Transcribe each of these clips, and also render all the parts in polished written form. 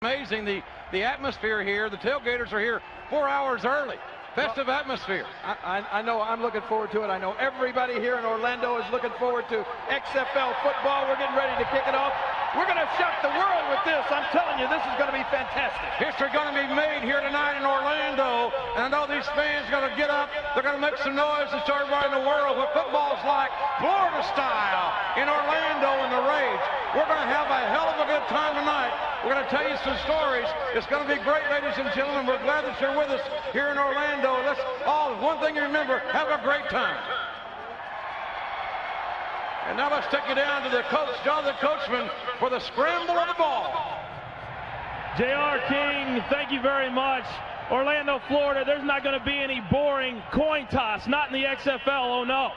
Amazing, the atmosphere here. The tailgaters are here 4 hours early. Festive atmosphere. I know I'm looking forward to it. I know everybody here in Orlando is looking forward to XFL football. We're getting ready to kick it off. We're going to shock the world with this. I'm telling you, this is going to be fantastic. History going to be made here tonight in Orlando. And I know these fans are going to get up. They're going to make some noise and show everybody in the world what football's like, Florida style, in Orlando in the Rage. We're going to have a hell of a good time tonight. We're going to tell you some stories. It's going to be great, ladies and gentlemen. We're glad that you're with us here in Orlando. Let's all, one thing you remember, have a great time. And now let's take you down to the coach, Jonathan Coachman, for the scramble of the ball. J.R. King, thank you very much. Orlando, Florida, there's not going to be any boring coin toss, not in the XFL, oh no.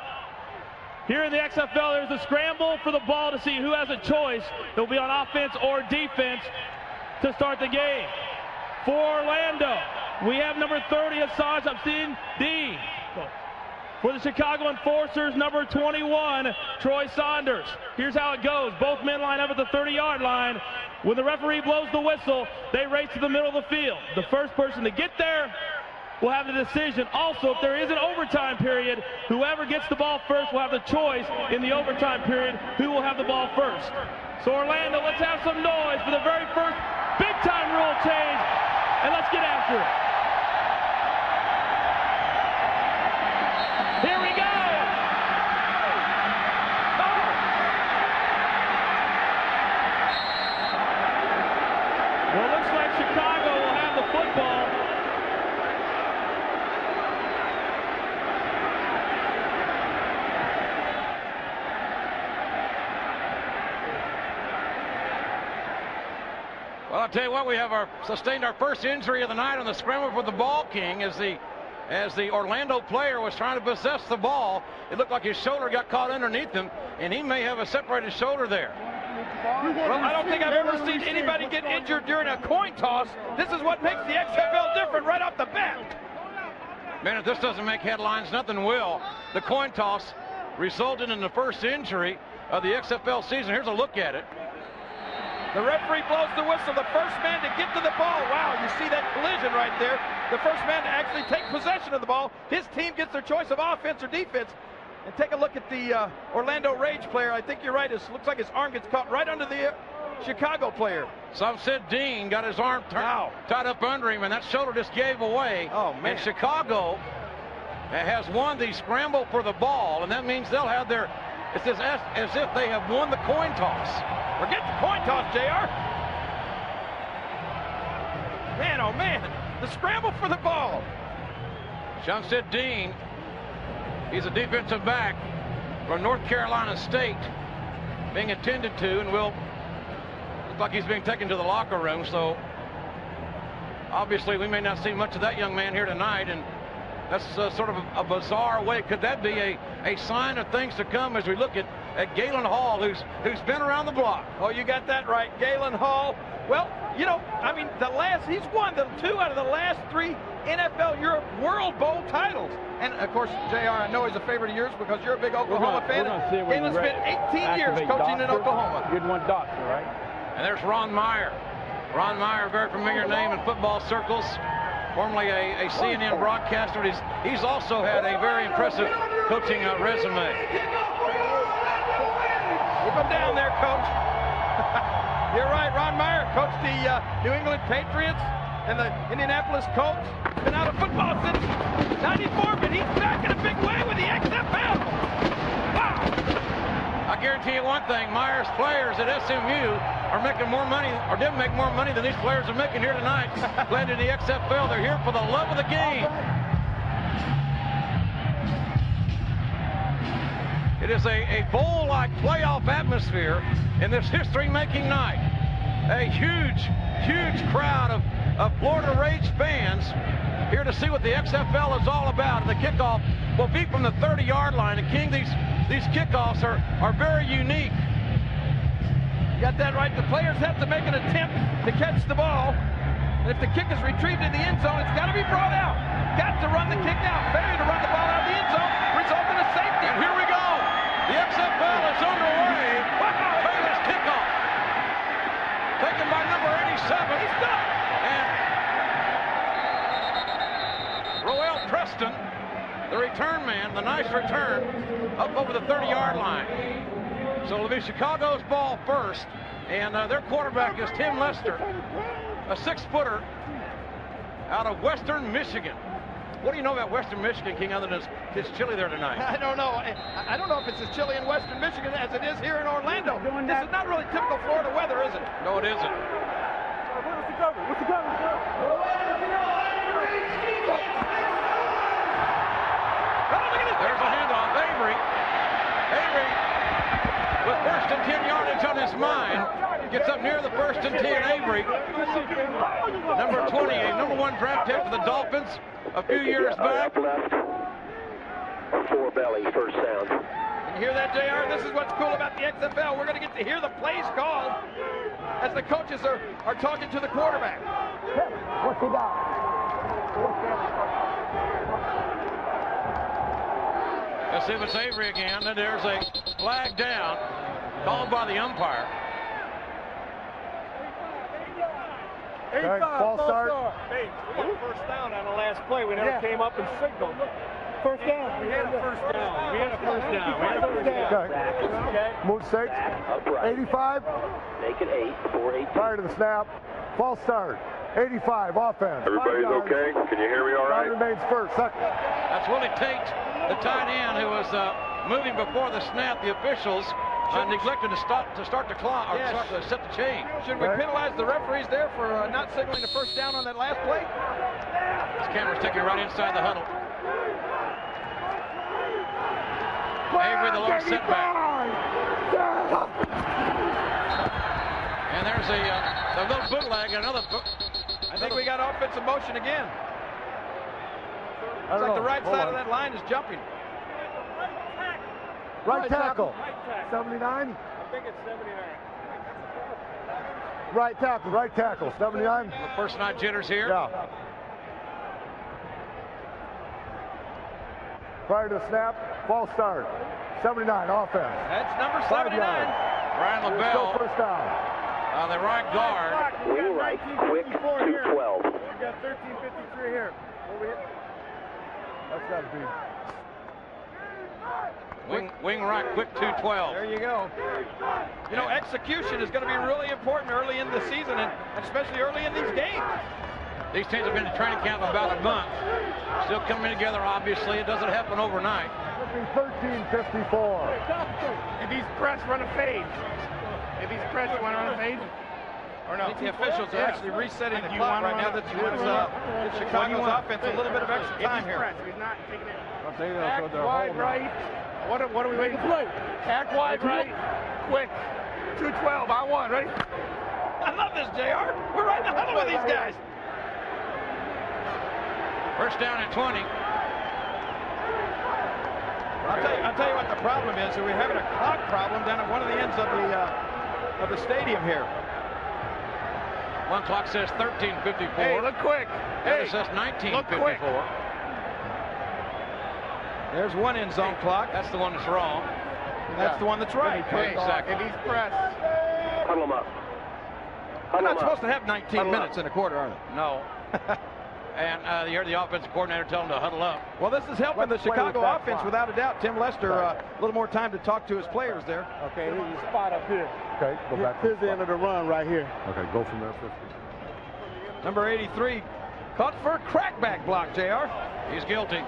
Here in the XFL, there's a scramble for the ball to see who has a choice. It'll be on offense or defense to start the game. For Orlando, we have number 30, Shamsid-Deen. For the Chicago Enforcers, number 21, Troy Saunders. Here's how it goes. Both men line up at the 30-yard line. When the referee blows the whistle, they race to the middle of the field. The first person to get there will have the decision. Also, if there is an overtime period, whoever gets the ball first will have the choice in the overtime period who will have the ball first. So Orlando, let's have some noise for the very first big-time rule change, and let's get after it. Here we go! Well, it looks like Chicago will have the football. Well, I'll tell you what, we have sustained our first injury of the night on the scramble for the ball king as the Orlando player was trying to possess the ball. It looked like his shoulder got caught underneath him, and he may have a separated shoulder there. Well, I don't think I've ever seen anybody get injured during a coin toss. This is what makes the XFL different right off the bat. Man, if this doesn't make headlines, nothing will. The coin toss resulted in the first injury of the XFL season. Here's a look at it. The referee blows the whistle. The first man to get to the ball. Wow, you see that collision right there. The first man to actually take possession of the ball. His team gets their choice of offense or defense. And take a look at the Orlando Rage player. I think you're right. It looks like his arm gets caught right under the Chicago player. Shamsid-Deen got his arm tied up under him, and that shoulder just gave away. Oh, man. And Chicago has won the scramble for the ball, and that means they'll have their, it's as if they have won the coin toss. Forget the coin toss, JR. Man, oh man, the scramble for the ball. Shamsid-Deen, he's a defensive back from North Carolina State, being attended to, and will look like he's being taken to the locker room. So obviously we may not see much of that young man here tonight, and that's sort of a bizarre way. Could that be a sign of things to come as we look at Galen Hall, who's been around the block? Oh, you got that right, Galen Hall. Well, you know, I mean, he's won the 2 out of the last 3 NFL Europe World Bowl titles. And of course, JR, I know he's a favorite of yours because you're a big Oklahoma fan. Galen's spent 18 years coaching in Oklahoma. You'd want doctor, right? And there's Ron Meyer. Ron Meyer, very familiar name in football circles. Formerly a CNN broadcaster. He's also had a very impressive coaching resume. Keep him down there, Coach. You're right, Ron Meyer coached the New England Patriots and the Indianapolis Colts. Been out of football since '94, but he's back in a big way with the XFL. Wow! I guarantee you one thing, Meyer's players at SMU are making more money, or didn't make more money than these players are making here tonight. Playing in the XFL, they're here for the love of the game. It is a bowl-like playoff atmosphere in this history-making night. A huge, huge crowd of Florida Rage fans here to see what the XFL is all about. And the kickoff will be from the 30-yard line. And King, these kickoffs are very unique. You got that right. The players have to make an attempt to catch the ball. And if the kick is retrieved in the end zone, it's got to be brought out. Got to run the kick out. Failure to run the ball out of the end zone results in a safety. And here we go. The XFL is underway. Taylor's kickoff. Taken by number 86. 7. He's done. And Roel Preston, the return man, the nice return, up over the 30-yard line. So it'll be Chicago's ball first, and their quarterback is Tim Lester, a 6-footer out of Western Michigan. What do you know about Western Michigan, King, other than it's chilly there tonight? I don't know. I don't know if it's as chilly in Western Michigan as it is here in Orlando. This is not really typical Florida weather, is it? No, it isn't. What's the cover? What's the cover, sir? There's a handoff. Avery with first and 10 yardage on his mind. Gets up near the first and 10. Avery, number 20, a number 1 draft pick for the Dolphins a few years back. Left. 4 belly, first down. You hear that, JR? This is what's cool about the XFL. We're going to get to hear the plays called as the coaches are talking to the quarterback. What's he got? Let's see if it's Avery again. And there's a flag down called by the umpire. Okay, false start. Hey, we got first down on the last play. We never came up and signaled. First down. We had a first down. We had a first down. Okay. Move 6. Upright. 85. Make it 8, 4-8. Prior to the snap. False start. 85. Offense. Everybody's okay? Can you hear me all right? Remains first. Second. That's Willie Tate, the tight end, who was moving before the snap. The officials neglected to start the clock or start to set the chain. Should we penalize the referees there for not signaling the first down on that last play? This camera's taking right inside the huddle. Avery, the low setback. And there's a little bootleg and another. I think we got offensive motion again. Looks like the right side of that line is jumping. Right tackle. 79. I think it's 79. Right tackle. Right tackle. 79. The first night jitters here. Yeah. Prior to the snap, false start. 79, offense. That's number 5 79. yards. Brian Still LaBelle, first down. the right guard. Wing right, quick, 2-12. We got 13:53 here. That's got to be. Wing right, quick 212. There you go. You know, execution is going to be really important early in the season, and especially early in these games. These teams have been in training camp about a month. Still coming together, obviously. It doesn't happen overnight. 13:54. If he's pressed, run a fade. If he's pressed, you want to run a fade? Or no? I think the officials are actually resetting the clock right now. That gives Chicago's offense a little bit of extra time here. He's not taking it. Act Wide right. What are we waiting for? Act wide right. Quick. 212 on 1, ready? I love this, JR. We're right in the huddle with these guys. First down and 20. I'll tell you what the problem is. We're having a clock problem down at one of the ends of the stadium here. One clock says 13:54. Hey, look quick. Hey, it says 19:54. There's one end zone clock. That's the one that's wrong. And that's the one that's right. Exactly. If he's pressed. Huddle them up. They're not supposed to have 19 minutes in a quarter, are they? No. And you heard the offensive coordinator tell him to huddle up. Well, this is helping the Chicago offense without a doubt. Tim Lester, a little more time to talk to his players there. Okay, here's your spot up here. Okay, go back. Here's the end of the run right here. Okay, go from there. 50. Number 83 caught for a crackback block, JR. He's guilty.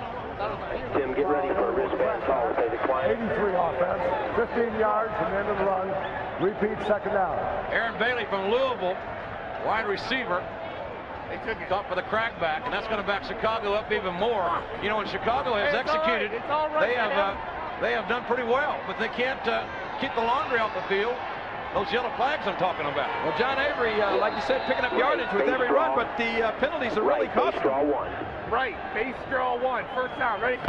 Tim, get ready for a wristband call. Say the quiet. 83 offense. 15 yards from the end of the run. Repeat, second down. Aaron Bailey from Louisville, wide receiver. They took it. Caught for the crackback, and that's going to back Chicago up even more. You know, when Chicago has executed, It's all right. they have done pretty well, but they can't keep the laundry off the field. Those yellow flags I'm talking about. Well, John Avery, like you said, picking up yardage with every run, but the penalties are really costing Draw him. 1. Right, base draw 1, first down, ready?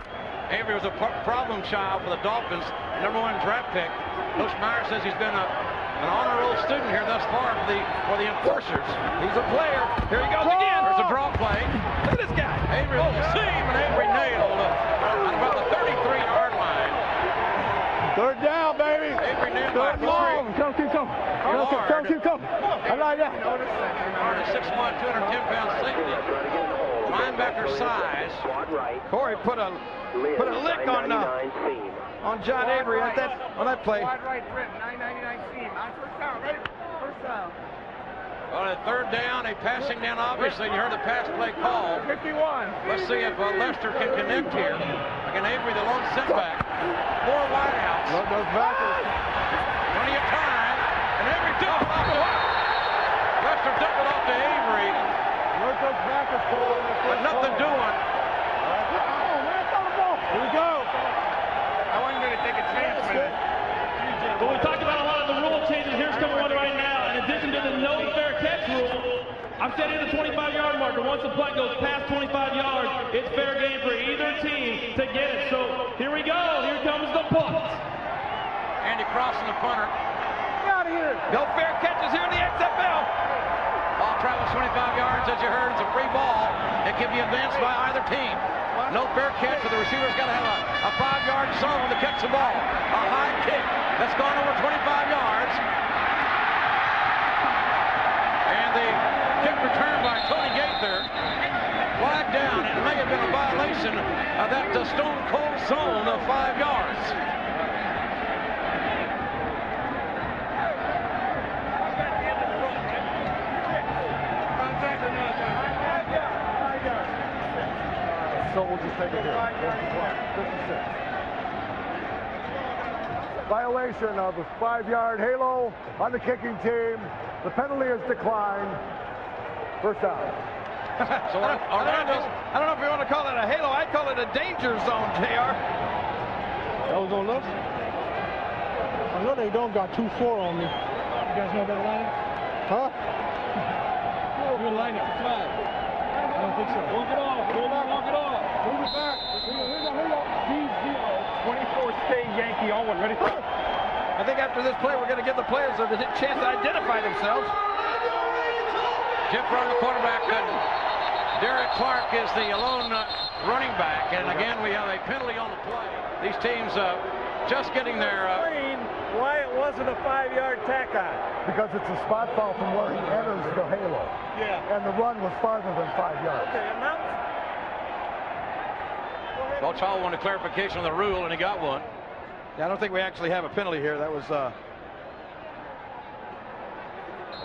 Avery was a problem child for the Dolphins, number 1 draft pick. Coach Meyer says he's been an honor roll student here thus far for the enforcers. He's a player. Here he goes again. There's a draw play. Look at this guy. Avery will seam, and Avery nailed at about the 33-yard line. Third down, baby. Avery nailed by 3. Come. I like that. guard, a 6'1", 210-pound safety. Linebacker size. Corey put a lick on John Avery on that play. Wide right, Britain, 999 seam. On first down, ready? First down. On a third down, a passing down, obviously. You heard the pass play call. 51. Let's see if Lester can connect here. Again, Avery, the lone setback. 4 wideouts. Plenty of time. And Avery took it off. Lester took it off to Avery. But nothing doing. Here we go. I wasn't going to take a chance with it. Well, we talked about a lot of the rule changes. Here's coming one right now. In addition to the no fair catch rule, I'm setting the 25-yard marker. Once the punt goes past 25 yards, it's fair game for either team to get it. So here we go. Here comes the punt. Andy crossing the punter. Get out of here. No fair catches here in the XFL. Ball travels 25 yards, as you heard. It's a free ball. It can be advanced by either team. No fair catch, so the receiver's got to have a 5-yard zone to catch the ball. A high kick that's gone over 25 yards. And the kick returned by Tony Gaither. Flagged down, and it may have been a violation of that stone cold zone of 5 yards. So we'll just take it here. 56. Violation of the 5-yard halo on the kicking team. The penalty is declined. First down. So I don't know if you want to call it a halo. I'd call it a danger zone, JR. That was on us. I know they don't got 2-4 on me. You guys know that lineup? Huh? Good lineup. Flag. I don't think so. Walk it off. Walk it off. Move it back. D0. 24 stay Yankee on one. Ready? I think after this play, we're going to give the players a chance to identify themselves. Jim from the quarterback. Derek Clark is the lone running back. And again, we have a penalty on the play. These teams just getting their... Why it wasn't a 5-yard tack on? Because it's a spot foul from where he enters the halo. Yeah. And the run was farther than 5 yards. Okay, and now... Coach Hall wanted clarification on the rule, and he got one. Yeah, I don't think we actually have a penalty here. That was...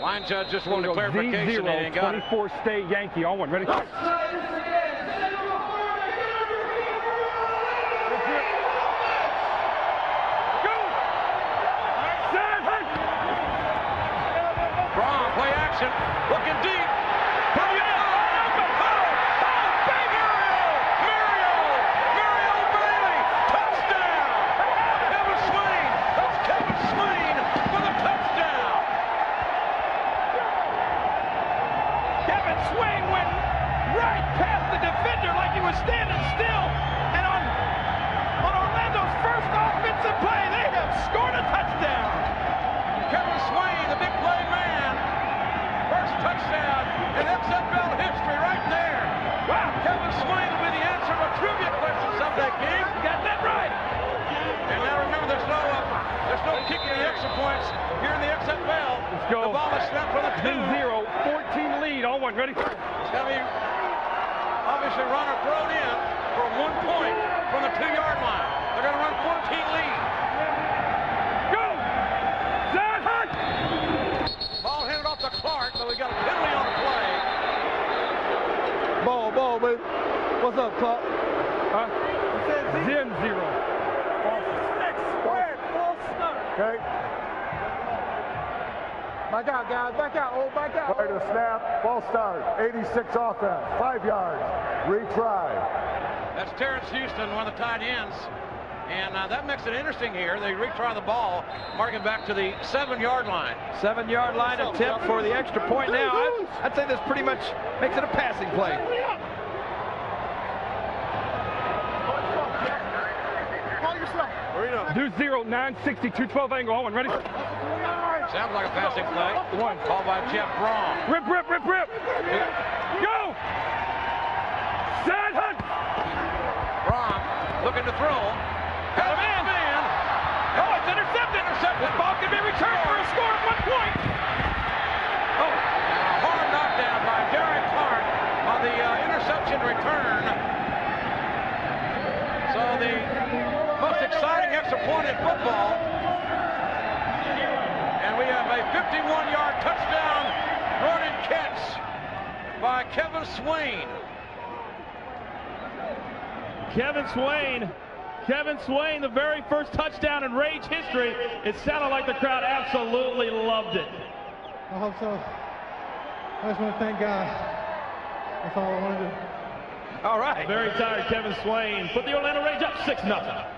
Line judge just wanted clarification, and he got it. 24 stay Yankee on one. Ready? Looking deep. Mario Bailey. Touchdown. Kevin Swain. That's Kevin Swain with a touchdown. Kevin Swain went right past the defender like he was standing still. And on Orlando's first offensive play, they have scored a touchdown. Kevin Swain, the big play man. First touchdown in XFL history right there. Wow, Kevin Swain will be the answer to a trivia question someday, King. Got that right. And now remember, there's no kicking the extra points here in the XFL. Let's go. The ball is snapped from the 2-0, 14 lead on one. Ready? It's going to be obviously runner thrown in for 1 point from the 2-yard line. They're going to run 14 lead. Go! Zach Hunt! Ball handed off to Clark, but we got a penalty on the play. Ball, baby. What's up, Clark? Huh? 10-0. Okay. Back out, guys. Back out. Oh, back out. Prior to the snap, ball start. 86 offense. 5 yards. Retry. That's Terrence Houston, one of the tight ends. And that makes it interesting here. They retry the ball, marking back to the 7-yard line. 7-yard line attempt for the extra point now. I'd say this pretty much makes it a passing play. Do 0, 960, 212 angle. On one. Ready? Sounds like a passing play. One. Called by Jeff Braun. Rip. Go! Sad Hunt! Braun looking to throw. Got him in. Oh, it's intercepted. This ball can be returned for a score at 1 point. Oh, a hard knockdown 51-yard touchdown run and catch by Kevin Swain. Kevin Swain, the very first touchdown in Rage history. It sounded like the crowd absolutely loved it. I hope so. I just want to thank God. That's all I want to do. All right. Very tired Kevin Swain. Put the Orlando Rage up 6-0.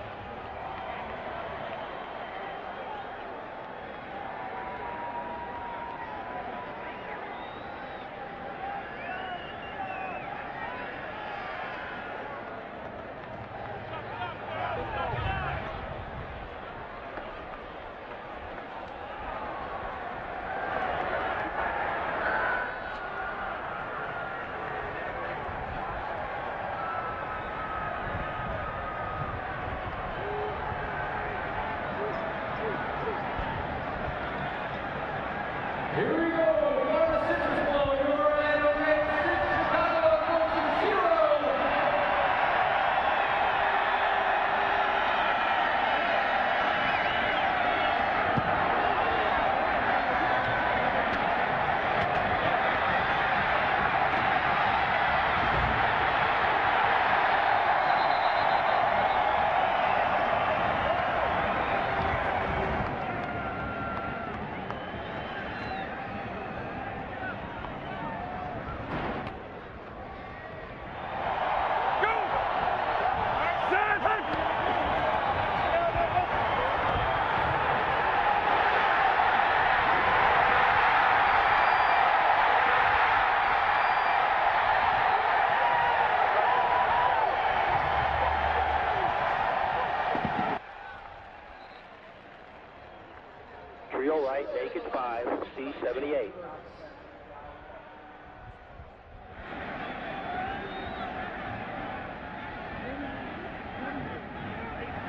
Right, naked 5, C78.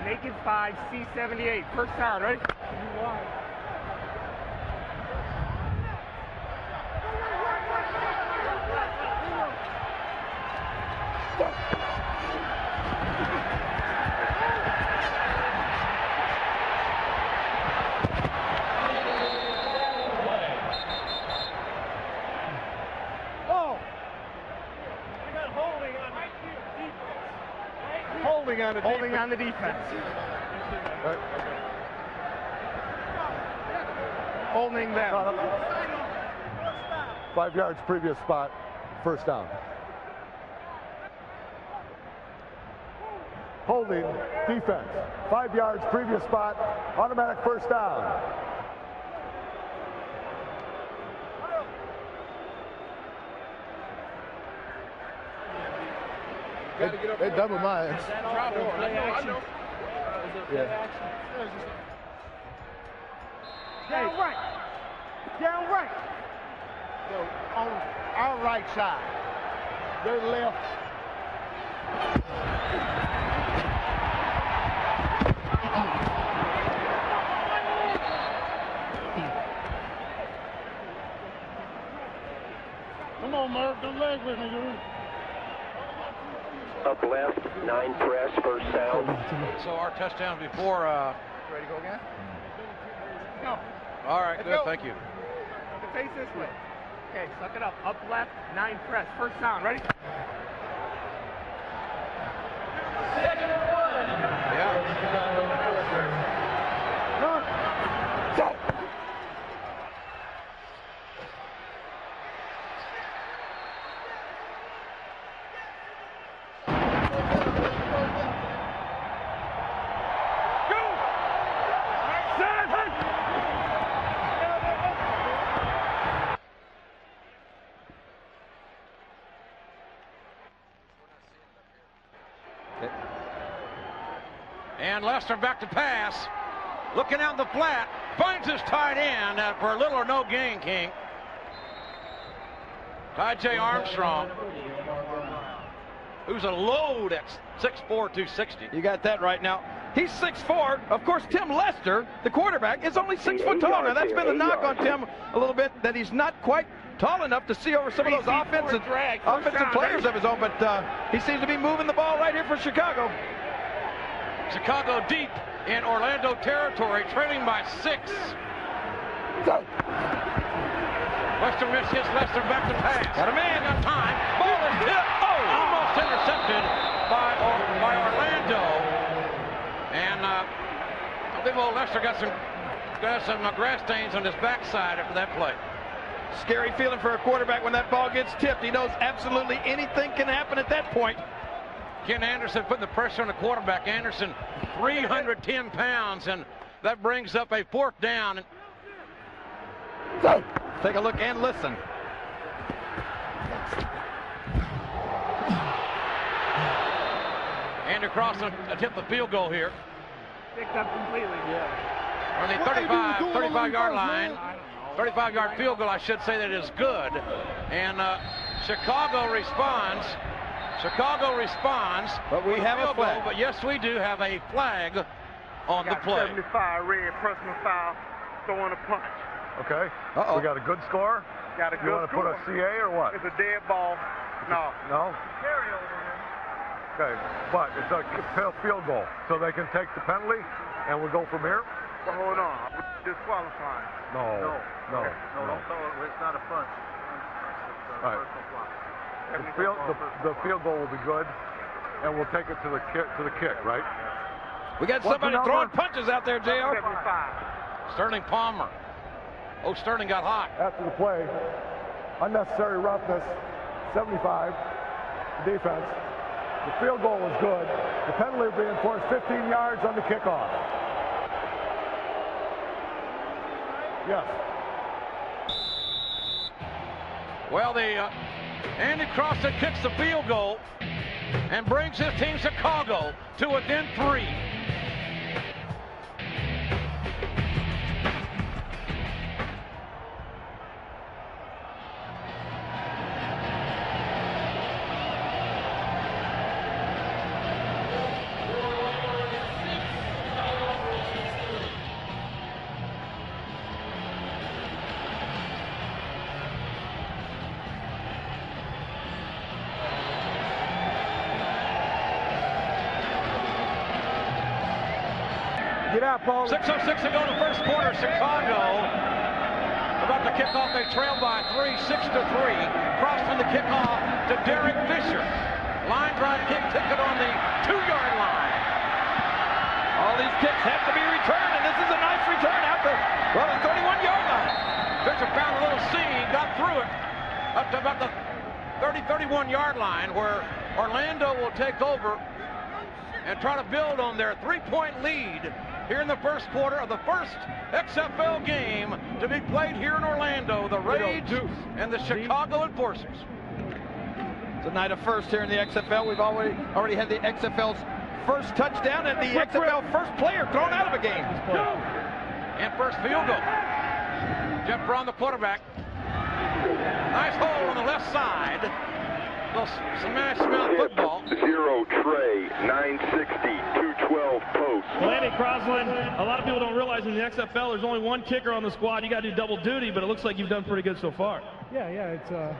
Naked 5, C78. First down, ready? Holding on the defense. Right. Holding them. 5 yards previous spot, first down. Holding defense. 5 yards previous spot, automatic first down. They double mine. I know. Yeah. Down right. Down right. So on our right side. Their left. Come on, Mark. Don't leg with me, dude. Up left, 9 press, first down. So our touchdown before. Ready to go again? No. All right, good. Thank you. Face this way. Okay, suck it up. Up left, 9 press, first down. Ready? And Lester back to pass. Looking out the flat. Finds his tight end for a little or no gain, King. Ty J. Armstrong, who's a load at 6'4", 260. You got that right now. He's 6'4". Of course, Tim Lester, the quarterback, is only 6 foot tall. Now, that's been a knock on Tim a little bit, that he's not quite tall enough to see over some of those offensive players of his own, but he seems to be moving the ball right here for Chicago. Chicago deep in Orlando territory, trailing by 6. Lester missed his. Lester back to pass. Got a man. Got time. Ball is hit. Oh! Almost intercepted by Orlando. And I think old Lester got some grass stains on his backside after that play. Scary feeling for a quarterback when that ball gets tipped. He knows absolutely anything can happen at that point. Ken Anderson putting the pressure on the quarterback. Anderson, 310 pounds, and that brings up a 4th down. Take a look and listen. Andrew Crossland attempt the field goal here. Picked up completely. Yeah. On the 35-yard line. 35-yard field goal, I should say, that is good. And Chicago responds. But we have a flag. But yes, we do have a flag on the play. 75 red personal foul, throwing a punch. Okay. Uh-oh. We got a good score? Got a good You want to put a CA or what? It's a dead ball. No. No? Carry over. Okay, but it's a field goal, so they can take the penalty, and we'll go from here? Well, hold on. Disqualifying. No. Okay. No, don't throw it. It's not a punch. It's a Right. personal foul. The field goal will be good, and we'll take it to the kick, right? We got somebody throwing punches out there, JR. 75. Sterling Palmer. Oh, Sterling got hot. After the play, unnecessary roughness, 75, defense. The field goal was good. The penalty will be enforced 15 yards on the kickoff. Yes. Well, Andy Crossett kicks the field goal and brings his team Chicago to within 3. Get out, Paul. 6:06 to go in the first quarter. Chicago about to kick off. They trail by 3, 6-3. Cross from the kickoff to Derek Fisher. Line drive kick ticket on the 2-yard line. All these kicks have to be returned, and this is a nice return out the 31-yard line. Fisher found a little seam, got through it up to about the 31-yard line, where Orlando will take over and try to build on their 3-point lead here in the first quarter of the first XFL game to be played here in Orlando. The Rage and the Chicago Enforcers. It's a night of first here in the XFL. We've already had the XFL's first touchdown and the XFL first player thrown out of a game. And first field goal. Jeff Braun, the quarterback. Nice hole on the left side. Smash mouth football. 0 Trey, 960, 212 post. Well, Andy Crossland, a lot of people don't realize in the XFL there's only one kicker on the squad. You got to do double duty, but it looks like you've done pretty good so far. Yeah,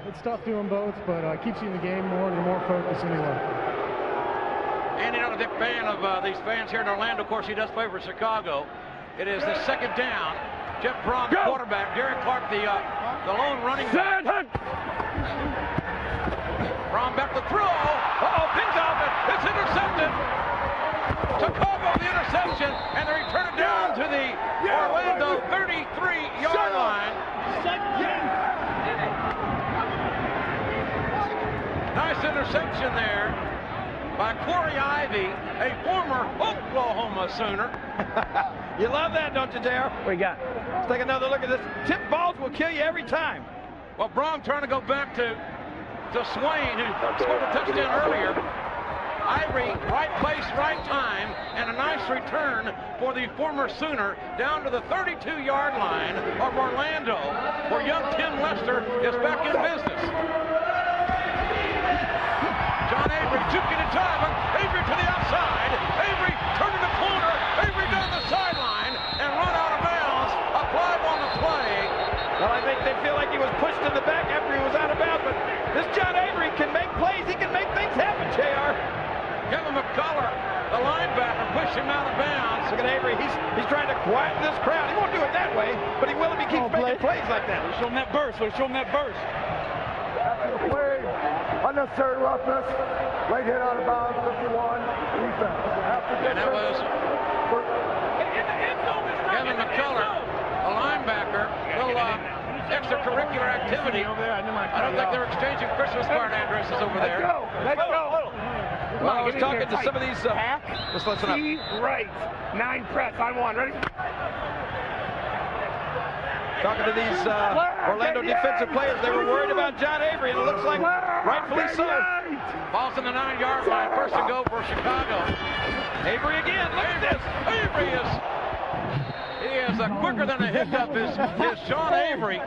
it's tough doing both, but keeps you in the game more and you're more focused anyway. Andy, not a big fan of these fans here in Orlando. Of course, he does play for Chicago. It is the second down. Jeff Braun, the quarterback. Derek Clark, the lone running back. Braun back to throw. Uh-oh, pins off it. It's intercepted. Chicago the interception, and they return it down to the Orlando 33-yard line. Nice interception there by Corey Ivy, a former Oklahoma Sooner. You love that, don't you, JR? What you got? Let's take another look at this. Tip balls will kill you every time. Well, Braun trying to go back to Swain, who scored a touchdown earlier. Ivory, right place, right time, and a nice return for the former Sooner down to the 32-yard line of Orlando, where young Tim Lester is back in business. John Avery juking and driving. Avery to the outside. Avery turning the corner. Avery down the sideline and run out of bounds. A flag on the play. Well, I think they feel like he was pushed in the back after he was out of bounds, but this John Avery can make plays. He can make things happen, JR. Kevin McCullough, the the linebacker pushed him out of bounds. Look at Avery. He's trying to quiet this crowd. He won't do it that way, but he will if he keeps making plays like that. Show him that burst. Show him that burst. After the play, unnecessary roughness, late hit out of bounds, 51, defense. And that was Kevin McCullough, a linebacker. Little extracurricular activity. I don't think they're exchanging Christmas card addresses over there. Let's go. Well, I was talking to some of these. Let's listen up. Right. 9 press on 1. Ready? Talking to these Orlando defensive players, they were worried about John Avery, and it looks like rightfully so. Ball's in the 9-yard line. First and go for Chicago. Avery again. Look at this. Avery is. He is quicker than a hiccup. Is Sean Avery.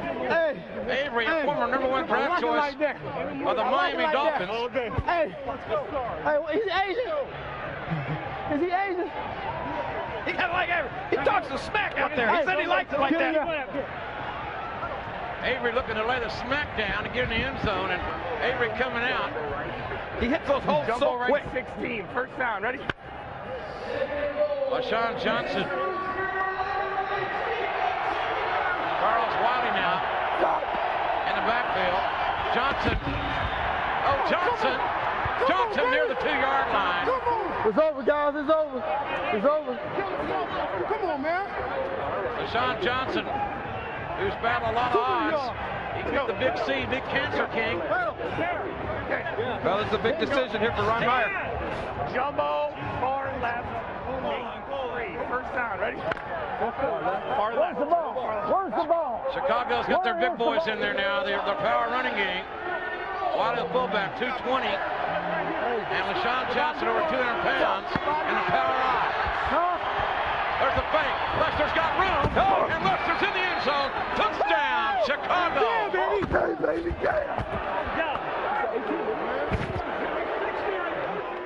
Avery, a former #1 draft choice of the Miami Dolphins. Hey, he's Asian. Is he Asian? He got like Avery. He talks the smack out there. He said he likes it like that. Avery looking to lay the smack down and get in the end zone, and Avery coming out. He hits those holes so quick. 16. First down. Ready? LaShawn Johnson. Carlos Wiley now in the backfield. Johnson. Oh, Johnson. Johnson near the 2-yard line. It's over, guys. It's over. It's over. Come on, man. LaShawn Johnson, who's battled a lot of odds. He beat the Big C, Big Cancer King. Well, it's a big decision here for Ron Meyer. Jumbo, far left. 3. First down. Ready? Far left. Where's the ball? Where's the ball? Chicago's got their big boys in there now. Their power running game. Wiley the fullback, 220. And LaShawn Johnson over 200 pounds in the power eye. There's the fake. Lester's got room. And Lester's in the end zone. Touchdown, Chicago.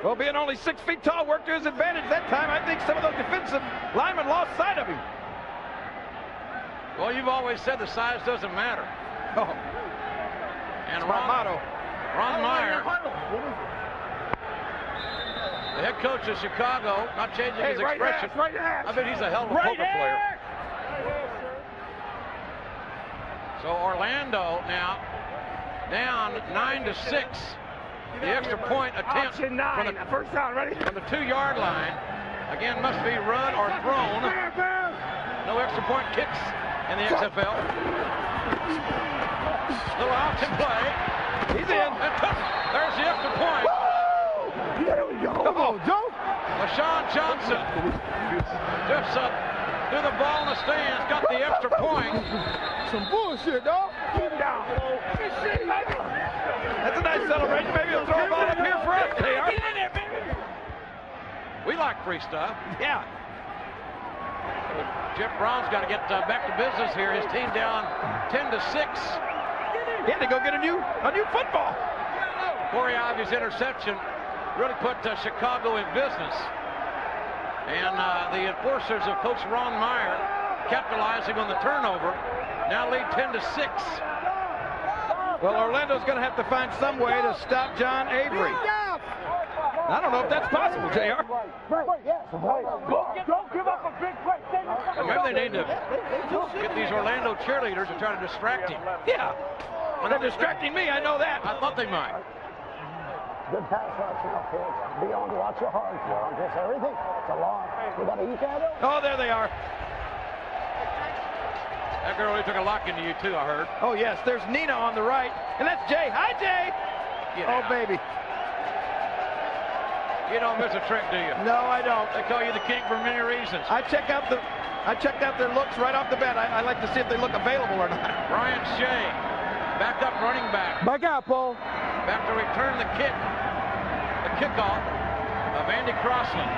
Well, being only 6 feet tall worked to his advantage that time. I think some of those defensive linemen lost sight of him. Well, you've always said the size doesn't matter. Oh. And Ron Meyer, the head coach of Chicago, not changing his expression. I bet he's a hell of a poker player. So Orlando now down 9-6. The extra point attempt from the first down. Ready? From the 2-yard line. Again, must be run or thrown. No extra point kicks in the XFL. Little option play. He's in. There's the extra point. There we go. Come on, Joe. LaShawn Johnson just threw the ball in the stands, got the extra point. Some bullshit, dog. Keep him down. That's a nice celebration. Maybe he'll throw a ball up here for us, JR. We like free stuff. Yeah. Jeff Brown's got to get back to business here. His team down 10-6. He had to go get a new football. Corey Ivy's interception really put Chicago in business. And the enforcers of Coach Ron Meyer capitalizing on the turnover now lead 10-6. Well, Orlando's going to have to find some way to stop John Avery. I don't know if that's possible, JR. Don't give up a big play. Maybe they need to get these Orlando cheerleaders to try to distract him. Yeah. When they're distracting me, I know that. I thought they might. Good pass rush now, kids. Be on to watch your heart. Don't just everything. It's a long. We got to eat that. Oh, there they are. That girl really took a liking to you, too, I heard. Oh, yes. There's Nina on the right. And that's Jay. Hi, Jay. Oh, baby. You don't miss a trick, do you? No, I don't. They call you the king for many reasons. I checked out their looks right off the bat. I like to see if they look available or not. Brian Shea, backed up running back. Back out, Paul. Back to return the kickoff of Andy Crossland.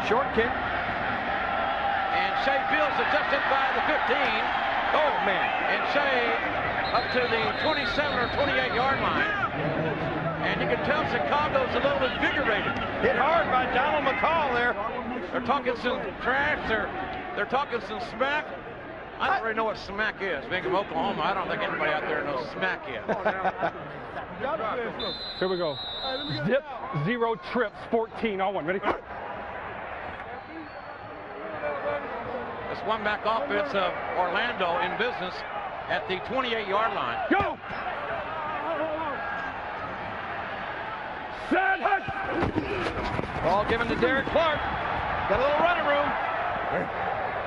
Short kick. And Shea Fields is just inside the 15. Oh, man. And Shea up to the 27 or 28-yard line. And you can tell Chicago's a little invigorated. Hit hard by Donald McCall there. They're talking some trash. They're talking some smack. I don't really know what smack is. Being from Oklahoma, I don't think anybody out there knows smack yet. Here we go. Zip, 0 trips, 14 on 1. Ready? This one-back offense of Orlando in business at the 28-yard line. Go! Set, hut! Ball given to Derek Clark. Got a little running room.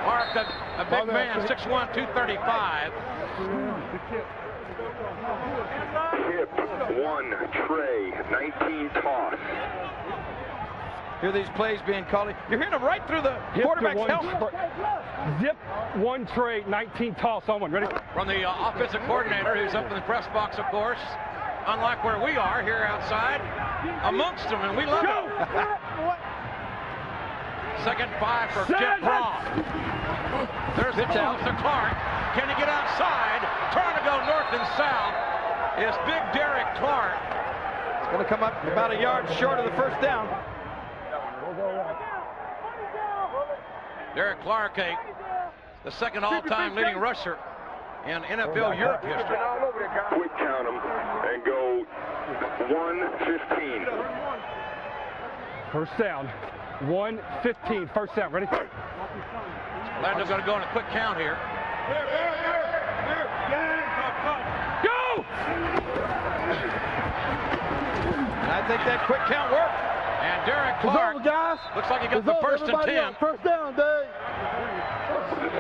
Clark, a big man, 6'1", 235. Hip, 1 tray, 19 toss. Hear these plays being called. You're hearing them right through the quarterback's helmet. Zip, 1 tray, 19 toss on 1. Ready? From the offensive coordinator, who's up in the press box, of course. Unlike where we are here outside, amongst them, and we love it. Second 5 for Jeff Brom. There's the ball to Clark. Can he get outside? Trying to go north and south is big Derek Clark. It's going to come up about a yard short of the first down. Derek Clark, the second all-time leading rusher in NFL Europe history. Quick count them and go 1:15. First down. 1:15. First down. Ready? Orlando's going to go on a quick count here. Go! And I think that quick count worked. And Derek Clark looks like he got the first and 10. First down, Dave.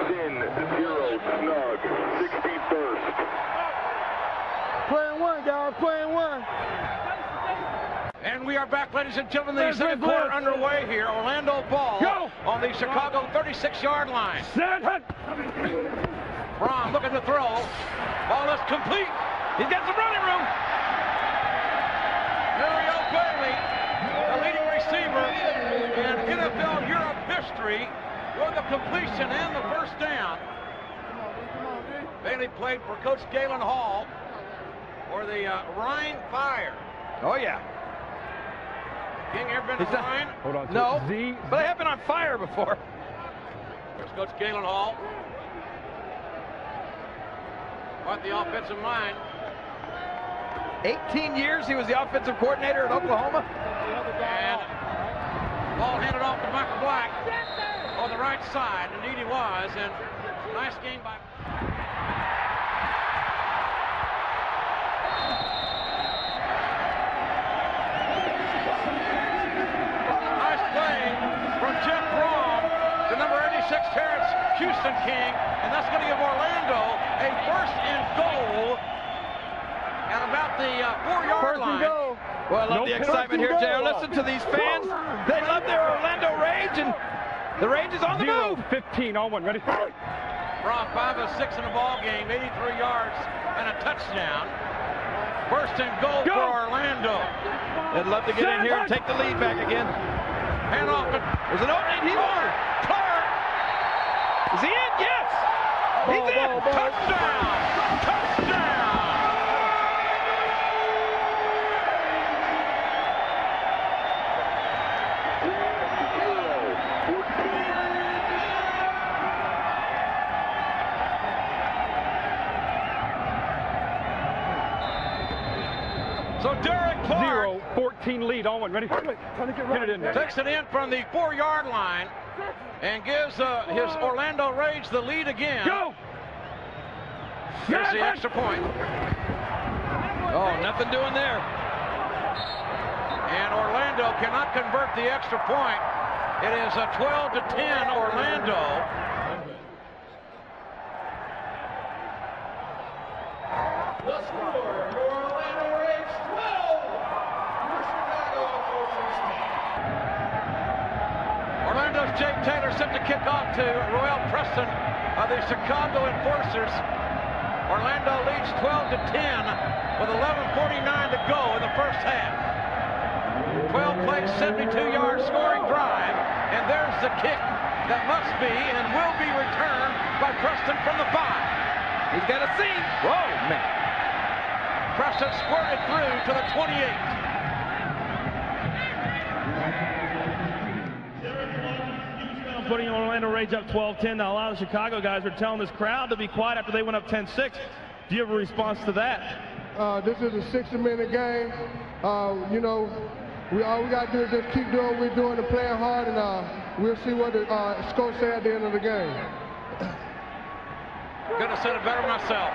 Sin, 0 snug, 61st. Playing 1, guys. Playing 1. And we are back, ladies and gentlemen. The second quarter underway here. Orlando ball on the Chicago 36-yard line. Set, hut! Brom looking to throw. Ball is complete. He's got some running room. Mario Bailey, the leading receiver in NFL Europe history, with the completion and the first down. Bailey played for Coach Galen Hall for the Rhine Fire. Oh, yeah. King, ever been to Rhine? Hold on. No, but I have been on fire before. There's Coach Galen Hall. Quite the offensive mind. 18 years he was the offensive coordinator at Oklahoma. And ball handed off to Michael Black on the right side. Indeed he was. And nice game by... Nice play from Jeff Brom, the number 86 Terrence Houston King. And that's going to give Orlando a first and goal at about the 4-yard line. Well, I love the excitement here, JR. Listen to these fans. They love their Orlando rage, and the rage is on the move. 15 on 1. Ready? Brom 5 of 6 in the ball game, 83 yards and a touchdown. First and goal for Orlando. They'd love to get in here and take the lead back again. Hand off. There's an opening. He's on. Clark. Is he in? Yes. He's in. Touchdown. Touchdown. So Derek Clark 0-14 lead on 1. Ready? Get it in there. Takes it in from the 4-yard line and gives his Orlando Rage the lead again. Go! Here's the extra point. Oh, nothing doing there. And Orlando cannot convert the extra point. It is a 12-10 Orlando. The score for Orlando Rage 12. Orlando's Jake Taylor set to kick off to Royal Preston of the Chicago Enforcers. Orlando leads 12-10 with 11:49 to go in the first half. 12 plays, 72-yard scoring drive, and there's the kick that must be and will be returned by Preston from the 5. He's got a seam. Whoa, man. Preston squirted through to the 28. Putting Orlando Rage up 12-10. Now a lot of Chicago guys are telling this crowd to be quiet after they went up 10-6. Do you have a response to that? This is a 60-minute game. You know, all we got to do is just keep doing what we're doing and playing hard, and we'll see what the score say at the end of the game. Couldn't have said it better myself.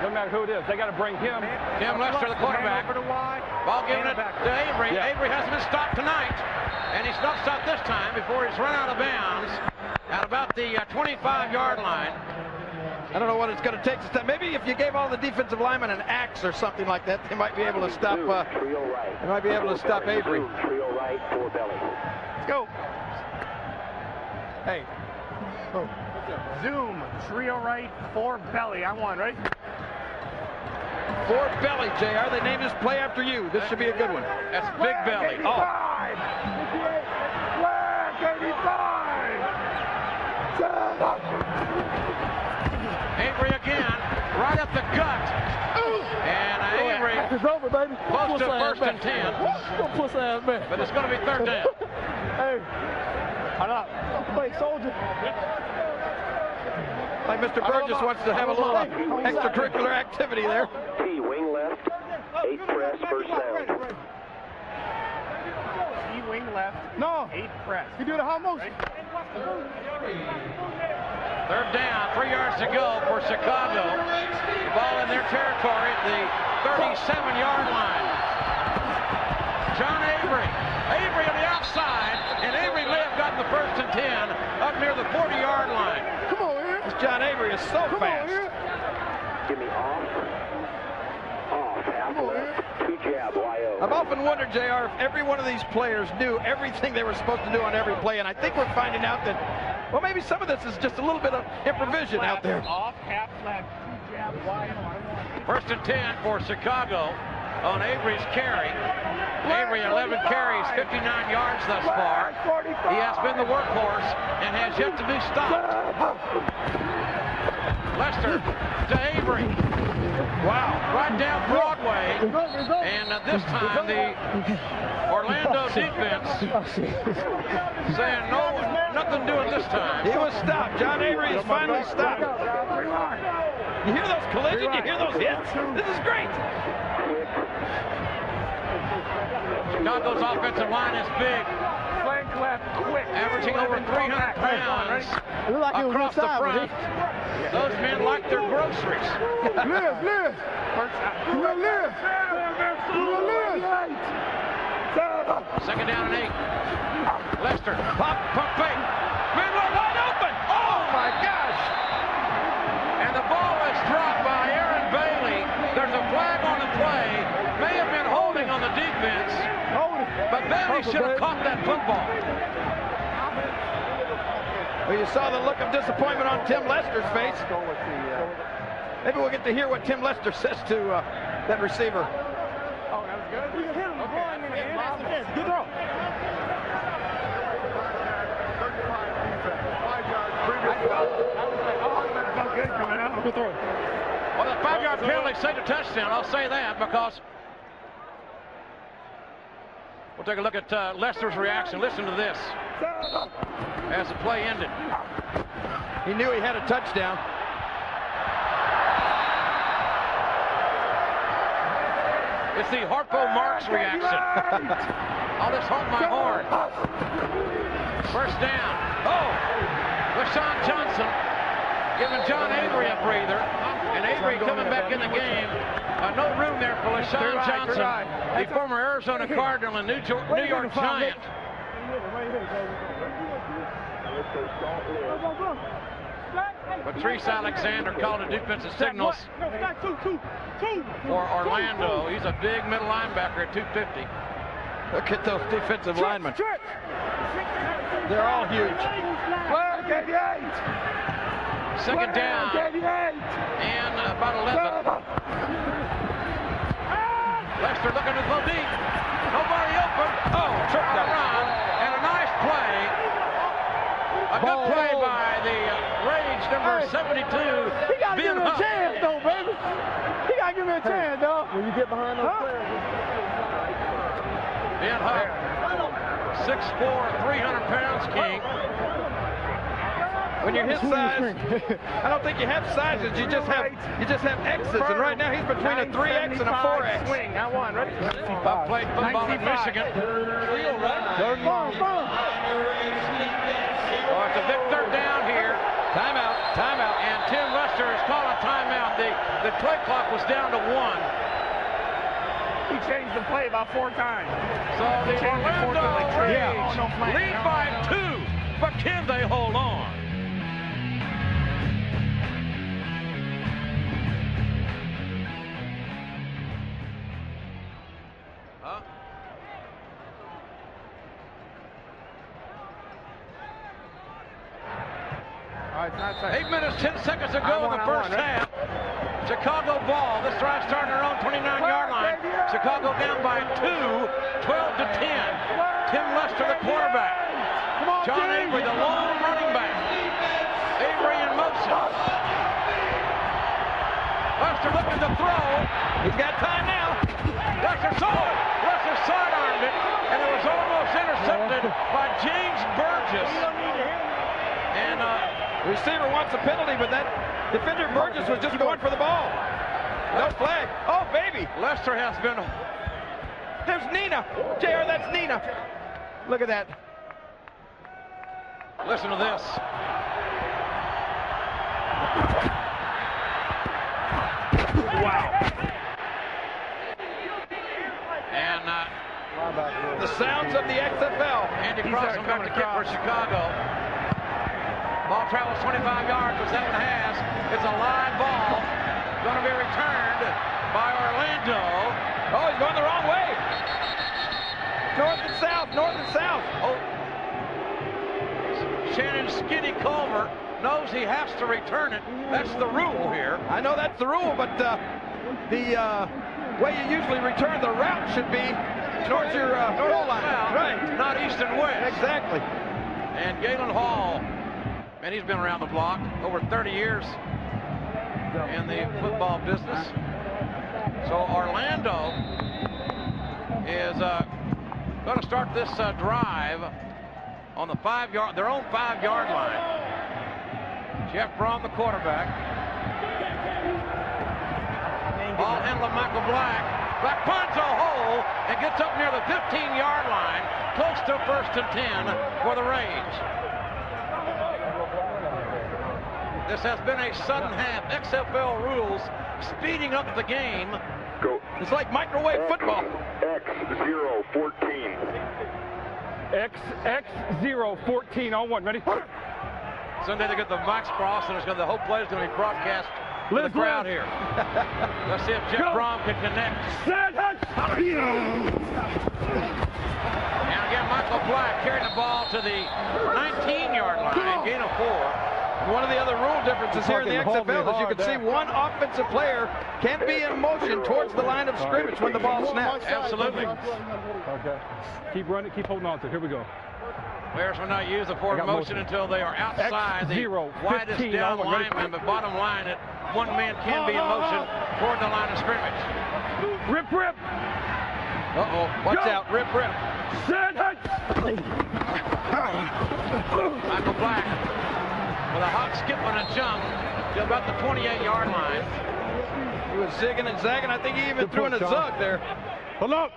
No matter who it is, they got to bring him. Tim Lester, the quarterback. Ball given it to Avery. Yeah. Avery hasn't been stopped tonight, and he's not stopped this time before he's run out of bounds at about the 25-yard line. I don't know what it's going to take to stop. Maybe if you gave all the defensive linemen an axe or something like that, they might be able to stop. They might be able to stop Avery. Trio right, 4 belly. Let's go. Hey. Oh. Zoom, trio right, 4 belly. I won, right? 4 belly, JR. They named this play after you. This should be a good one. That's big belly. 85. Flag 85. Avery again, right up the gut. And Avery It's over, baby. close to 1st and 10. But it's going to be 3rd down. Hey. Play soldier. Like Mr. Burgess wants to have a little extracurricular activity there. T, wing left, 8 press, first down. T, wing left. No. 8 press. You do the how motion. 3rd down, 3 yards to go for Chicago. The ball in their territory at the 37-yard line. John Avery. Avery on the outside, and Avery may have gotten the 1st and 10 up near the 40-yard line. Come on, here. This John Avery is so fast. Give me off, half left, 2 jab, YO. I've often wondered, JR, if every one of these players knew everything they were supposed to do on every play, and I think we're finding out that, well, maybe some of this is just a little bit of improvisation out there. Off, half left, 2 jab, YO. 1st and 10 for Chicago on Avery's carry. Avery, 11 carries, 59 yards thus far. He has been the workhorse and has yet to be stopped. Lester to Avery. Wow, right down Broadway. And this time the Orlando defense saying no, nothing doing this time. He was stopped. John Avery is finally stopped. You hear those collisions? You hear those hits? This is great. Chicago's offensive line is big, Flank left, quick. averaging over 300 pounds across the front. Those men like their groceries. Live. Second down and 8. Lester, pump fake. Men were wide open. Oh my gosh! And the ball is dropped by Aaron Bailey. There's a flag on the play. May have been holding on the defense. But Bailey should have caught that football. Well, you saw the look of disappointment on Tim Lester's face. Maybe we'll get to hear what Tim Lester says to that receiver. Oh, that was good. You hit him. Good throw. Good throw. Well, the 5-yard penalty saved a touchdown. I'll say that because we'll take a look at Lester's reaction. Listen to this as the play ended. He knew he had a touchdown. It's the Harpo Marks reaction. I'll just hold my horn. First down. Oh! LaShawn Johnson giving John Avery a breather. And Avery coming back in the game. No room there for LaShawn Johnson, the former Arizona Cardinal and New York Giant. Patrice Alexander called the defensive signals for Orlando. He's a big middle linebacker at 250. Look at those defensive linemen. They're all huge. Second down and about 11. Lester looking to go deep. Nobody open. Oh, tripped around. And a nice play. A good play by the Rage number 72. He got to give me a chance, though, baby. He got to give me a chance, though. When you get behind those players. Ben Huff, 6'4", 300 pounds, King. When you're his size, I don't think you have sizes. You just have X's. And right now he's between a 3X and a 4X. Swing. I won. Ready? I played football in Michigan. Third long. Oh, it's a big third down here. Timeout. And Tim Lester is calling a timeout. The play clock was down to 1. He changed the play about 4 times. So the Orlando Rage no flag. lead by 2, but can they hold on? All right, 8 minutes, 10 seconds to go in the first half. Chicago ball. This drive starting their own 29-yard line. Chicago down by 2, 12-10. Tim Lester, the quarterback. John Avery, the lone running back. Avery in motion. Lester looking to throw. He's got time now. Lester saw it. Lester sidearmed it, and it was almost intercepted by James Burgess. And receiver wants a penalty, but that defender Burgess was just going for the ball. No flag. Oh, baby. Lester has been... There's Nina. JR, that's Nina. Look at that. Listen to this. Wow. And the sounds of the XFL. Andy Cross will come to kick for Chicago. Ball travels 25 yards for 7.5. It's a live ball. Going to be returned by Orlando. Oh, he's going the wrong way. North and south. Oh. Shannon Skinny Culver knows he has to return it. That's the rule here. I know that's the rule, but the way you usually return the route should be towards your goal line. South, right. Not east and west. Exactly. And Galen Hall, and he's been around the block over 30 years in the football business. So Orlando is going to start this drive on the their own 5-yard line. Jeff Braun, the quarterback. Ball handler Michael Black. Black finds a hole and gets up near the 15-yard line, close to 1st and 10 for the Rage. This has been a sudden half. XFL rules speeding up the game. Go. It's like microwave football. X014. X014 on 1. Ready? Sunday they get the mics crossed, and the whole play is going to be broadcast to the crowd here. Let's see if Jeff Braun can connect. And again, Michael Black carrying the ball to the 19-yard line, gain of 4. One of the other rule differences here in the XFL is you can see one offensive player can be in motion towards the line of scrimmage when the ball snaps. Absolutely. Okay. Keep running, keep holding on to it. Here we go. Players will not use the forward motion until they are outside the widest down lineman, but bottom line, that one man can be in motion toward the line of scrimmage. Rip. Uh-oh, watch out, rip. Michael Black with a hot skip and a jump to about the 28-yard line. He was zigging and zagging. I think he even threw in a zug there. Hold up.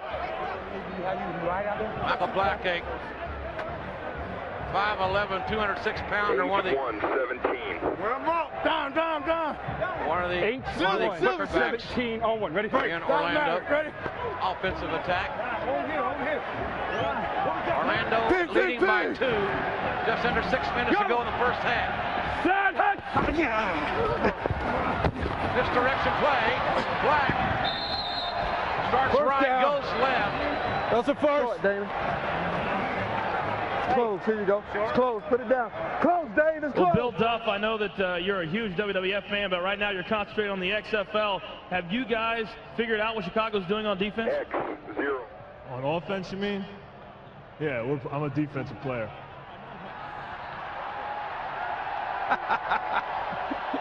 Michael Black, a 5'11", 206-pounder, one of the 117. Down. one of the quicker backs 17 on 1. Ready? in Orlando. Offensive attack. Orlando leading by 2. Just under 6 minutes to go in the first half. Misdirection play. Black starts right, goes left. That's a first. David. It's close. Here you go. It's close. Put it down. Close, Dave. It's close. Well, Bill Duff, I know that you're a huge WWF fan, but right now you're concentrating on the XFL. Have you guys figured out what Chicago's doing on defense? X0. On offense, you mean? Yeah, I'm a defensive player.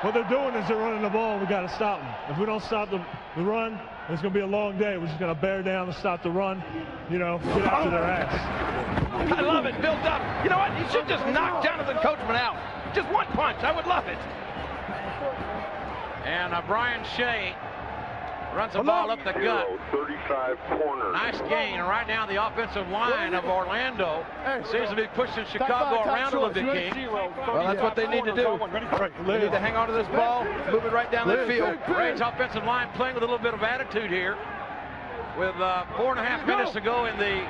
What they're doing is they're running the ball. We got to stop them. If we don't stop the run, it's going to be a long day. We're just going to bear down and stop the run. You know, get after their ass. I love it, built up. You know what? He should just knock Jonathan Coachman out. Just one punch. I would love it. And Brian Shea runs the ball up the gut. 35 corner. Nice gain. And right now the offensive line of Orlando seems to be pushing Chicago around a little bit, King. Well, that's what they need to do. They need to hang on to this ball, move it right down the field. Ray's offensive line playing with a little bit of attitude here. With 4.5 minutes to go in the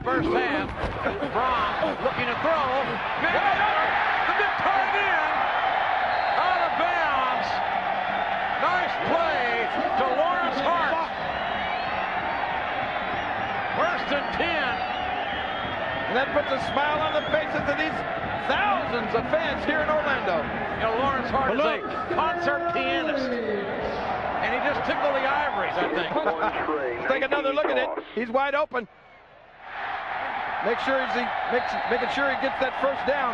first half. Braun looking to throw. The big tight end out of bounds. Nice play to Lawrence Hart. First and 10. And that puts a smile on the faces of these thousands of fans here in Orlando. You know, Lawrence Hart is a concert pianist. And he just tickled the ivories, I think. Let's take another look at it. He's wide open. Making sure he gets that first down.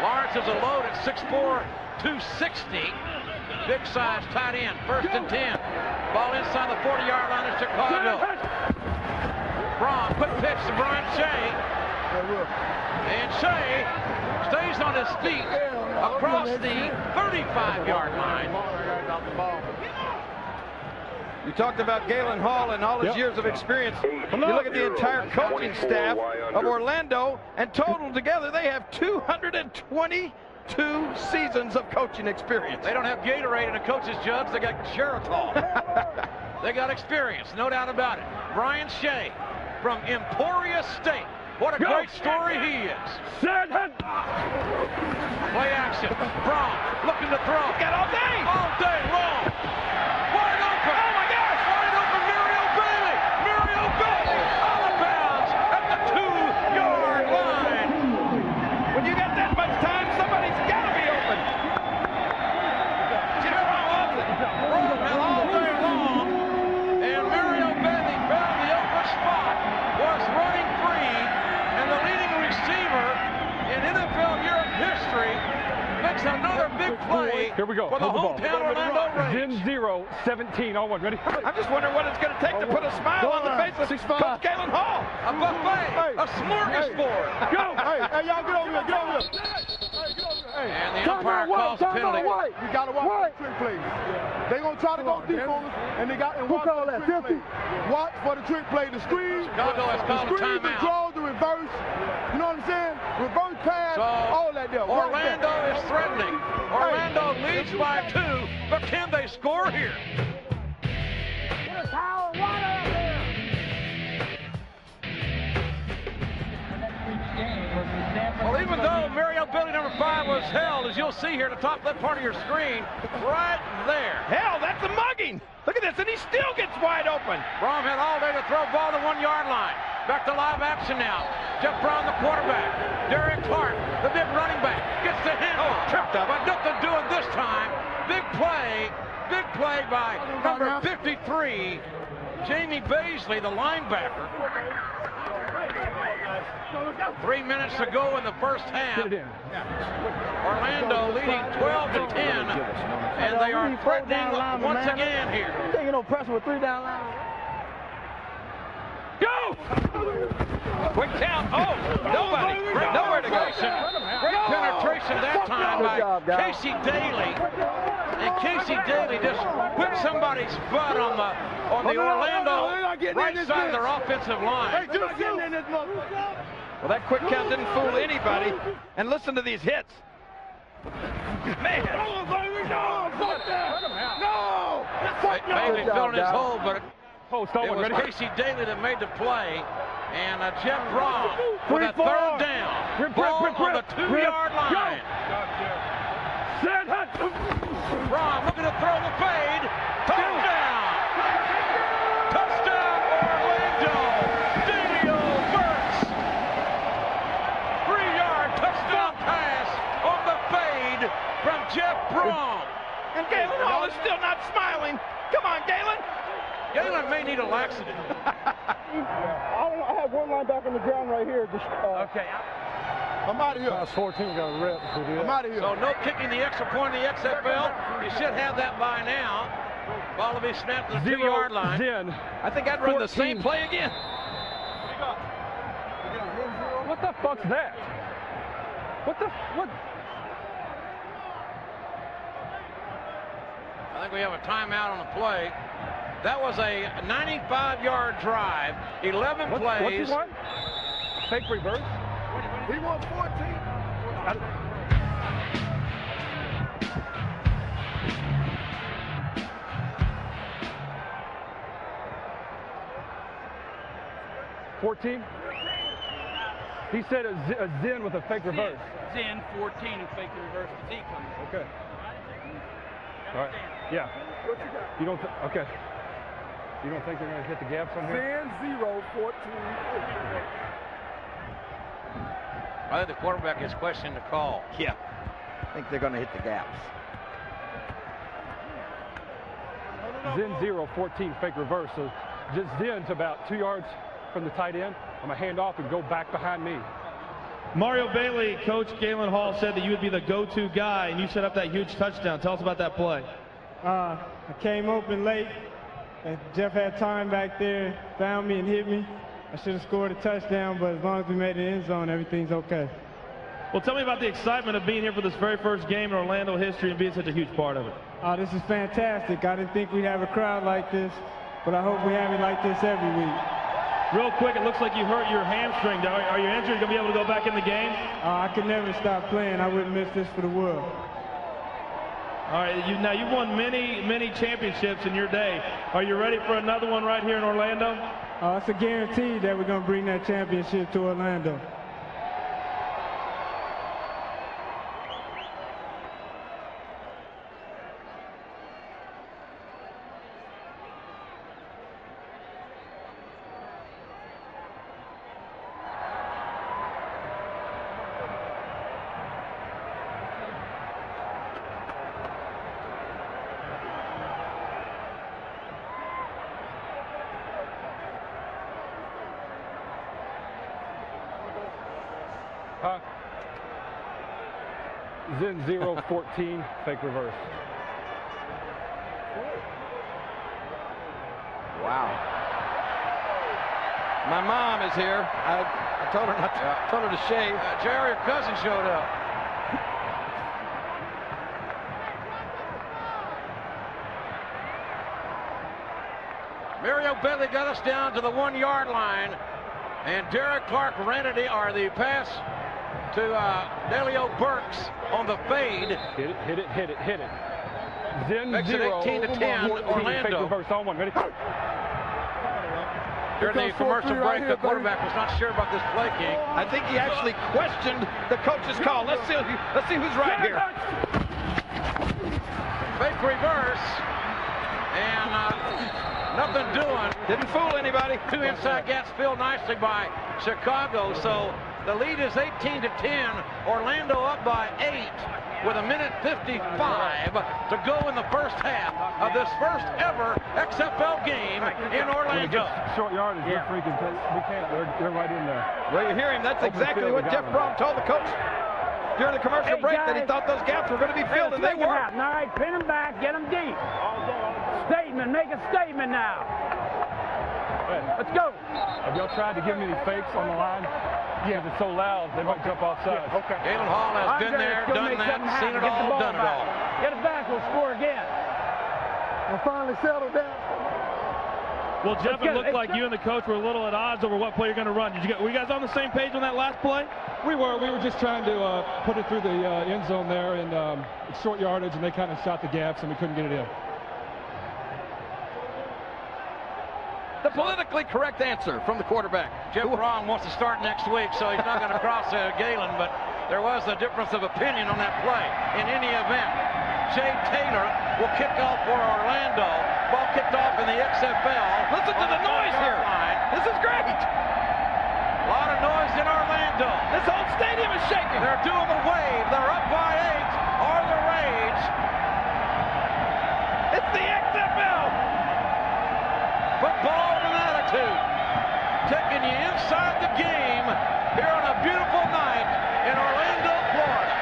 Lawrence is a load at 6'4", 260. Big size tight end. First and 10. Ball inside the 40-yard line of Chicago. Braun, quick pitch to Brian Shea. And Shea stays on his feet across the 35-yard line. You talked about Galen Hall and all his years of experience. You look at the entire coaching staff of Orlando, and total together they have 222 seasons of coaching experience. They don't have Gatorade in a coach's jugs. They got Geritol. They got experience, no doubt about it. Brian Shea from Emporia State. What a great story he is. Play action. Braun looking to throw. Got all day. All day long. Wide open. Oh my gosh. Wide open. Muriel Bailey. Muriel Bailey out of bounds at the 2-yard line. When you got that much time, somebody's got to be open. Braun all day long. And Muriel Bailey found the open spot. Was running free. And the leading receiver in NFL Europe history makes another big play. Here we go. For the hometown Orlando Rays. 10-0-17 on one. Ready? I'm just wondering what it's going to take to put a smile on the face of Coach Galen Hall. A buffet, a smorgasbord. Go! Hey, y'all get over here, get over here. And the umpire calls a penalty. You got to watch the trick plays. They're going to try to go deep on us, and they got to watch for the trick play. Watch for the trick play, the screen, Chicago has called a the timeout. draw, the reverse. You know what I'm saying? Reverse pass, all that there. Orlando is threatening. Orlando leads by 2, but can they score here? Well, even though Muriel Bailey number 5 was held, as you'll see here at the top left part of your screen, right there. Hell, that's a mugging. Look at this, and he still gets wide open. Braun had all day to throw ball to 1-yard line. Back to live action now. Jeff Braun, the quarterback. Derek Hart, the big running back, gets the handoff. Tripped up. But nothing doing this time. Big play by number 53, Jamie Baisley, the linebacker. 3 minutes to go in the first half. Orlando leading 12-10, and they are threatening once again here. You know, pressure with 3 down line. Go! Quick count. Oh, nobody. Nowhere to go. Great penetration that time by Casey Daly. And Casey Daly just whipped somebody's butt on the Orlando right side of their offensive line. Well, that quick count didn't fool anybody. And listen to these hits. Man. No! Bailey filling his hole, but It was Casey Daly that made the play. And Jeff Braun with a third down. Ball on the 2-yard line. Braun looking to throw the fade. Touchdown! Touchdown, Orlando! Delio Burks! 3-yard touchdown pass on the fade from Jeff Braun. And Galen Hall is still not smiling. Come on, Galen. Galen may need a laxative. I have one linebacker on the ground right here. Okay. I'm out of here. Class 14 got a rep. I'm out of here. So no kicking the extra point in the XFL. You should have that by now. Ball will be snapped to the 2-yard line. I think I'd run the same play again. What the fuck's that? What? I think we have a timeout on the play. That was a 95-yard drive, 11 plays. What's he want? Fake reverse? He won 14. He said a Zen with a fake reverse. Zen 14 and fake reverse to Z coming. Okay. All right. Yeah. You don't. Okay. You don't think they're going to hit the gaps on here? Zen 0, 14. I think the quarterback is questioning the call. Yeah. I think they're going to hit the gaps. Zen 0, 14 fake reverse. So just Zen's about 2 yards from the tight end. I'm going to hand off and go back behind me. Mario Bailey, Coach Galen Hall said that you would be the go-to guy, and you set up that huge touchdown. Tell us about that play. I came open late, and Jeff had time back there, found me and hit me. I should have scored a touchdown, but as long as we made the end zone, everything's okay. Well, tell me about the excitement of being here for this very first game in Orlando history and being such a huge part of it. This is fantastic. I didn't think we'd have a crowd like this, but I hope we have it like this every week. Real quick, it looks like you hurt your hamstring. Are you injured? Going to be able to go back in the game? I could never stop playing. I wouldn't miss this for the world. All right, now you've won many championships in your day. Are you ready for another one right here in Orlando? It's a guarantee that we're going to bring that championship to Orlando. Zen 0, 14 fake reverse. Wow. My mom is here. I told her not to, told her to shave. Jerry, your cousin showed up. Mario Bailey got us down to the 1-yard line, and Derek Clark ran it, or the pass to Delio Burks on the fade. Hit it. Zen makes 0, it 18-10, Orlando. Fake reverse on one. Ready? During the commercial break, the quarterback was not sure about this play, King. I think he actually questioned the coach's call. Let's see who's right here. Fake reverse, and nothing doing. Didn't fool anybody. Two inside gaps filled nicely by Chicago, so the lead is 18-10. Orlando up by 8 with 1:55 to go in the first half of this first ever XFL game in Orlando. Short yardage, we can't. They're right in there. Well, you hear him. That's exactly what Jeff Brom told the coach during the commercial break, that he thought those gaps were going to be filled, and they were. All right, pin them back, get them deep. Statement, make a statement now. Let's go. Have y'all tried to give me any fakes on the line? Yeah, it's so loud, they might jump off sides. Yeah, okay. Galen Hall has been there, done that, seen it all, done it all. Get it back, we'll score again. We'll finally settle down. Well, Jeff, it looked like you and the coach were a little at odds over what play you're going to run. Were you guys on the same page on that last play? We were just trying to put it through the end zone there, and it's short yardage, and they kind of shot the gaps, and we couldn't get it in. The politically correct answer from the quarterback. Jeff Brom wants to start next week, so he's not going to cross Galen, but there was a difference of opinion on that play. In any event, Jay Taylor will kick off for Orlando. Ball kicked off in the XFL. Listen to the noise here. This is great. A lot of noise in Orlando. This whole stadium is shaking. They're doing the wave. They're up by 8. Or the rage. It's the XFL. Football with an attitude. Taking you inside the game here on a beautiful night in Orlando, Florida.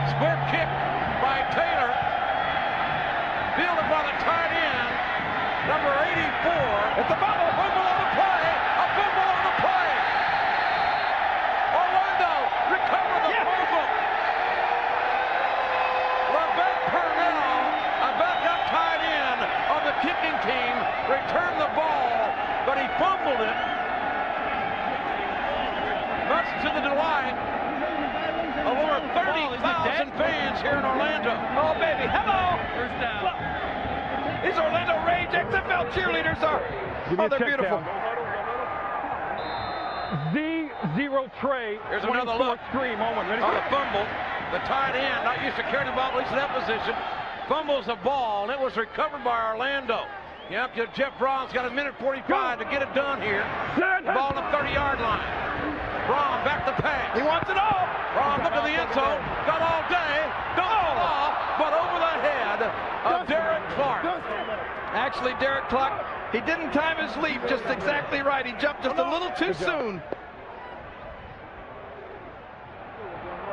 Square kick by Taylor. Field he fumbled it, much to the delight of over 30,000 fans here in Orlando. Oh, baby, hello! First down. These Orlando Rage XFL cheerleaders are, they're beautiful. Z0 Trey. Here's another look. Xtreme on one. Ready? On the fumble. The tight end, not used to carrying the ball, at least in that position, fumbles the ball, and it was recovered by Orlando. Yep, Jeff Braun's got a minute 45 to get it done here. Ball on the 30-yard line. Braun back to pass. He wants it all. Braun look at the end zone. Got all day. Don't fall, but over the head of Derek Clark. Actually, Derek Clark, he didn't time his leap just exactly right. He jumped just a little too soon.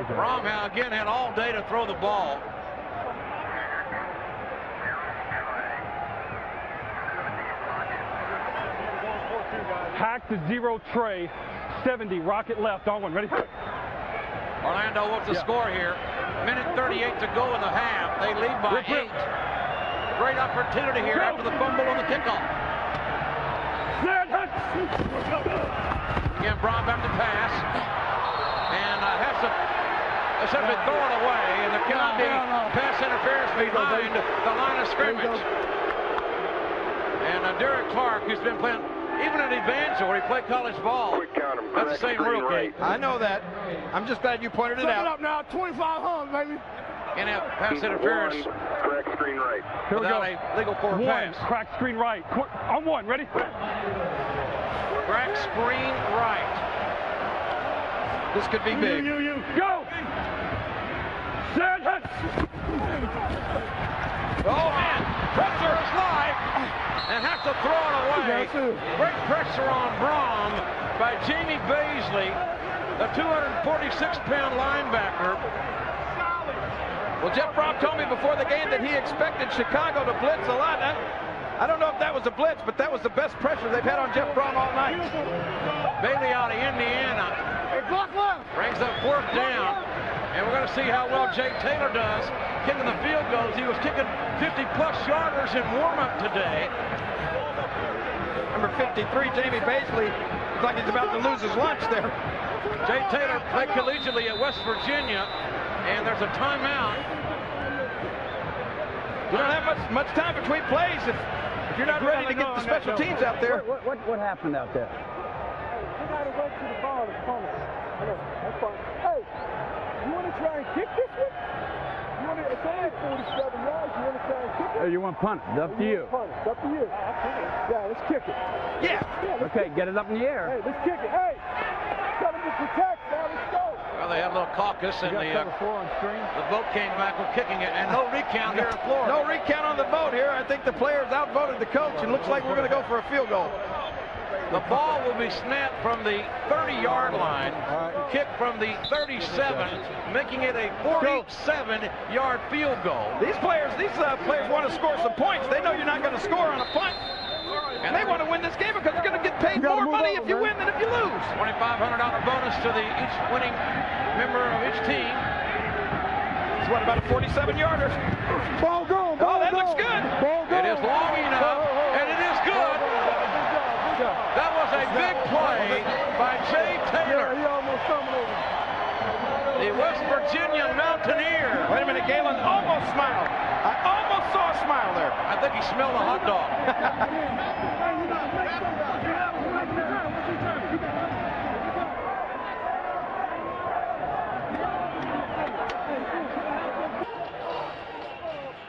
Braun again had all day to throw the ball. Hack to 0 Trey. 70, rocket left on one. Ready? Orlando wants to score here. Minute 38 to go in the half. They lead by 8. Great opportunity here after the fumble on the kickoff. Again, Braun back to pass. And has to essentially throw it away. And there cannot be pass interference behind the line of scrimmage. And Derek Clark, who's been playing even at Evansville, where he played college ball, that's the same rule, Kate. I know that. I'm just glad you pointed it out. Up now, 2500, baby. And have pass interference. Crack screen right. Here we go. A legal forward pass. Crack screen right. On one. Ready? Crack screen right. This could be big. Go! Oh, man. Pressure is live. And has to throw it away. Great pressure on Braun by Jamie Baisley, the 246-pound linebacker. Well, Jeff Braun told me before the game that he expected Chicago to blitz a lot. I don't know if that was a blitz, but that was the best pressure they've had on Jeff Braun all night. Bailey out of Indiana brings up 4th down. And we're going to see how well Jay Taylor does kicking the field goals. He was kicking 50-plus yarders in warm-up today. Number 53, Jamie Baisley, looks like he's about to lose his lunch there. Jay Taylor played collegiately at West Virginia, and there's a timeout. You don't have much time between plays if you're not ready to get the special teams out there. What happened out there? We got to go to the ball to punt it. That's fine. Hey, you want to try and kick this one? You want to, it's only 47 yards. You want to try and kick it? Hey, you want to punt? It's up to you. It's up to you. Yeah, let's kick it. Yeah. Okay, get it up in the air. Hey, let's kick it. Hey, tell them to protect. Now let's go. Well, they had a little caucus, and the vote came back with kicking it, and no recount here in Florida. No recount on the vote here. I think the players outvoted the coach, and looks like we're going to go for a field goal. The ball will be snapped from the 30-yard line, kicked from the 37, making it a 47-yard field goal. These players want to score some points. They know you're not going to score on a punt. And they want to win this game because you're going to get paid more money if you win than if you lose. $2,500 bonus to each winning member of each team. It's what, about a 47-yarder? Ball going. Oh, that looks good. It is long enough, and it is good. That was a big play by Jay Taylor. He almost stumbled over. The West Virginia Mountaineer. Wait a minute, Galen almost smiled. I almost saw a smile there. I think he smelled a hot dog.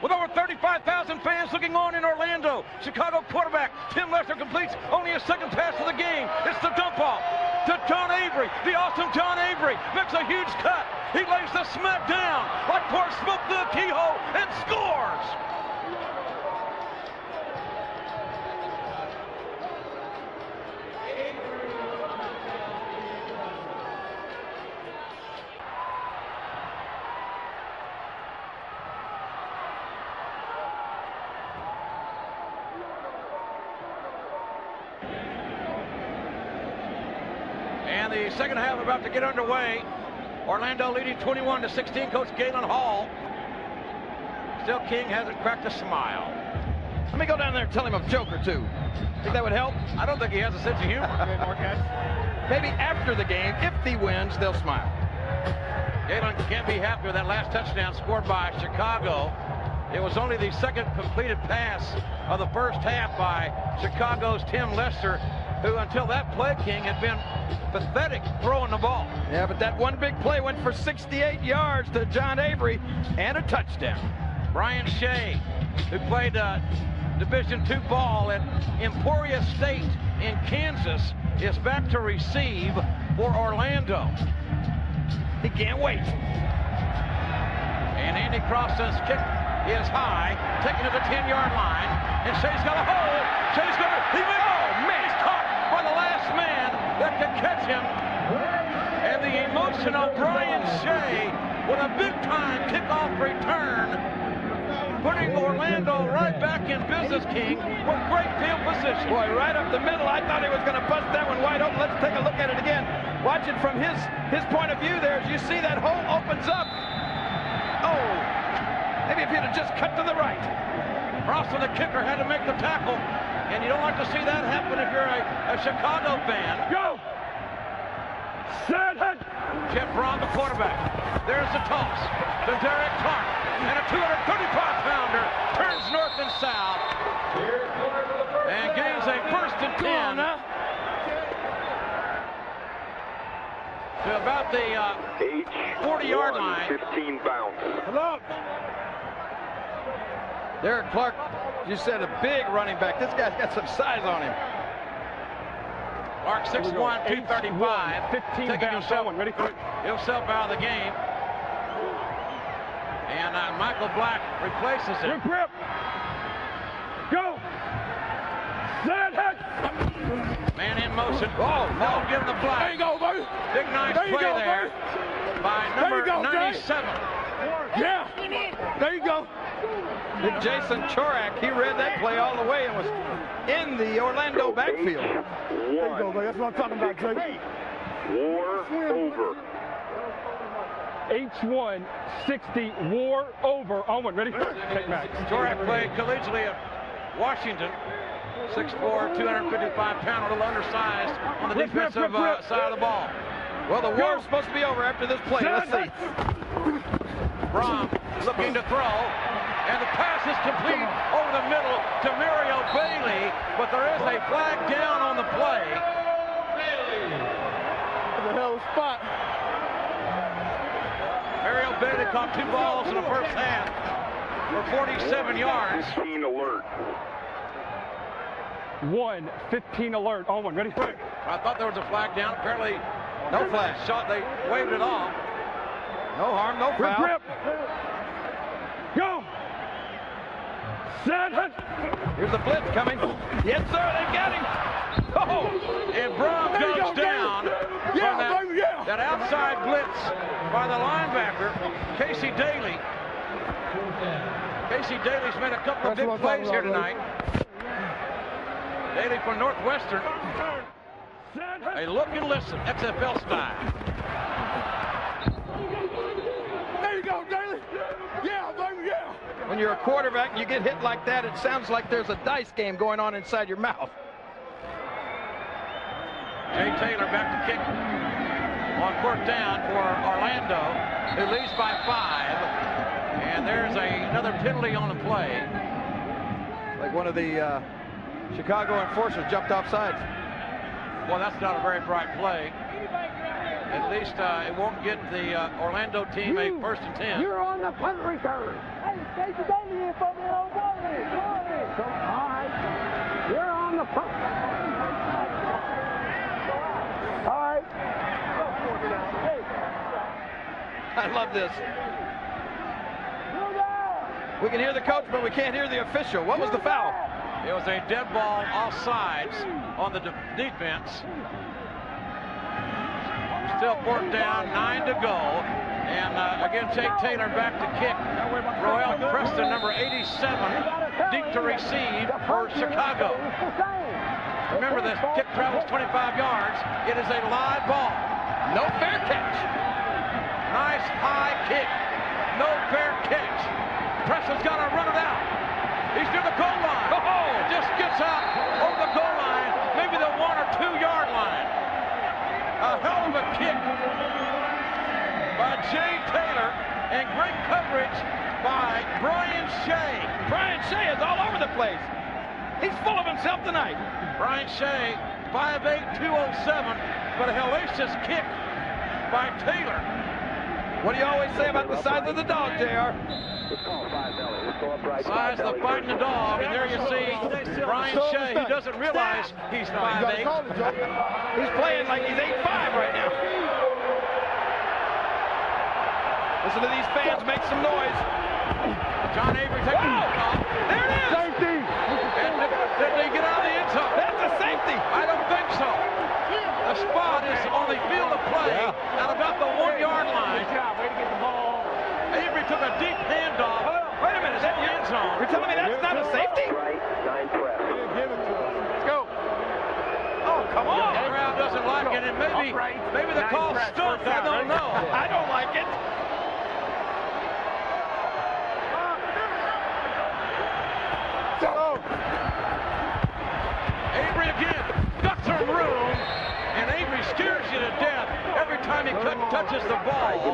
With over 35,000 fans looking on in Orlando, Chicago quarterback Tim Lester completes only his second pass of the game. It's the dump off to John Avery. The awesome John Avery makes a huge cut. He lays the smack down like pours smoke through the keyhole and scores. And the second half about to get underway. Orlando leading 21-16. Coach Galen Hall. Still King hasn't cracked a smile. Let me go down there and tell him a joke or two. Think that would help? I don't think he has a sense of humor. Maybe after the game, if he wins, they'll smile. Galen can't be happy with that last touchdown scored by Chicago. It was only the second completed pass of the first half by Chicago's Tim Lester, who until that play, King, had been pathetic throwing the ball. Yeah, but that one big play went for 68 yards to John Avery and a touchdown. Brian Shea, who played Division II ball at Emporia State in Kansas, is back to receive for Orlando. He can't wait. And Andy Crossan's kick is high, taken to the 10-yard line, and Shea's got a hole. Shea's got a, he made, oh man, he's caught by the last man that could catch him. And the emotional Brian Shea with a big-time kickoff return, putting Orlando right back in business, King, with great field position. Boy, right up the middle. I thought he was going to bust that one wide open. Let's take a look at it again. Watch it from his point of view there. As you see that hole opens up. Oh, maybe if he'd have just cut to the right. Crossan, the kicker, had to make the tackle, and you don't like to see that happen if you're a Chicago fan. Go! Set it! Chip Braun, the quarterback. There's the toss to Derek Clark, and a 235-pounder turns north and south and gains a 1st and 10 to about the 40-yard line. 15 bounce. Look. Derek Clark, you said a big running back. This guy's got some size on him. Clark 6'1", 235, 15 taking himself out of the game. And Michael Black replaces him. Grip. Go! Set it! Man in motion. Oh, no, give him the Black. There you go, baby. Big nice There you play go, there baby. by There number you go, 97. Yeah. There you go. Big Jason Chorak, he read that play all the way and was in the Orlando backfield. There you go, baby. That's what I'm talking about, Jake. War over. H160 war over. Owen, ready? Take Max. Chorak played collegiately at Washington. 6'4", 255-pounder, a little undersized on the defensive side of the ball. Well, the war's supposed to be over after this play. Let's see. Braun looking to throw, and the pass is complete over the middle to Mario Bailey, but there is a flag down on the play. That's a hell of a spot. Mario Bailey caught 2 balls in the first half for 47 yards. 15 alert. 1-15 alert. Owen, ready? I thought there was a flag down. Apparently, no flag. Shot. They waved it off. No harm, no foul. Grip. Go! Set it! Here's the blitz coming. Yes, sir, they got him. Oh! And Braun goes down from that outside blitz by the linebacker, Casey Daly. Casey Daly's made a couple of big plays here tonight. Daly from Northwestern. A look and listen, XFL style. There you go, Daly. Yeah, baby, yeah. When you're a quarterback and you get hit like that, it sounds like there's a dice game going on inside your mouth. Jay Taylor back to kick on 4th down for Orlando, who leads by 5. And there's another penalty on the play. Like one of the Chicago enforcers jumped off sides. Well, that's not a very bright play. At least it won't get the Orlando team a 1st and 10. You're on the punt return. Hey, Casey Daly is from the old boy. All right. You're on the punt. All right. I love this. We can hear the coach, but we can't hear the official. What was the foul? It was a dead ball offsides on the defense. Still 4th down, 9 to go. And again, Jake Taylor back to kick. Roel Preston, number 87, deep to receive for Chicago. Remember, this kick travels 25 yards. It is a live ball. No fair catch. Nice high kick. No fair catch. Preston's got to run it out. He's near the goal line. gets out over the goal line, maybe the 1 or 2 yard line. A hell of a kick by Jay Taylor, and great coverage by Brian Shea. Brian Shea is all over the place. He's full of himself tonight. Brian Shea, 5'8", 207, but a hellacious kick by Taylor. What do you always say about the size of the dog, JR? Size of the fighting the dog, and there you see Brian Shea, who doesn't realize he's 5'8". He's playing like he's 8'5" right now. Listen to these fans make some noise. John Avery taking off. There it is! Safety! Did they get out of the end zone? That's a safety! I don't think so. The spot is on the field of play at about the 1 yard line. Good job. Way to get the ball. Avery took a deep handoff. Wait a minute, is that the end zone? You're telling me that's not a safety? Right, 9 press. Let's go. Oh, come on. The crowd doesn't like it, and maybe the call stunk. I don't know. I don't like it. Avery again, got some room, and Avery scares you to death every time he touches the ball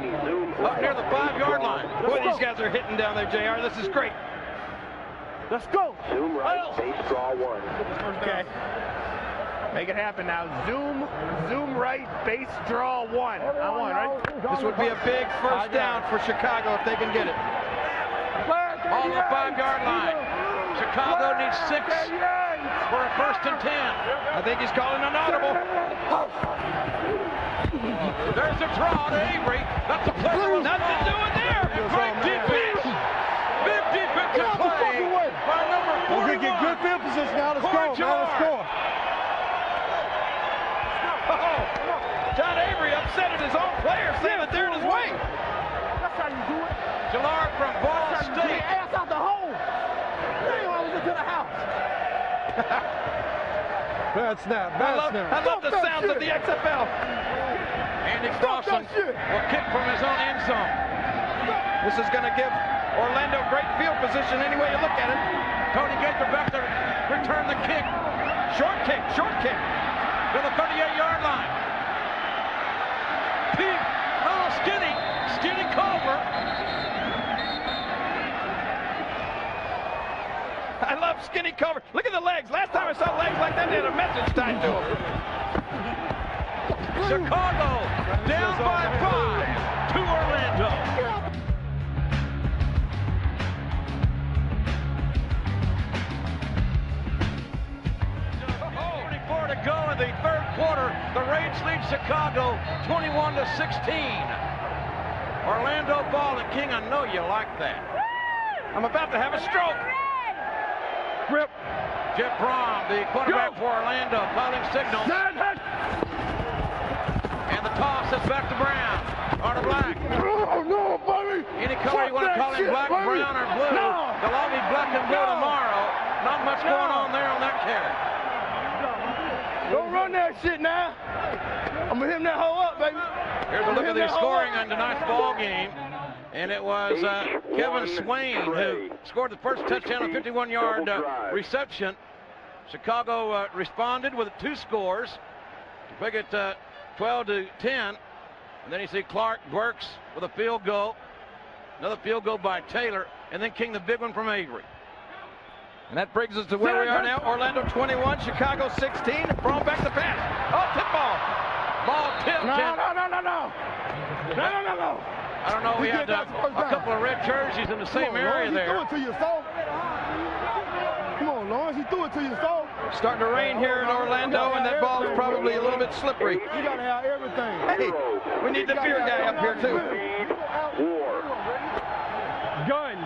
up near the 5 yard line. Boy, these guys are hitting down there, JR. This is great. Let's go. Zoom right, base draw 1. Okay. Make it happen now. Zoom right, base draw 1. I won, right? This would be a big first down for Chicago if they can get it. Ball on the 5 yard line. Chicago needs 6 for a 1st and 10. I think he's calling an audible. There's a draw to Avery. That's a play. Nothing doing there. Great defense. Big defensive play by number 41. We get good field position now. Let's go. Now let's score. Oh, John Avery upset at his own player, saying that they're in his way. That's how you do it. Gillard from Ball State. Ass out the hole. Damn, I was into the house. Bad snap. I love the sounds of the XFL. Andy Crossan will kick from his own end zone. This is going to give Orlando great field position any way you look at it. Tony Gaither back to return the kick. Short kick To the 38 yard line. Skinny Culver. I love Skinny Culver. Look at the legs. Last time I saw legs like that, they had a message tied to them. Chicago down by 5 to Orlando. 44 to go in the 3rd quarter. The Raids lead Chicago 21-16. Orlando ball, and King, I know you like that. I'm about to have a stroke. Grip. Jeff Brom, the quarterback for Orlando, calling signals. And the toss is back to Brown. Or to Black. Oh, no, buddy. Any color you want to call him, black, brown, or blue. No. They'll all be black and blue tomorrow. Not much going on there on that carry. Don't run that shit now. I'm going to hit that hole up, baby. Here's a look at the scoring on tonight's ball game. And it was Kevin Swain who scored the first touchdown, a 51-yard reception. Chicago responded with 2 scores to make it 12-10. And then you see Clark works with a field goal. Another field goal by Taylor. And then King, the big one from Avery. And that brings us to where we are now. Orlando 21, Chicago 16. Brom back to pass. Oh, tip ball. Ball tipped. No. I don't know. We had a couple of red jerseys in the same area there. He threw it to you, so. Come on, Lawrence. He threw it to you, so. Starting to rain here in Orlando, and that ball is probably a little bit slippery. You got to have everything. Hey, we need the beer guy up here, too. Gun.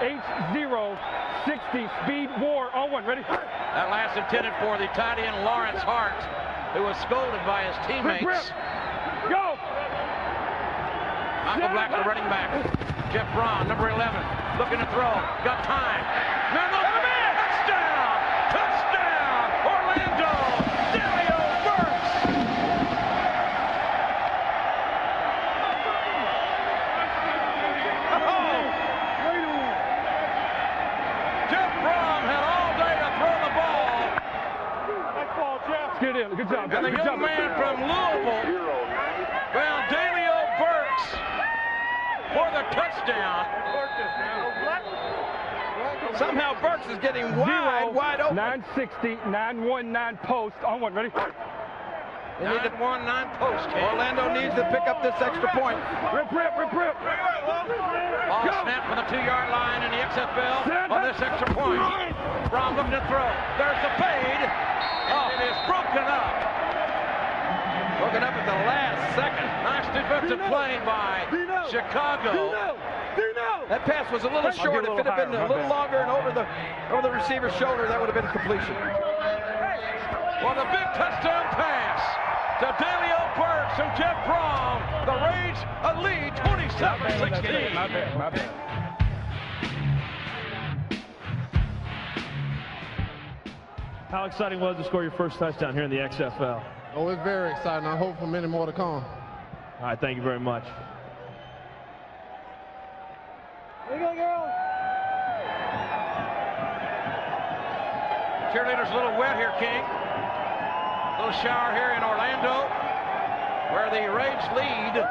H060 speed war. On 1, ready? That last intended for the tight end Lawrence Hart, who was scolded by his teammates. Go! Michael Black, the running back. Jeff Braun, number 11, looking to throw. Got time. Touchdown! Touchdown! Orlando! Dario Burks! Oh! Jeff Braun had all day to throw the get in. Good job. And the Good young job. man from Louisville found Dalio Burks for the touchdown. Somehow Burks is getting wide open. 960, 919 post. On one, ready? 919 post. Orlando needs to pick up this extra point. Rip. Ball snap from the 2-yard line in the XFL on this extra point. Brown looking to throw. There's the fade. Oh, it is broken up. Broken up at the last second. Nice defensive play by Chicago. That pass was a little short. If it had been a little longer and over the receiver's shoulder, that would have been completion. Well, the big touchdown pass to Dalio Burks and Jeff Brom. The Rage a lead 27-16. My bad. How exciting was it to score your first touchdown here in the XFL? Oh, it's very exciting. I hope for many more to come. All right, thank you very much. There you go, girl. Cheerleaders a little wet here, King. A little shower here in Orlando, where the Rage lead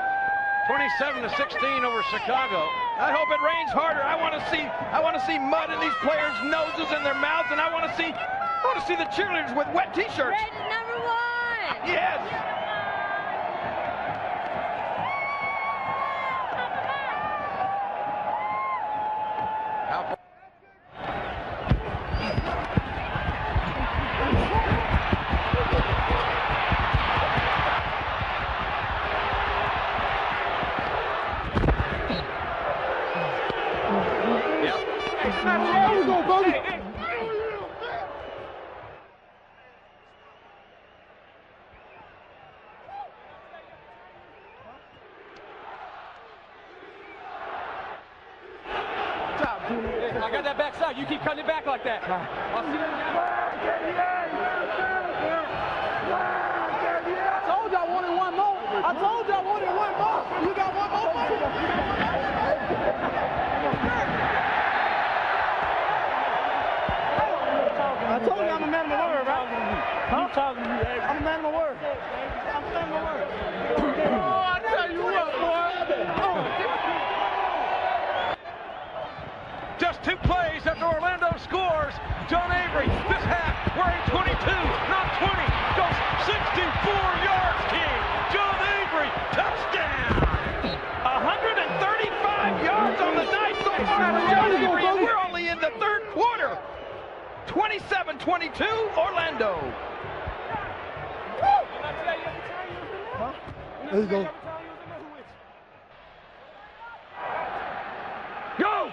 27-16 over Chicago. I hope it rains harder. I want to see mud in these players' noses and their mouths, and I want to see the cheerleaders with wet T-shirts. Rage is number 1. Yes. I got that backside. You keep cutting it back like that. I'll see you again. I told y'all wanted one more. You got one more? I told you I'm a man of my word, right? Huh? I'm a man of my word. Oh, I tell you what, boy. Just 2 plays after Orlando scores. John Avery, this half, wearing 22, not 20, goes 64 yards, King. John Avery, touchdown. 135 yards on the night so far for John Avery, and we're only in the third quarter. 27-22, Orlando. There you go. Go!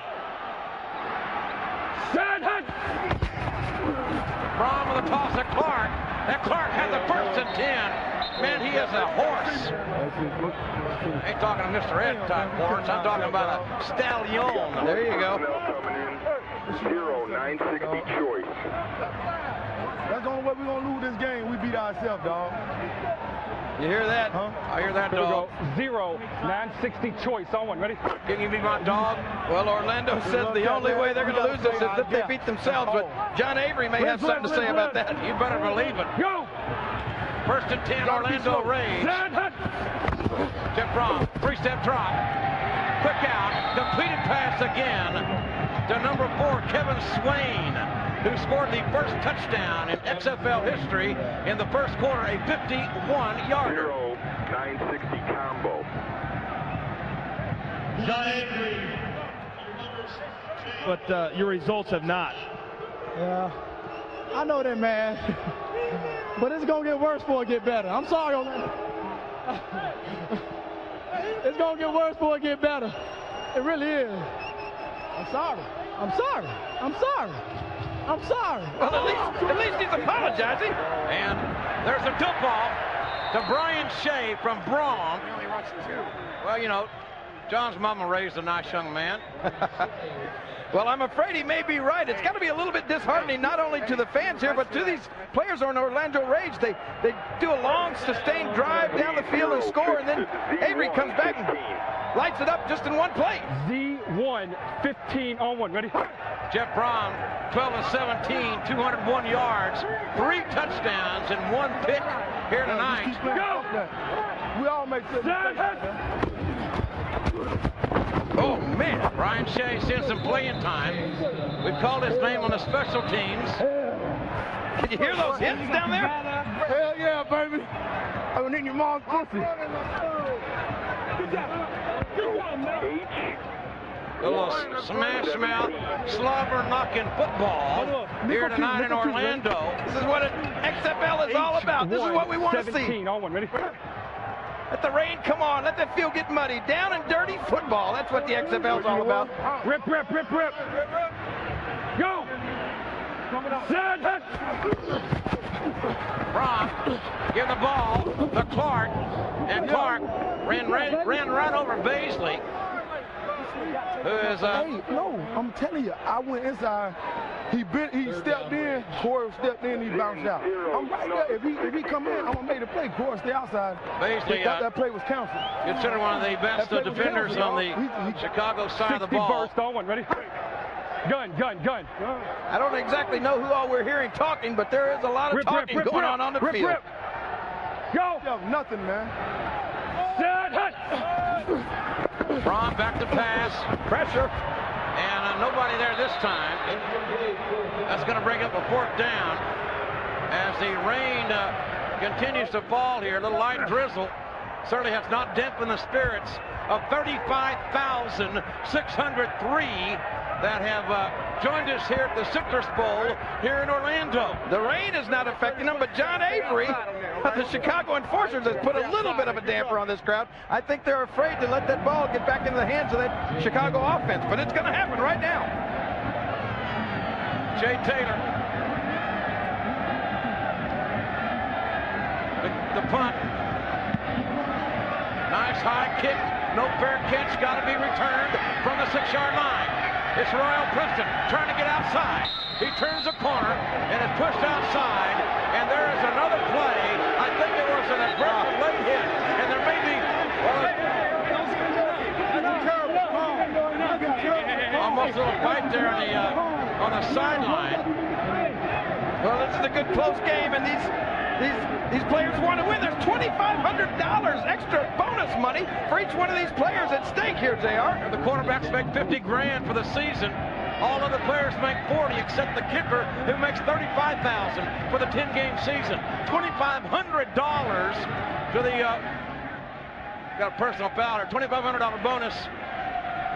Brom with a toss at Clark. And Clark had the first and 10. Man, he is a horse. I ain't talking to Mr. Ed type horse. I'm talking about a stallion. There you go. 960 choice. That's the only way we're going to lose this game. We beat ourselves, dog. You hear that? Huh? I hear that, Here we dog. go. 0, 960 choice. On one, ready? Can you be my dog? Well, Orlando says the only way they're going to lose this is if they beat themselves, but John Avery may have something to say about that. You better believe it. Go! First and 10, Orlando Rage. Jeff Brom, 3-step trot. Quick out, completed pass again to number 4, Kevin Swain, who scored the first touchdown in XFL history in the first quarter, a 51-yarder. 960 combo. But your results have not. Yeah, I know that, man. But it's going to get worse before it get better. I'm sorry, Orlando. It's going to get worse before it get better. It really is. I'm sorry. I'm sorry. I'm sorry. I'm sorry. Well, at least he's apologizing. And there's a dump off to Brian Shea from Braun. Well, you know, John's mama raised a nice young man. Well, I'm afraid he may be right. It's got to be a little bit disheartening, not only to the fans here, but to these players on Orlando Rage. They do a long, sustained drive down the field and score, and then Avery comes back and lights it up just in one play. Z1, 15 on 1. Ready? Jeff Braun, 12 of 17, 201 yards, 3 touchdowns, and 1 pick here tonight. Go! We all make sense. Oh, man. Brian Shea seeing some playing time. We've called his name on the special teams. Can you hear those hits down there? Hell yeah, baby. I'm gonna eat your mom's pussy. Good job. Good job, man. A little smash mouth, slobber knocking football here tonight in Orlando. This is what XFL is all about. This is what we want to see. 17 on 1. Ready? Let the rain come on. Let the field get muddy. Down and dirty football. That's what the XFL is all about. Rip, rip, rip, rip. Go! Set, hit! Braun give the ball to Clark, and Clark ran right over Baisley, who is Hey, no, I'm telling you, I went inside. He stepped in, Corey stepped in, he bounced out. I'm right there. If he come in, I'm gonna make the play. Corey stay outside. Baisley, that play was canceled. Considered one of the best defenders on the Chicago side of the ball. 60 burst on 1. Ready? Gun. I don't exactly know who all we're hearing talking, but there is a lot of talking going on the field. Rip. Go! Nothing, man. Set, hit! Braun back to pass. Pressure. And nobody there this time. That's going to bring up a 4th down as the rain continues to fall here. A little light drizzle certainly has not dampened the spirits of 35,603 that have joined us here at the Citrus Bowl here in Orlando. The rain is not affecting them, but John Avery of the Chicago Enforcers has put a little bit of a damper on this crowd. I think they're afraid to let that ball get back into the hands of that Chicago offense, but it's going to happen right now. Jay Taylor. The punt. Nice high kick. No fair catch. Got to be returned from the 6-yard line. It's Royal Preston trying to get outside. He turns a corner and is pushed outside. And there is another play. I think there was an aggressive late hit. And there may be almost a little fight there on the sideline. Well, this is a good close game, and these players want to win. There's $2,500 extra bonus money for each one of these players at stake here, JR. The quarterbacks make $50 grand for the season. All other players make $40 except the kicker, who makes $35,000 for the 10-game season. $2,500 to the got a personal foul here. $2,500 bonus.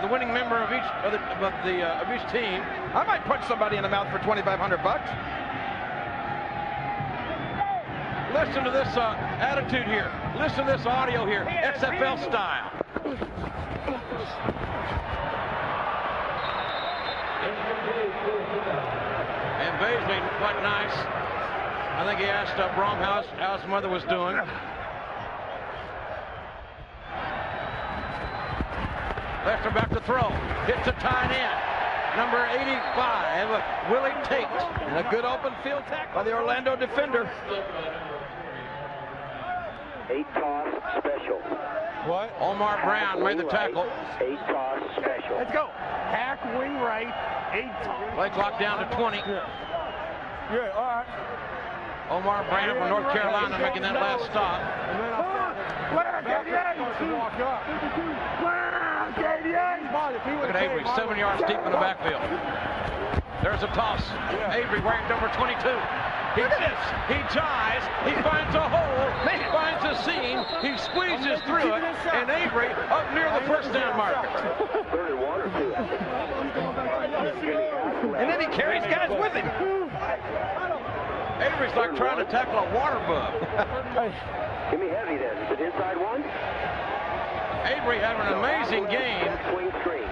The winning member of each team. I might punch somebody in the mouth for $2,500 bucks. Listen to this attitude here. Listen to this audio here, XFL style. And Baisley, quite nice. I think he asked Braun how his mother was doing. Lester back to throw. Hits a tight end. Number 85, Willie Tate. And a good open field tackle by the Orlando defender. 8-toss special. What? Omar Brown made the tackle. 8-toss special. Let's go. Hack wing right. 8-toss. Play clock down to 20. Yeah, all right. Omar Brown from North Carolina making that last stop. And then Look at Avery, 7 yards deep in the backfield. There's a toss. Avery wearing number 22. He jives, he finds a hole, he finds a seam, he squeezes through it, and Avery up near the first down marker. And then he carries guys with him. Avery's like trying to tackle a water bug. Give me heavy then. Is it inside one? Avery had an amazing game.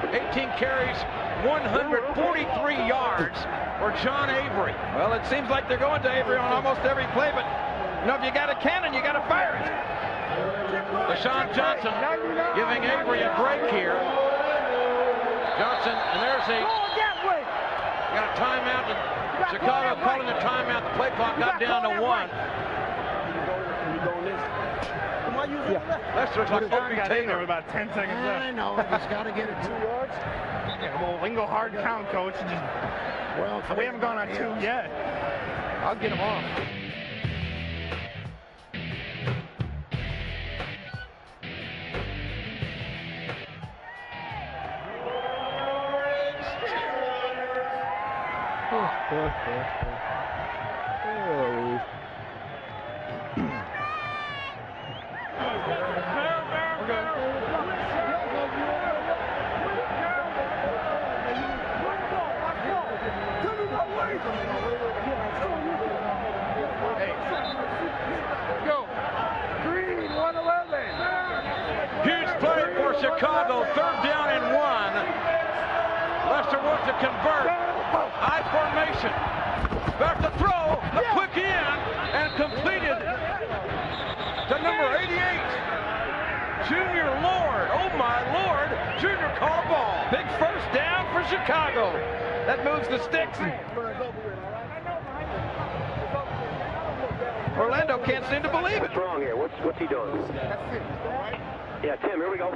18 carries, 143 yards for John Avery. Well, it seems like they're going to Avery on almost every play, but you know, if you got a cannon, you got to fire it. LaShawn Johnson giving Avery a break here. Johnson, and there's got a timeout. Chicago calling a timeout. The play clock got down to 1. Lester looks like Opie Taylor. About 10 seconds left. I know. He's got to get it 2 yards. Yeah, well, we can go hard count, coach. And just, well, we haven't gone on 2 yet. I'll get him off. Chicago, 3rd down and 1. Lester wants to convert. I formation. Back to throw. A quick in and completed to number 88. Junior Lord. Oh my Lord. Junior caught a ball. Big first down for Chicago. That moves the sticks. Orlando can't seem to believe it. What's wrong here? What's he doing? Yeah, Tim, here we go.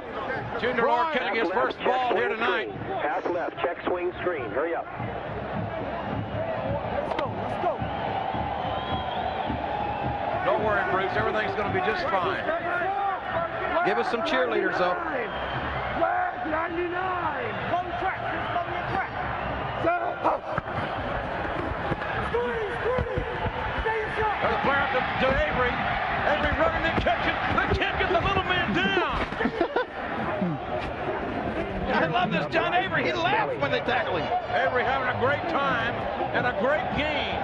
Junior Lord getting his first ball here tonight. Pass left, check swing screen. Hurry up. Let's go. Don't worry, Bruce. Everything's going to be just fine. Give us some cheerleaders, though. Flag 99. Go to track. Go to your track. There's a player to Avery. Avery running and catching. They can't get the little man down. I love this John Avery. He laughs when they tackle him. Avery having a great time and a great game.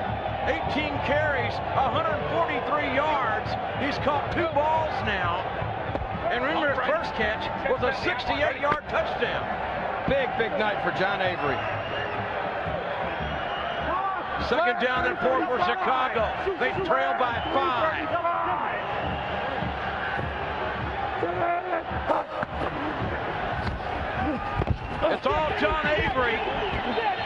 18 carries, 143 yards. He's caught 2 balls now. And remember, his first catch was a 68-yard touchdown. Big night for John Avery. 2nd down and 4 for Chicago. They trail by 5. It's all John Avery,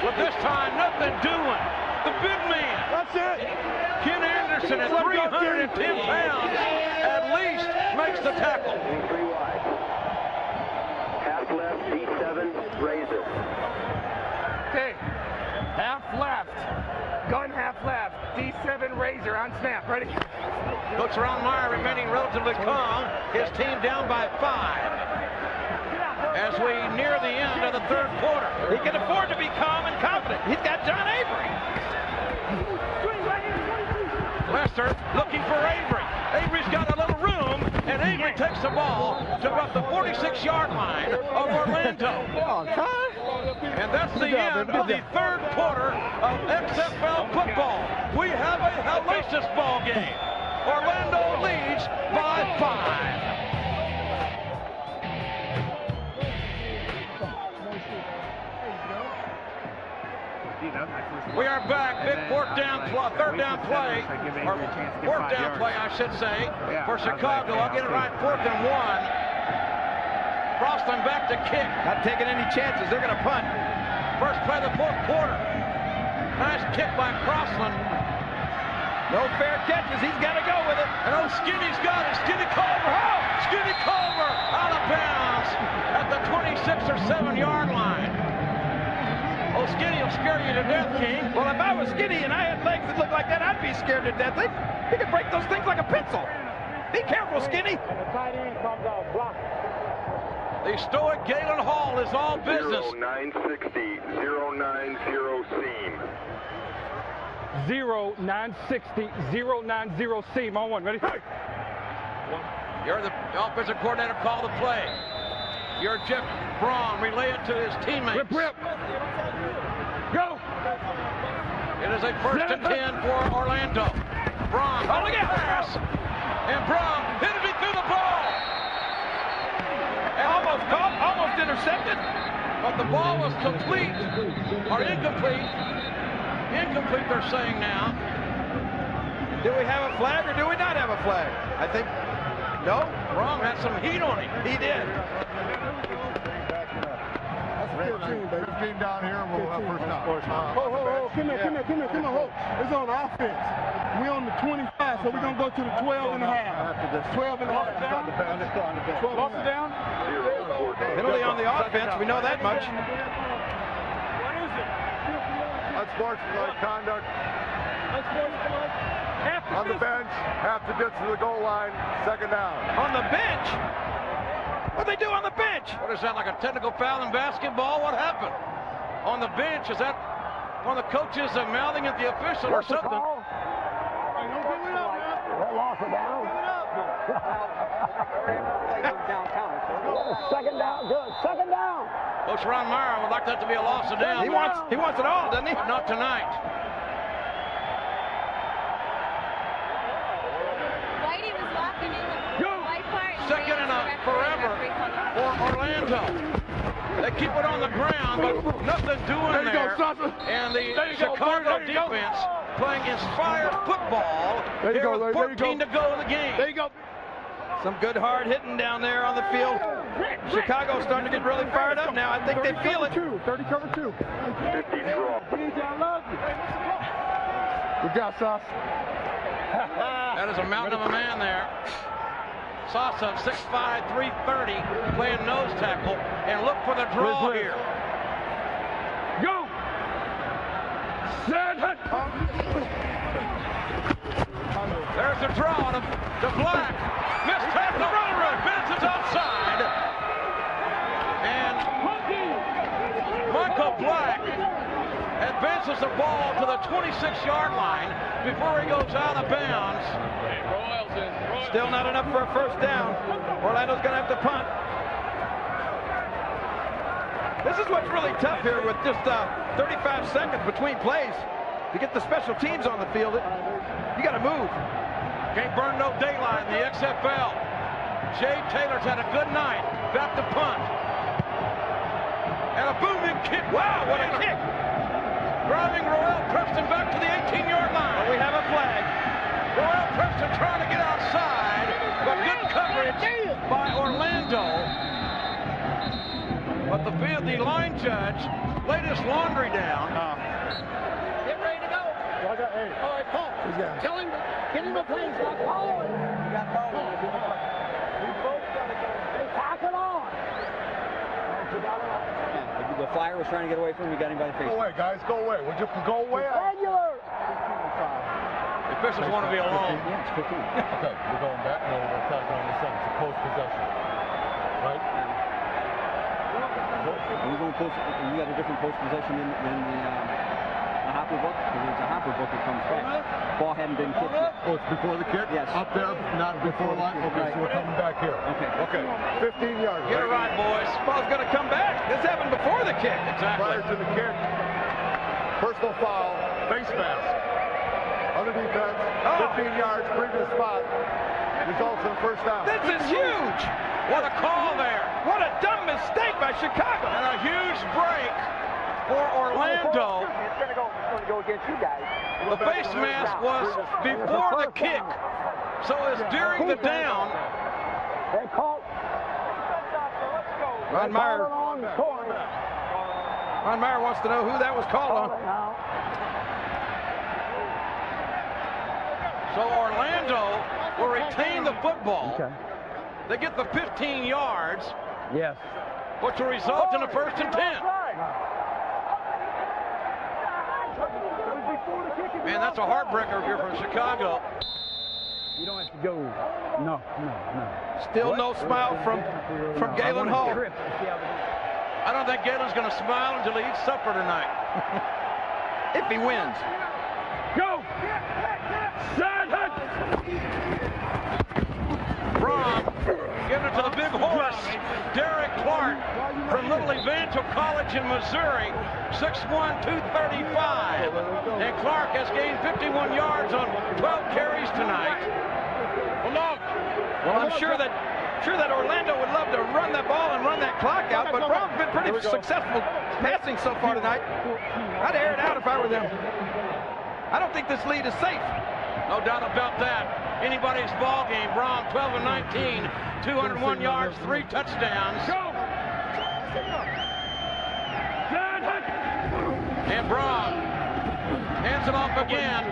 but this time nothing doing. The big man. That's it. Ken Anderson at 310 pounds at least makes the tackle. 3 wide. Half left, D7, razor. Okay. Half left. Gun half left. D7 razor on snap. Ready? Coach Meyer remaining relatively calm. His team down by 5. As we near the end of the 3rd quarter. He can afford to be calm and confident. He's got John Avery. Lester looking for Avery. Avery's got a little room, and Avery takes the ball to about the 46-yard line of Orlando. And that's the end of the 3rd quarter of XFL football. We have a hellacious ball game. Orlando leads by 5. We are back. Big 3rd down play, or 4th down play, I should say, for Chicago. I'll get it right. 4th and 1. Crossland back to kick. Not taking any chances. They're going to punt. First play of the 4th quarter. Nice kick by Crossland. No fair catches. He's got to go with it. And Skinny's got it. Skinny Culver. Oh! Skinny Culver out of bounds at the 26 or 7-yard line. Oh, Skinny will scare you to death, King. Well, if I was skinny and I had legs that looked like that, I'd be scared to death. He could break those things like a pencil. Be careful, Skinny. And the tight end comes out blocked. The stoic Galen Hall is all business. 0960, 090 seam. 0960, 090 seam. On 1, ready? You're the offensive coordinator. Call the play. You're Jeff Braun. Relay it to his teammates. Rip. Go. It is a 1st and 10 for Orlando. Braun holding it. Pass. And Braun hit it through the ball. And almost caught, almost intercepted. But the ball was complete, or incomplete. Incomplete, they're saying now. Do we have a flag or do we not have a flag? I think, no. Braun had some heat on him. He did. This team down here will have first down. Come here, Hope. It's on offense. We on the 25, So we're going to go to the 12 and a half. 12 and a half. Lost it down? Penalty on the offense. We know that much. What is it? Unsportsmanlike conduct. On the bench, half the distance to the goal line, second down. On the bench? What they do on the bench? What is that, like a technical foul in basketball? What happened? On the bench, is that one of the coaches mouthing at the official or something? Lost it down. Second down, good. Second down. Coach Ron Meyer would like that to be a loss of down. He wants it all, doesn't he? Not tonight. Whitey was walking in the white part. Second and forever for Orlando. They keep it on the ground, but nothing doing there. And the Chicago defense playing inspired football. Here with 14 to go in the game. There you go. Some good hard hitting down there on the field. Chicago's starting to get really fired up now. I think they feel it. 30 cover 2. 50 draw. Good job, Sauce. That is a mountain of a man there. Sosa, 6'5", 330, playing nose tackle. And look for the draw here. Go! There's the draw to Black. Missed tackle. Benson's offside. And Michael Black advances the ball to the 26-yard line before he goes out of bounds. Still not enough for a first down. Orlando's going to have to punt. This is what's really tough here with just 35 seconds between plays. To get the special teams on the field, you got to move. Can't burn no daylight in the XFL. Jay Taylor's had a good night. Back to punt. And a booming kick. Wow, what a kick. Driving Roel Preston back to the 18-yard line. Well, we have a flag. Roel Preston trying to get outside, but good coverage by Orlando. But the line judge laid his laundry down. Get ready to go. All right, Paul. Tell him, get him the plane, stop following. Pass it on. The flyer was trying to get away from him. You got him by the face. Go away, guys. Go away. Would you go away? Regular. The officials want to be alone. Yeah, it's 15. Okay, we're going back. No, we're attacking on the side. It's a post possession. Right? You got a different post possession than the Hopper book? Because it's a Hopper book that comes back. Ball hadn't been kicked yet. Oh, it's before the kick? Yes. Up there, not before line? Okay, so we're coming back here. Okay. 15 yards. Get it right, boys. Ball's going to come back. This happened before the kick. Exactly. Prior to the kick, personal foul, face mask. Under defense, 15 yards, previous spot. Results in first down. This is huge. What a call there. What a dumb mistake by Chicago. And a huge break for Orlando. It's going to go against you guys. The face mask was before the kick. So it's during the down. They called. Ron Meyer wants to know who that was called on. So Orlando will retain the football. Okay. They get the 15 yards. Yes. Which will result in a 1st and 10. Man, that's a heartbreaker here for Chicago. You don't have to go. No. Still no smile from Galen Hall. I don't think Galen's going to smile until he eats supper tonight. If he wins. Go! Brom giving it to the big horse, Derek Clark from Little Evangel College in Missouri, 6'1", 235. And Clark has gained 51 yards on 12 carries tonight. Well, I'm sure that Orlando would love to run that ball and run that clock out, but Brom's been pretty successful passing so far tonight. I'd air it out if I were them. I don't think this lead is safe. No doubt about that. Anybody's ball game. Brom 12 and 19, 201 yards, 3 touchdowns. Brom hands it off again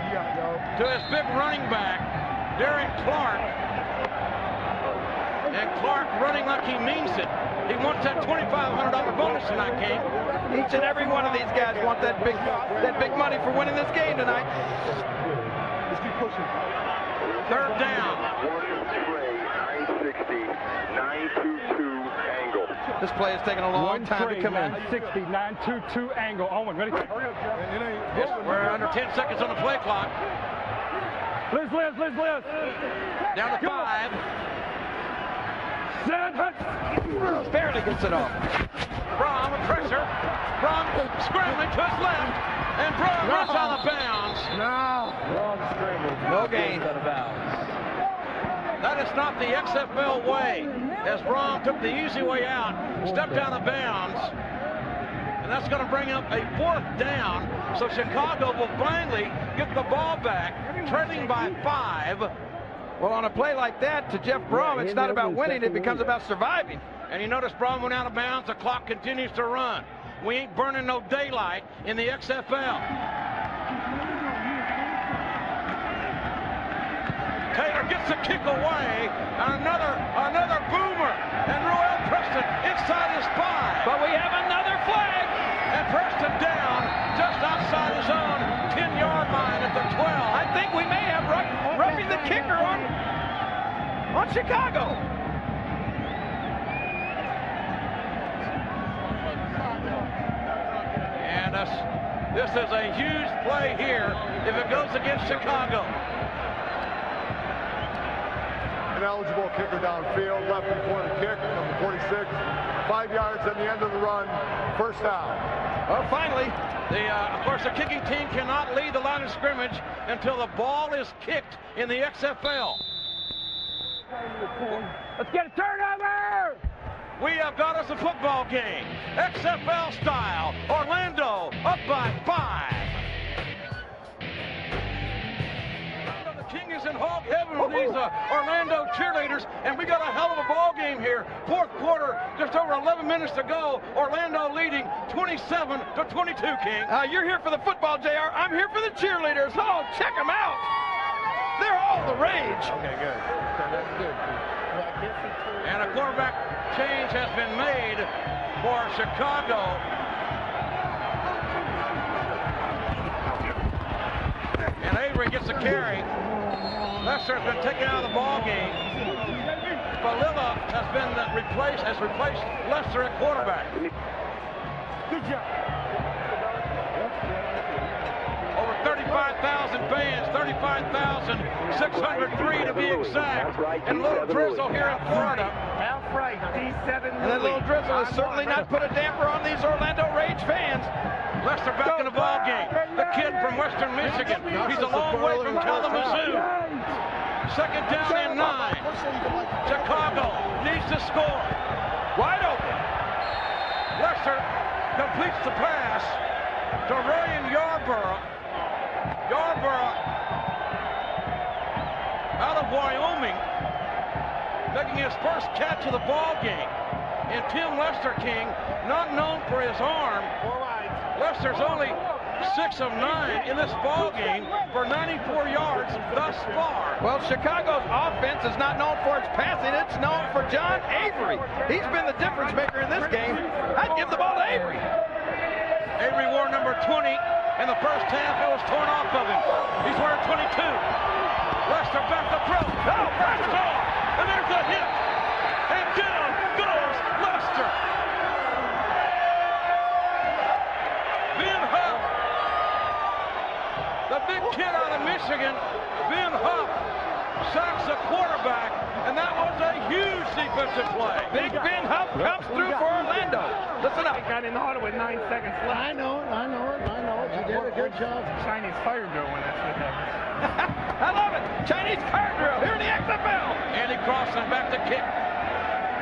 to his big running back, Darren Clark. And Clark running like he means it. He wants that $2,500 bonus tonight, King. Each and every one of these guys want that big money for winning this game tonight. Let's keep pushing. Third down. 960, 922 angle. This play is taking a long time to come in. 960, 922 angle. Owen, ready? We're under 10 seconds on the play clock. Liz. Down to 5. Barely gets it off. Brom with pressure. Brom scrambling to his left. And Brom runs out of bounds. No gain. That is not the XFL way. As Brom took the easy way out, stepped out of bounds. And that's going to bring up a 4th down. So Chicago will finally get the ball back, trailing by 5. Well, on a play like that, to Jeff Brom, it's not about winning, it becomes about surviving. And you notice Brom went out of bounds, the clock continues to run. We ain't burning no daylight in the XFL. Taylor gets the kick away, and another boomer, and Roel Preston inside his 5. But we have another flag. And Preston down just outside his own 10-yard line at the 12. I think we may have roughing the kicker on Chicago. And this is a huge play here if it goes against Chicago. An eligible kicker downfield, left before the kick, number 46. 5 yards at the end of the run, first down. Well, finally. Of course, the kicking team cannot lead the line of scrimmage until the ball is kicked in the XFL. Let's get a turnover! We have got us a football game. XFL style. Orlando up by 5. The King is in hog heaven with these Orlando cheerleaders, and we got a hell of a ball game here. 4th quarter, just over 11 minutes to go. Orlando leading 27-22, King. You're here for the football, JR. I'm here for the cheerleaders. Oh, check them out. They're all the rage. Okay, good. That's good. And a quarterback change has been made for Chicago. And Avery gets a carry. Lester has been taken out of the ball game. Balilla has replaced Lester at quarterback. Good job. Over 35,000 fans, 35,603 to be exact. And a little drizzle here in Florida. And that little drizzle has certainly not put a damper on these Orlando Rage fans. Lester back in the ball game. The kid from Western Michigan. He's a long way from Kalamazoo. 2nd down and 9. Chicago needs to score. Wide open. Lester completes the pass to Ryan Yarborough. Yarborough out of Wyoming, making his first catch of the ball game. And Tim Lester, King, not known for his arm. Lester's only 6 of 9 in this ball game for 94 yards thus far. Well, Chicago's offense is not known for its passing. It's known for John Avery. He's been the difference maker in this game. I'd give the ball to Avery. Avery wore number 20. In the first half, it was torn off of him. He's wearing 22. Lester back to throw. Oh, pressure off. And there's a hit. And down goes Lester. Ben Huff, the big kid out of Michigan, Ben Huff, sacks the quarterback, and that was a huge defensive play. Big Ben Huff comes through for Orlando. Listen up. Got in the huddle with 9 seconds left. I know it. You did a good job. Chinese fire drill when that's what happens. I love it. Chinese fire drill here in the XFL. Andy Crossan back to kick.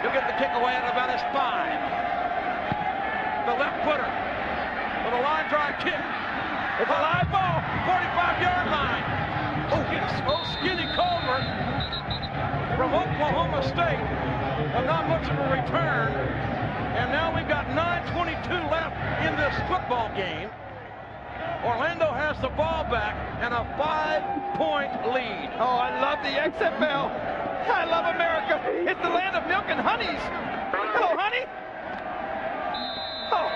He'll get the kick away at about his 5. The left footer with a line drive kick. It's a live ball. 45-yard line. Oh, Skinny Culver from Oklahoma State. But not much of a return. And now we've got 9:22 left in this football game. Orlando has the ball back and a 5-point lead. Oh, I love the XFL. I love America. It's the land of milk and honeys. Hello, honey. Oh.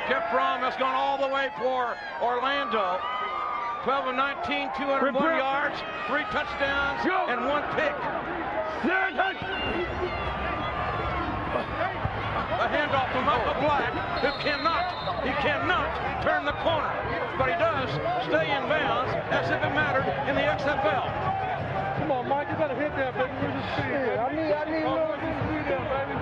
Jeff Fromm has gone all the way for Orlando. 12 of 19, 201 yards, 3 touchdowns, and 1 pick. The handoff to Michael Black, who cannot turn the corner, but he does stay in bounds as if it mattered in the XFL. Come on, Mike, you gotta hit that, baby. Where's the speed? I need a little bit of speed there, baby.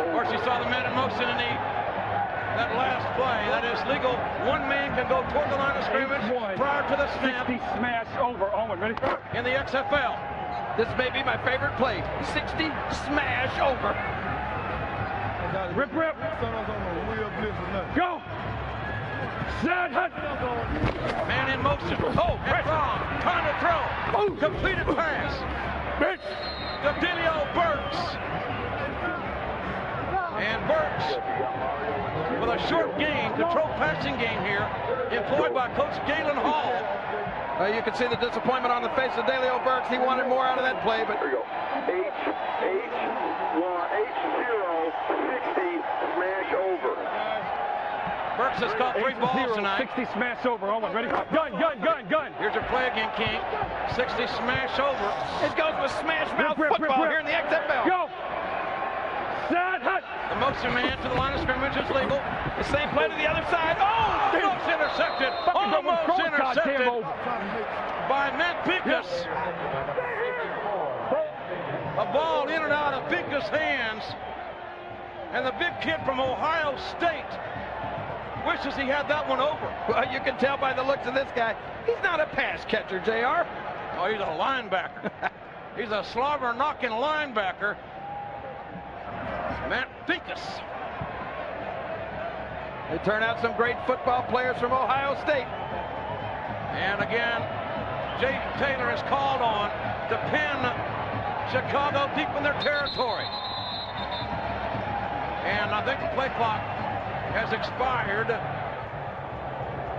Of course, you saw the man in motion in that last play. That is legal. One man can go toward the line of scrimmage prior to the snap. 60 smash over. Owen, ready? In the XFL. This may be my favorite play. 60 smash over. Rip. Go. Set. Man in motion. Oh, and wrong. Time to throw. Oh, completed pass. To Delio Burks. And Burks, with a short game, controlled passing game here, employed by Coach Galen Hall. You can see the disappointment on the face of Delio Burks. He wanted more out of that play, but... Here we go. H0, 60, smash over. Burks has caught 3 balls tonight. 60 smash over. Owen, ready? Gun. Here's your play again, King. 60 smash over. It goes with smash mouth football here in the XFL. Go. Set. The motion man to the line of scrimmage is legal. The same play to the other side. Oh! Almost intercepted. Almost intercepted by Matt Pincus. A ball in and out of Pincus' hands. And the big kid from Ohio State wishes he had that one over. Well, you can tell by the looks of this guy, he's not a pass catcher, JR. Oh, he's a linebacker. He's a slobber-knocking linebacker. Matt Pincus. They turn out some great football players from Ohio State. And again, Jay Taylor is called on to pin Chicago deep in their territory. And I think the play clock has expired.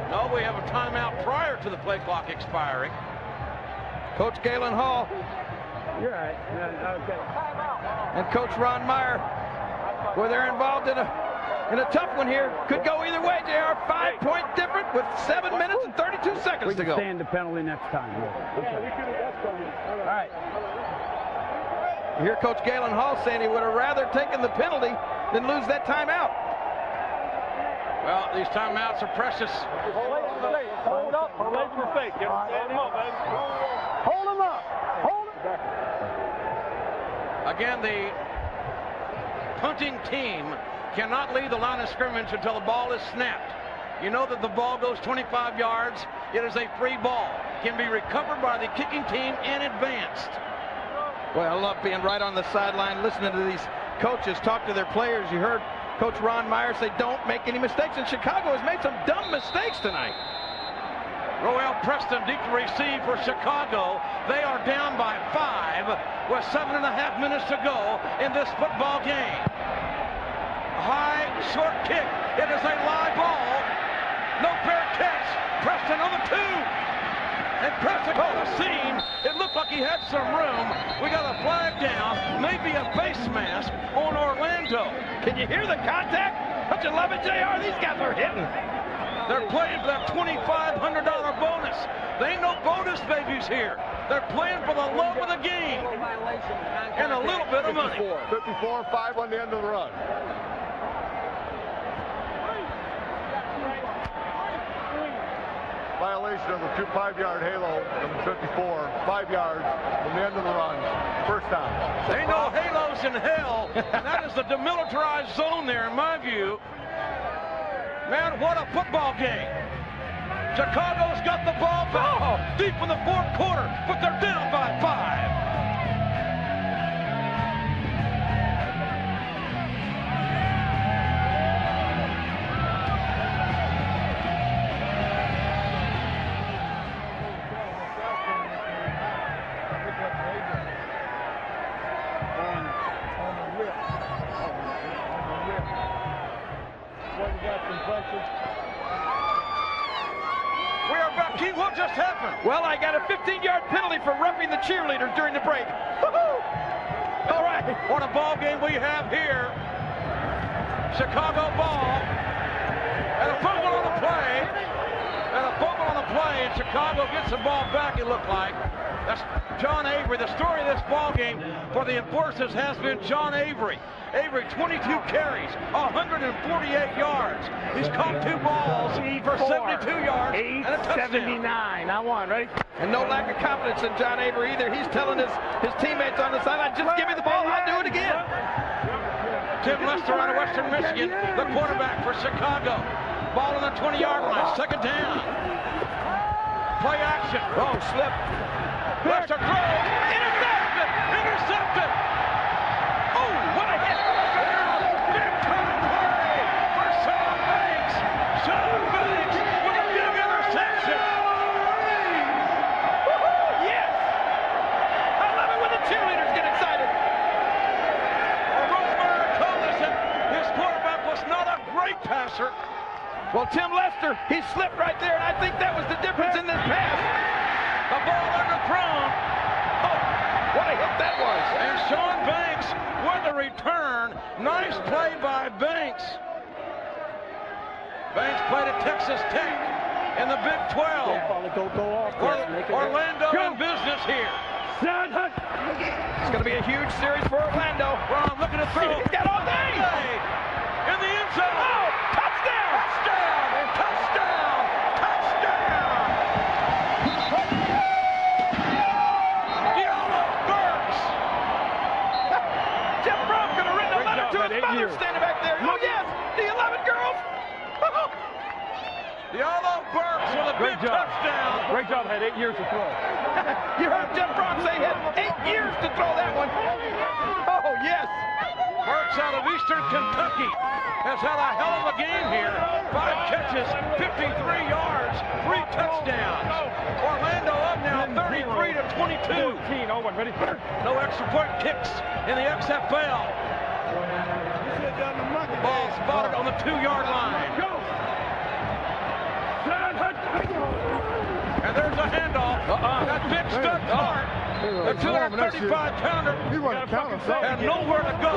No, we have a timeout prior to the play clock expiring. Coach Galen Hall. You're right. Okay. And Coach Ron Meyer. Boy, they're involved in a tough one here. Could go either way, JR. 5-point difference with 7 minutes and 32 seconds to go. We can stand the penalty next time. Yeah, we could have that's coming. All right. You hear Coach Galen Hall saying he would have rather taken the penalty than lose that timeout. Well, these timeouts are precious. Hold up. Hold for fake. Stand him up, baby. Hold him up. Hold him. Again, the punting team cannot leave the line of scrimmage until the ball is snapped. You know that the ball goes 25 yards. It is a free ball. Can be recovered by the kicking team and advanced. Boy, I love being right on the sideline, listening to these coaches talk to their players. You heard Coach Ron Meyer say, don't make any mistakes. And Chicago has made some dumb mistakes tonight. Roel Preston deep to receive for Chicago. They are down by 5 with 7.5 minutes to go in this football game. High, short kick. It is a live ball. No fair catch. Preston on the 2. And Preston on the seam. It looked like he had some room. We got a flag down. Maybe a face mask on Orlando. Can you hear the contact? Don't you love it, JR? These guys are hitting. They're playing for that $2,500 bonus. They ain't no bonus babies here. They're playing for the love of the game. And a little bit of money. 54, 5 on the end of the run. Violation of the 5-yard halo, number 54, 5 yards from the end of the run, first down. There ain't no halos in hell. That is the demilitarized zone there, in my view. Man, what a football game. Chicago's got the ball back deep in the 4th quarter, but they're down by 5. We are back. King, what just happened? Well, I got a 15-yard penalty for roughing the cheerleaders during the break. All right. What a ball game we have here. Chicago ball. And a fumble on the play. And Chicago gets the ball back, it looked like. That's John Avery. The story of this ball game for the enforcers has been John Avery. Avery, 22 carries, 148 yards. He's caught 2 balls for 72 yards and a touchdown. 79. I won, ready? And no lack of confidence in John Avery either. He's telling his teammates on the sideline, just give me the ball, I'll do it again. Tim Lester out of Western Michigan, the quarterback for Chicago. Ball on the 20-yard line, second down. Play action. Oh, slip. Lester throws. Intercepted. Oh, what a hit. Big time play for Sean Banks. Sean Banks with a big interception. Yes. I love it when the cheerleaders get excited. Rosemeyer told us that his quarterback was not a great passer. Well, Tim Lester, he slipped right there, and I think that was the difference in this pass. The ball underthrown. Oh, what a hit that was. And Sean Banks with the return. Nice play by Banks. Banks played at Texas Tech in the Big 12. Orlando in business here. It's going to be a huge series for Orlando. Ron looking to throw. He's got all day. In the end zone. Oh, touchdown. Touchdown. Diallo Burks. Jeff Brom could have written a letter to his mother standing back there. Oh, yes. The 11 girls. Diallo Burks with a big touchdown. Great job. Had 8 years to throw. You heard Jeff Brom say he had 8 years to throw that one. Oh, yes. Burks out of Eastern Kentucky has had a hell of a game here. 5 catches, 53 yards, 3 touchdowns. Orlando up now 33 to 22. 14, Owen, ready? No extra point kicks in the XFL. Ball spotted on the 2-yard line. And there's a handoff. That big stud cart. The 235-pounder had nowhere to go.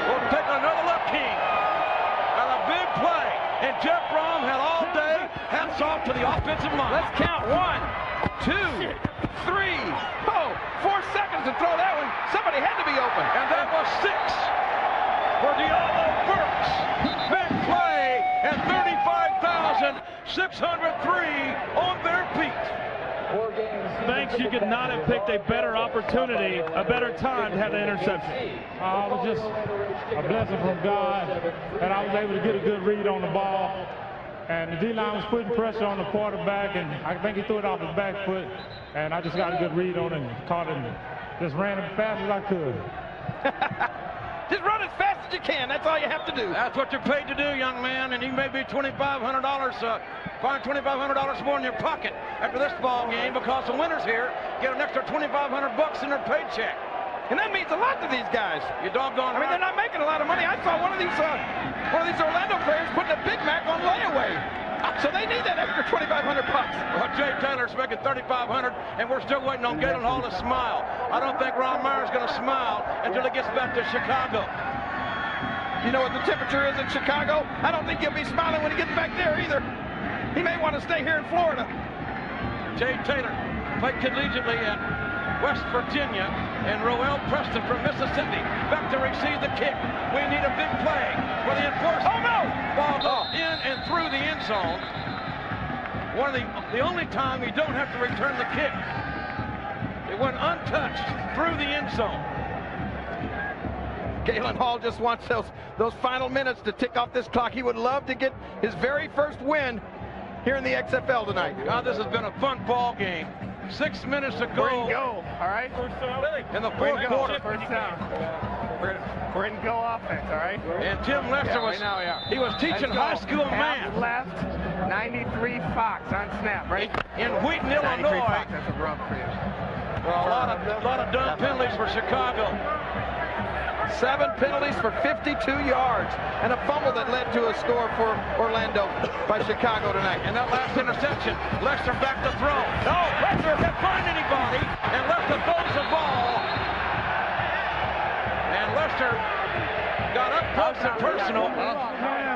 We'll take another look, King. And a big play. And Jeff Brom had all day. Hats off to the offensive line. Let's count. 1, 2, 3. Oh, 4 seconds to throw that one. Somebody had to be open. And that was 6 for Diallo Burks. Big play and 35,603 on their feet. Banks, you could not have picked a better opportunity, a better time to have the interception. It was just a blessing from God that I was able to get a good read on the ball. And the D-line was putting pressure on the quarterback, and I think he threw it off his back foot. And I just got a good read on it and caught it and just ran as fast as I could. Just run as fast as you can. That's all you have to do. That's what you're paid to do, young man. And you may be $2,500, find $2,500 more in your pocket after this ball game, because the winners here get an extra $2,500 in their paycheck. And that means a lot to these guys. You doggone. I mean, they're not making a lot of money. I saw one of these Orlando players putting a Big Mac on layaway. So they need that extra $2,500. Well, Jay Taylor's making $3,500, and we're still waiting on Galen Hall to smile. I don't think Ron Meyer's going to smile until he gets back to Chicago. You know what the temperature is in Chicago? I don't think he'll be smiling when he gets back there either. He may want to stay here in Florida. Jay Taylor played collegiately at West Virginia, and Roel Preston from Mississippi back to receive the kick. We need a big play for the enforcer. Oh, no! Ball goes in and through the end zone. One of the only time you don't have to return the kick. It went untouched through the end zone. Galen Hall just wants those final minutes to tick off this clock. He would love to get his very first win here in the XFL tonight. God, this has been a fun ball game. 6 minutes to go. We're in go, all right? In the fourth quarter. First down. We're in go offense, all right? And Tim Lester he was teaching high school math. Left, 93 Fox on snap, right? In Wheaton, Illinois. Fox, that's a rub for you. Well, a lot of dumb penalties for Chicago. 7 penalties for 52 yards and a fumble that led to a score for Orlando by Chicago tonight. And that last interception, Lester back to throw. No, Lester can't find anybody, and Lester throws the ball. And Lester got up close and personal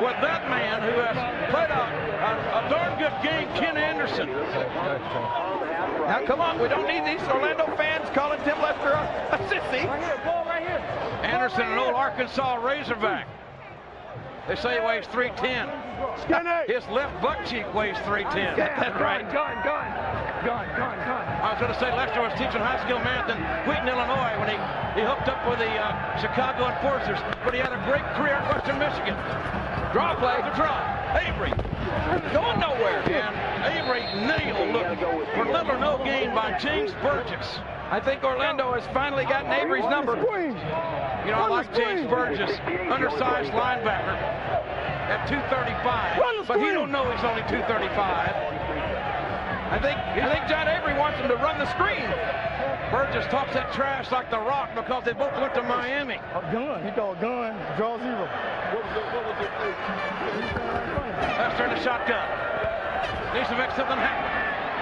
with that man who has played a darn good game, Ken Anderson. Now, come on, we don't need these Orlando fans calling Tim Lester a sissy. Right here, ball right here. Anderson, an old Arkansas Razorback. They say he weighs 310. His left butt cheek weighs 310. Get that right. Gun. I was going to say Lester was teaching high school math in Wheaton, Illinois when he hooked up with the Chicago Enforcers, but he had a great career at Western Michigan. Draw play. The draw. Avery. Going nowhere. And Avery nailed for little or no gain by James Burgess. I think Orlando has finally gotten Avery's number. You know, I like James Burgess, undersized linebacker at 235, but he don't know he's only 235. I think John Avery wants him to run the screen. Burgess talks that trash like The Rock because they both went to Miami. A gun. He throw a gun. Draw zero. Lester in the shotgun. Needs to make something happen.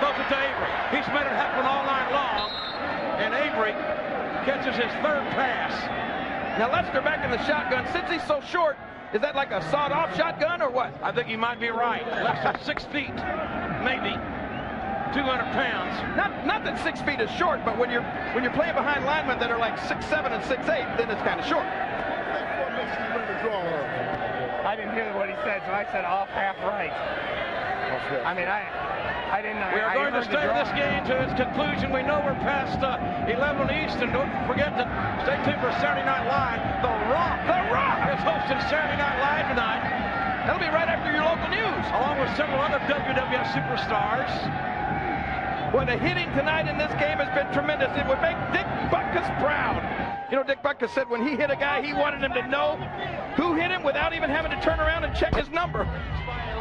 Throws it to Avery. He's made it happen all night long. And Avery catches his third pass. Now Lester back in the shotgun. Since he's so short, is that like a sawed-off shotgun or what? I think he might be right. Lester's 6 feet, maybe 200 pounds. Not that 6 feet is short, but when you're playing behind linemen that are like 6'7" and 6'8", then it's kind of short. I didn't hear what he said, so I said off half right. I mean, I didn't know. We are going to stay this game to its conclusion. We know we're past 11 East, and don't forget to stay tuned for Saturday Night Live. The Rock is hosting Saturday Night Live tonight. That'll be right after your local news, along with several other WWF superstars. Well, the hitting tonight in this game has been tremendous. It would make Dick Butkus proud. You know, Dick Butkus said when he hit a guy, he wanted him to know who hit him without even having to turn around and check his number.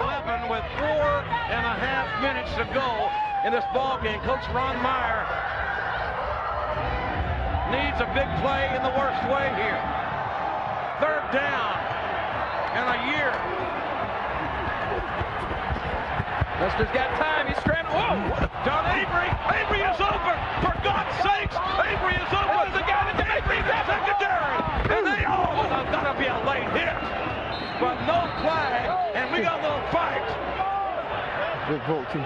11 with 4.5 minutes to go in this ball game. Coach Ron Meyer needs a big play in the worst way here. Third down and a year. Lester's got time. He's scrambling. Whoa! John Avery. Avery is open. For God's sakes, Avery is open. The guy that Avery got secondary. And they there's gonna be a late hit, but no flag, and we got a little fight. Good vote too.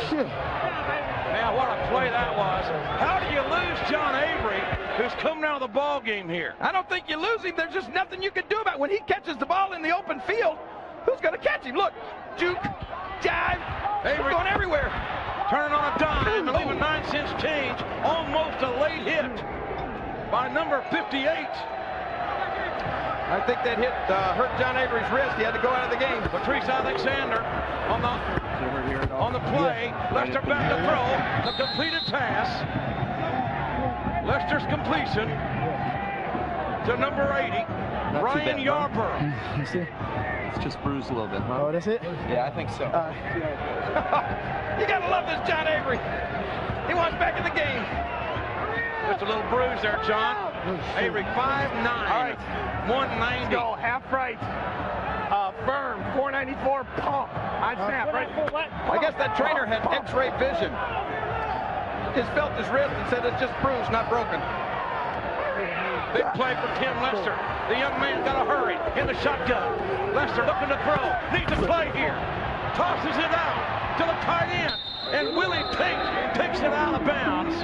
Shit. Man, what a play that was. How do you lose John Avery, who's coming out of the ball game here? I don't think you lose him. There's just nothing you can do about it. When he catches the ball in the open field, who's going to catch him? Look, juke, jive, Avery going everywhere. Turning on a dime and leaving 9 cents change. Almost a late hit by number 58. I think that hit hurt John Avery's wrist. He had to go out of the game. Patrice Alexander on the play. Lester back to throw. The completed pass. Lester's completion to number 80, Ryan Yarborough. You see? It's just bruised a little bit, huh? Oh, that's it? Yeah, I think so. You gotta love this John Avery. He wants back in the game. Just a little bruise there, John. Avery 5'9". All right. 190. Let's go, half right. Firm, 494, pump. On snap, right. I guess that trainer had x-ray vision. Just felt his wrist and said it's just bruised, not broken. Big play for Tim Lester. The young man got to hurry in the shotgun. Lester looking to throw. Needs to play here. Tosses it out to the tight end. And Willie Tate takes it out of bounds.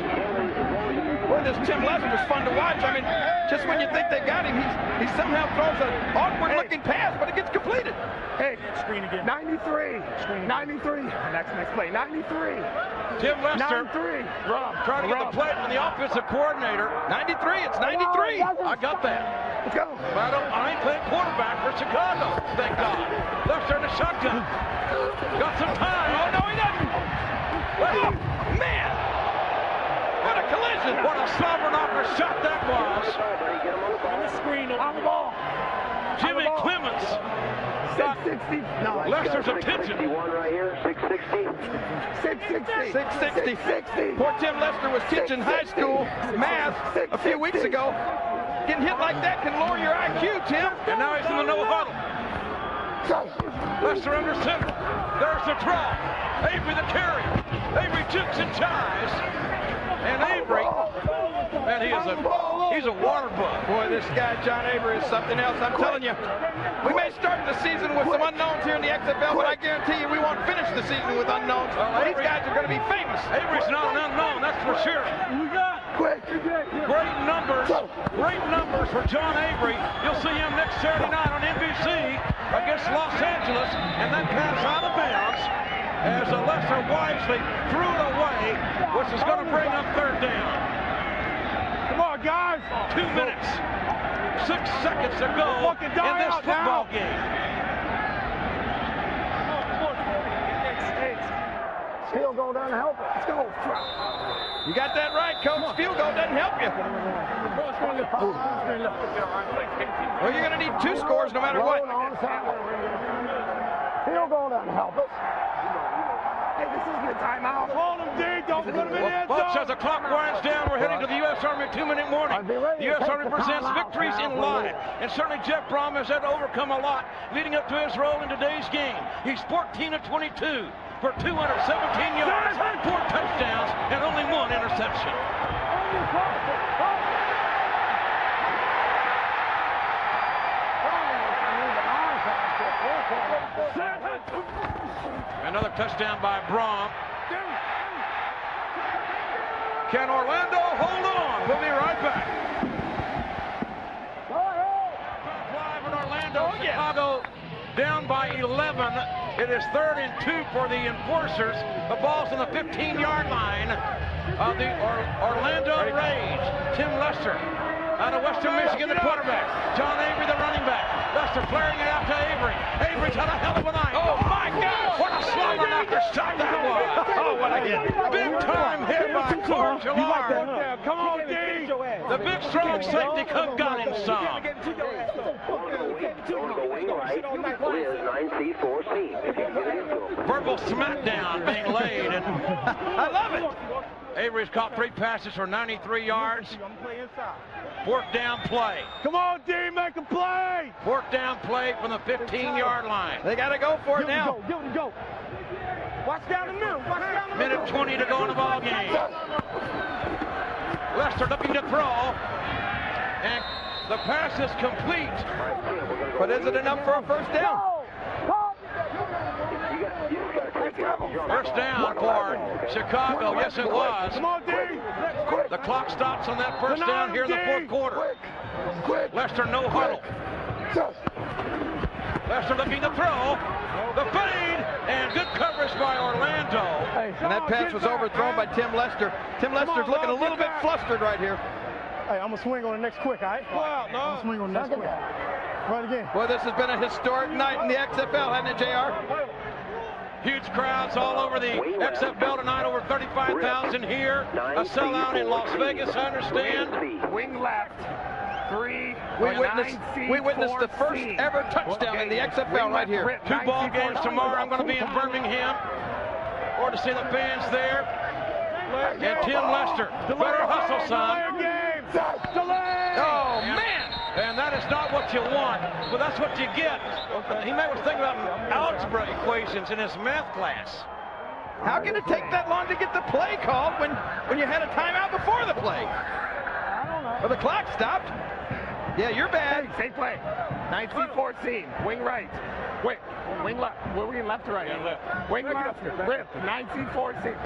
Boy, this Tim Lester's fun to watch. I mean, just when you think they got him, he somehow throws an awkward-looking pass, but it gets completed. Hey, screen again. 93. Screen. 93. Next play. 93. Tim Lester 93. trying to get the play from the offensive coordinator. 93. It's 93. I got that. Let's go. But I ain't playing quarterback for Chicago. Thank God. Lester in the shotgun. Got some time. Oh no, he doesn't. Oh man. What a collision! What a slobber knocker shot that was! On the screen, on the ball. Jimmy Clements got Lester's attention. 661 right here, 660. 660. Poor Tim Lester was teaching high school math a few weeks ago. Getting hit like that can lower your IQ, Tim. And now he's in the no huddle. Lester under center. There's the draw. Avery the carry. Avery jukes and chives. And Avery, man, he's a water bug. Boy, this guy, John Avery, is something else. I'm telling you, we may start the season with some unknowns here in the XFL, but I guarantee you we won't finish the season with unknowns. These guys are going to be famous. Avery's not an unknown, that's for sure. Great numbers for John Avery. You'll see him next Saturday night on NBC against Los Angeles, and that pass out of bounds as Lester wisely threw it away, which is going to bring up third down. Come on, guys. 2 minutes, 6 seconds to go in this football game. Field goal doesn't help us. Let's go. You got that right, Coach. Field goal doesn't help you. Well, you're going to need 2 scores no matter what. Field goal doesn't help us. Hey, this isn't a timeout. Hold him, D. Don't put him in the end zone. Folks, as the clock winds down, we're heading to the U.S. Army 2-minute warning. The U.S. Army presents victories in life. And certainly Jeff Brom has had to overcome a lot leading up to his role in today's game. He's 14 of 22 for 217 yards, 4 touchdowns, and only 1 interception. Another touchdown by Brom. Can Orlando hold on? We'll be right back. Drive in Orlando, Chicago down by 11. It is 3rd and 2 for the Enforcers. The ball's on the 15-yard line of the Orlando Rage. Tim Lester out of Western Michigan, the quarterback. John Avery, the running back. Lester flaring it out to Avery. Avery's had a hell of a night. Oh, my gosh! What a slammer knocker shot that was. Oh, what a hit. Big time hit by Coach Gillard. Come on, D. The big strong safety Cook got him some. Verbal smackdown being laid, and I love it. Avery's caught 3 passes for 93 yards. 4th down play. Come on, D, make a play. 4th down play from the 15-yard line. They got to go for it now. Go. Watch down the middle. Minute 20 to go in the ball game. Lester looking to throw, and the pass is complete. But is it enough for a first down? First down for Chicago. Yes, it was. Come on, D. The clock stops on that first down here in the 4th quarter. Lester no huddle. Lester looking to throw. The fade, and good coverage by Orlando. And that pass was overthrown by Tim Lester. Tim Lester's looking a little bit flustered right here. Hey, I'm going to swing on the next quick, all right? I'm going to swing on the next quick. Right again. Boy, this has been a historic night in the XFL, hasn't it, JR? Huge crowds all over the XFL tonight, over 35,000 here. A sellout in Las Vegas, I understand. Wing left. 3. We witnessed the first ever touchdown in the XFL right here. 2 ball games tomorrow. I'm going to be in Birmingham. Or to see the fans there. And Tim Lester. Better hustle, son. Oh, man. And that is not what you want, but that's what you get. He may was thinking about algebra equations in his math class. How can it take that long to get the play called when you had a timeout before the play? Well, the clock stopped. Yeah, you're bad. Same play. 1914. Wing right. Wait. Wing left. We're wing left to right. Yeah, left. Wing left. Rip. 1914.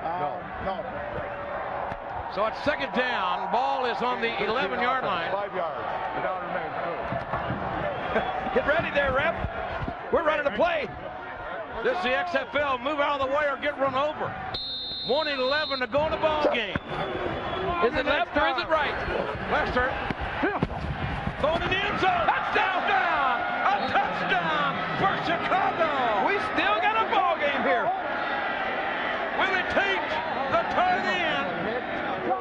No. So it's 2nd down. Ball is on the 11-yard line. 5 yards. The down remains. Get ready there, ref. We're running a play. This is the XFL. Move out of the way or get run over. 1:11 to go in the ball game. Is it left or is it right? Lester. Throwing in the end zone. Touchdown! A touchdown for Chicago. We still got a ball game here. Willie Tate, the tight end,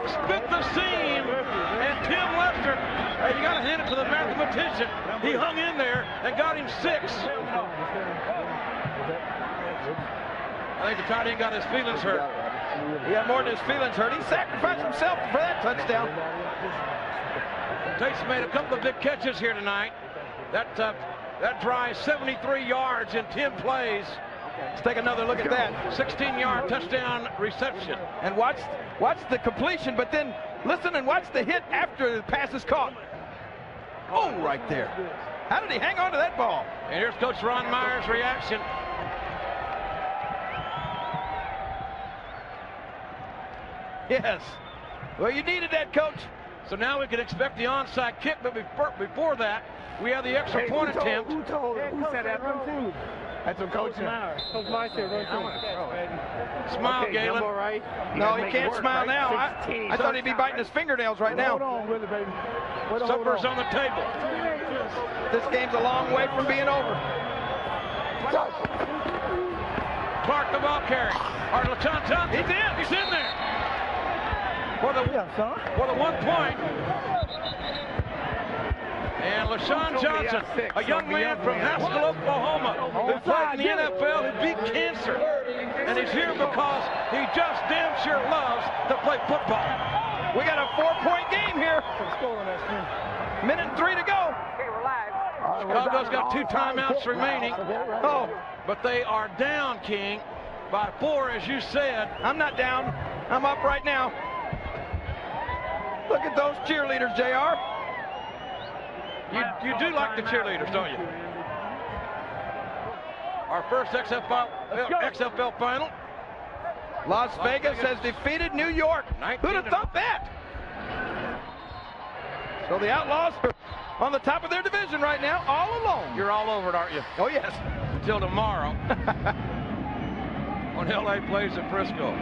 split the seam, and Tim Lester. Hey, you got to hand it to the math competition. He hung in there and got him 6. I think the tight end got his feelings hurt. He had more than his feelings hurt. He sacrificed himself for that touchdown. Tate's made a couple of big catches here tonight. That drive 73 yards in 10 plays. Let's take another look at that. 16-yard touchdown reception. And watch the completion, but then listen and watch the hit after the pass is caught. Oh, right there. How did he hang on to that ball? And here's Coach Ron Meyer's reaction. Yes. Well, you needed that, Coach. So now we can expect the onside kick, but before that, we have the extra point attempt. Who said that? Run two. That's what Coach said. Coach Mike said run two. Smile, Galen. Right. No, he can't smile now. I thought he'd be biting his fingernails right now. Hold on with it, baby. Supper's on the table. This game's a long way from being over. Clark, the ball carry. Or LaShawn Johnson. He's in. He's in there. For the 1 point. And LaShawn Johnson, a young man from Haskell, Oklahoma, who played in the NFL, who beat cancer. And he's here because he just damn sure loves to play football. We got a 4-point game here. Minute and 3 to go. Chicago's got 2 timeouts remaining. Oh, but they are down, King, by 4, as you said. I'm not down. I'm up right now. Look at those cheerleaders, JR. You do like the cheerleaders, don't you? Our first XFL final. Las Vegas has defeated New York. Who'd have thought that? So the Outlaws are on the top of their division right now, all alone. You're all over it, aren't you? Oh, yes. Until tomorrow. When LA plays at Frisco.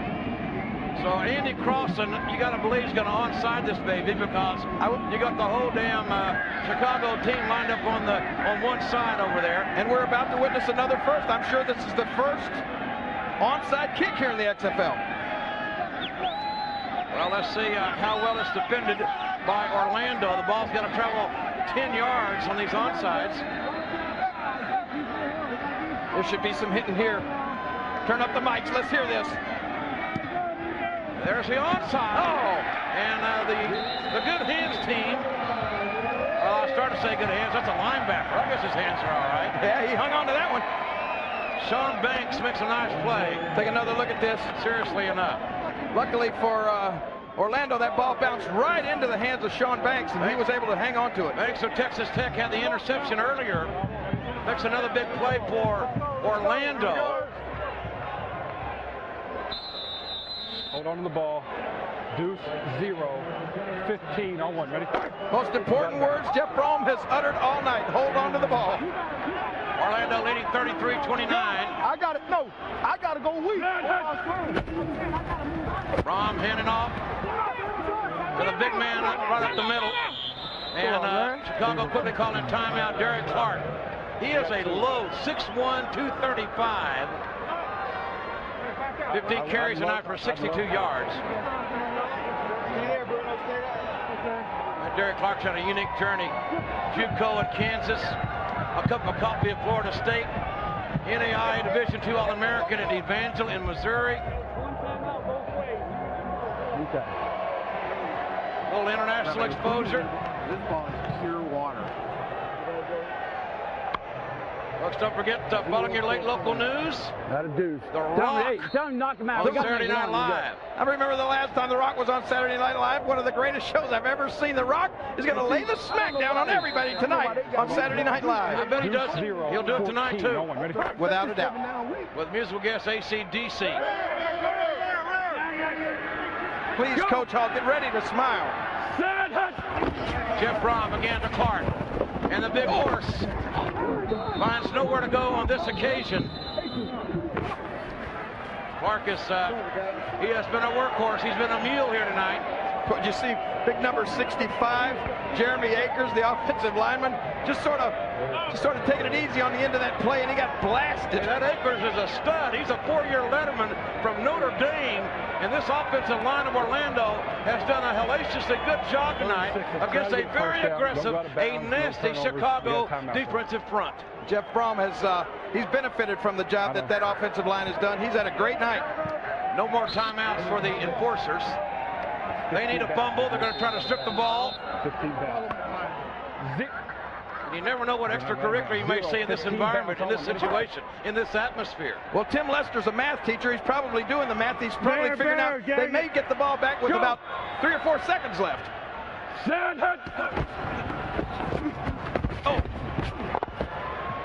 So Andy Crossan, you got to believe he's going to onside this baby because you got the whole damn Chicago team lined up on one side over there. And we're about to witness another first. I'm sure this is the first onside kick here in the XFL. Well, let's see how well it's defended by Orlando. The ball's going to travel 10 yards on these onsides. There should be some hitting here. Turn up the mics. Let's hear this. There's the onside. Oh! And the Good Hands team. I started to say Good Hands. That's a linebacker. I guess his hands are all right. Yeah, he hung on to that one. Sean Banks makes a nice play. Take another look at this. Seriously enough. Luckily for Orlando, that ball bounced right into the hands of Sean Banks, and he was able to hang on to it. Banks of Texas Tech had the interception earlier. Makes another big play for Orlando. Hold on to the ball. Deuce 0, 15 on 1. Ready? Most important words Jeff Brom has uttered all night. Hold on to the ball. Orlando leading 33-29. I got it. No, I got to go weak. Brom handing off to the big man right up the middle. And Chicago quickly calling timeout. Derek Clark. He is a low 6'1", 235. 15 carries tonight for 62 yards. And Derek Clark's had a unique journey. JUCO in Kansas, a cup of coffee at Florida State, NAIA Division II All-American at Evangel in Missouri. A little international exposure. This ball is pure water. Folks, don't forget, following your late local news. That a deuce. The Rock. Tell him knock him out. On Saturday Night Live. I remember the last time The Rock was on Saturday Night Live. One of the greatest shows I've ever seen. The Rock is going to lay the smack down on everybody tonight on Saturday Night Live. I bet he does. He'll do it tonight, too. Without a doubt. With musical guest AC/DC. Please, Coach Hall, get ready to smile. Jeff Brom again to Clark. And the big horse finds nowhere to go on this occasion. Clark is, he has been a workhorse. He's been a mule here tonight. Did you see big number 65, Jeremy Akers, the offensive lineman, just sort of taking it easy on the end of that play, and he got blasted. That Akers is a stud. He's a 4-year letterman from Notre Dame, and this offensive line of Orlando has done a hellaciously good job tonight against a very aggressive, a nasty Chicago defensive front. Jeff Brom has he's benefited from the job that offensive line has done. He's had a great night. No more timeouts for the enforcers. They need a fumble. They're going to try to strip the ball. 15 pounds. And you never know what extracurricular you may see in this environment, in this situation, in this atmosphere. Well, Tim Lester's a math teacher. He's probably doing the math. He's probably figuring out they may get the ball back with about 3 or 4 seconds left. Oh.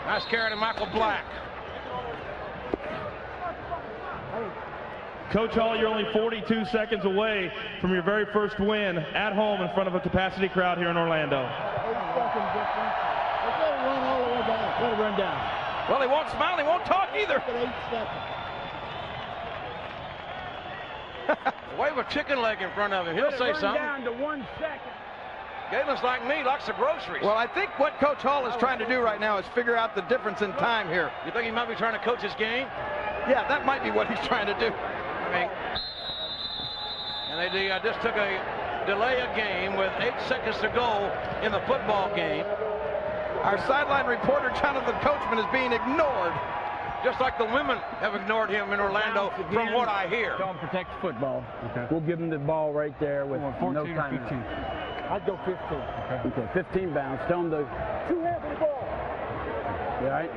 Nice carry to Michael Black. Coach Hall, you're only 42 seconds away from your very first win at home in front of a capacity crowd here in Orlando. 8 seconds difference. Let's let it run all the way down. Let it run down. Well, he won't smile. He won't talk either. 8 seconds. Wave a chicken leg in front of him. He'll say something. Down to 1 second. Galen's like me, likes the groceries. Well, I think what Coach Hall is trying to do right now is figure out the difference in time here. You think he might be trying to coach his game? Yeah, that might be what he's trying to do. And they just took a delay a game with 8 seconds to go in the football game. Our sideline reporter, Jonathan Coachman, is being ignored. Just like the women have ignored him in Orlando, from what I hear. Don't protect the football. Okay. We'll give him the ball right there with 14 no or time. 15. I'd go 15. Okay, 15 bounds. Tell him to. 2 hands on the ball. You all right?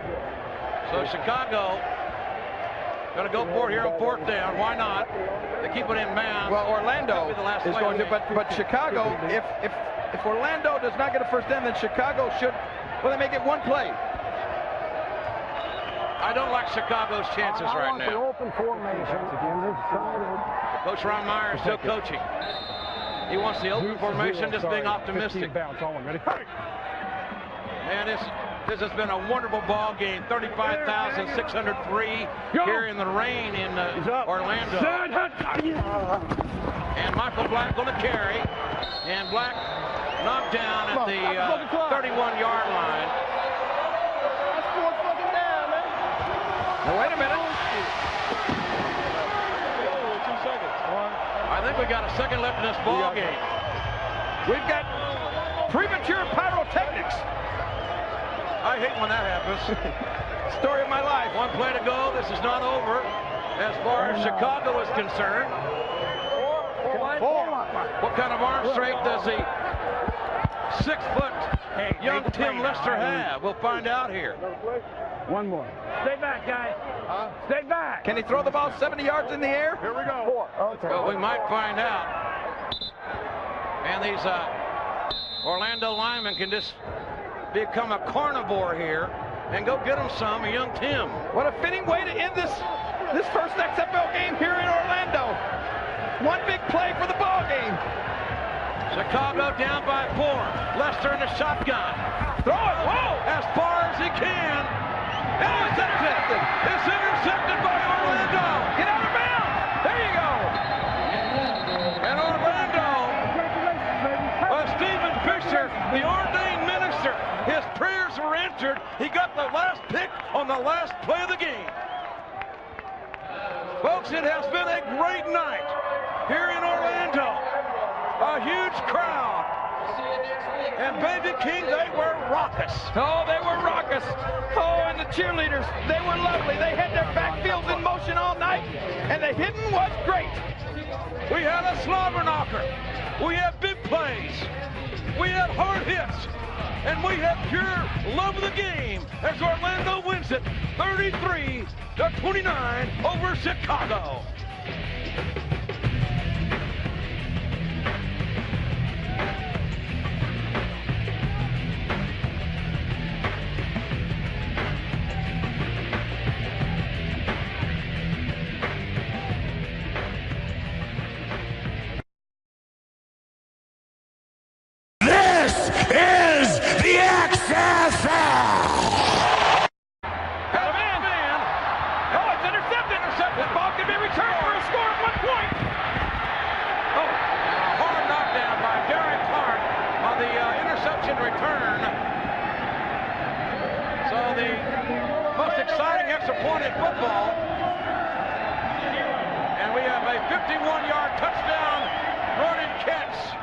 So Chicago going to go for it here on 4th down. Why not? They keep it in bounds. Well, Orlando is going to, but Chicago, if Orlando does not get a first down, then Chicago should, well, they may get 1 play. I don't like Chicago's chances right now. Open formation. Coach Ron Meyer is still coaching. He wants the open formation, just being optimistic. Man, this has been a wonderful ball game. 35,603 here in the rain in Orlando. And Michael Black going to carry. And Black knocked down at the 31-yard line. That's 4 fucking down, man. Now, wait a minute. 2 seconds. I think we got a second left in this ball game. We've got premature pyrotechnics. I hate when that happens. Story of my life. 1 play to go. This is not over as far as Chicago is concerned. What kind of arm strength does the 6-foot young Tim Lester have? We'll find out here. 1 more. Stay back, guys. Stay back. Can he throw the ball 70 yards in the air? Here we go. 4. Okay. Well, we might find out. And these Orlando linemen can just become a carnivore here and go get them some, a young Tim. What a fitting way to end this first XFL game here in Orlando. 1 big play for the ball game. Chicago down by 4. Lester in the shotgun. Throw it. Whoa! As far as he can. And it's intercepted. It's intercepted by Orlando. Get out of bounds. There you go. And Orlando, Stephen Fisher, the ordained minister, his prayers were answered. He got the last pick on the last play of the game. Folks, it has been a great night here in Orlando. A huge crowd. And Baby King, they were raucous. Oh, they were raucous. Oh, and the cheerleaders, they were lovely. They had their backfields in motion all night, and the hitting was great. We had a slobber knocker. We had big plays. We had hard hits. And we had pure love of the game as Orlando wins it 33-29 over Chicago. Is the XFL! Oh, it's intercepted. The ball can be returned for a score of 1 point. return. So the most exciting extra point in football. And we have a 51-yard touchdown run and catch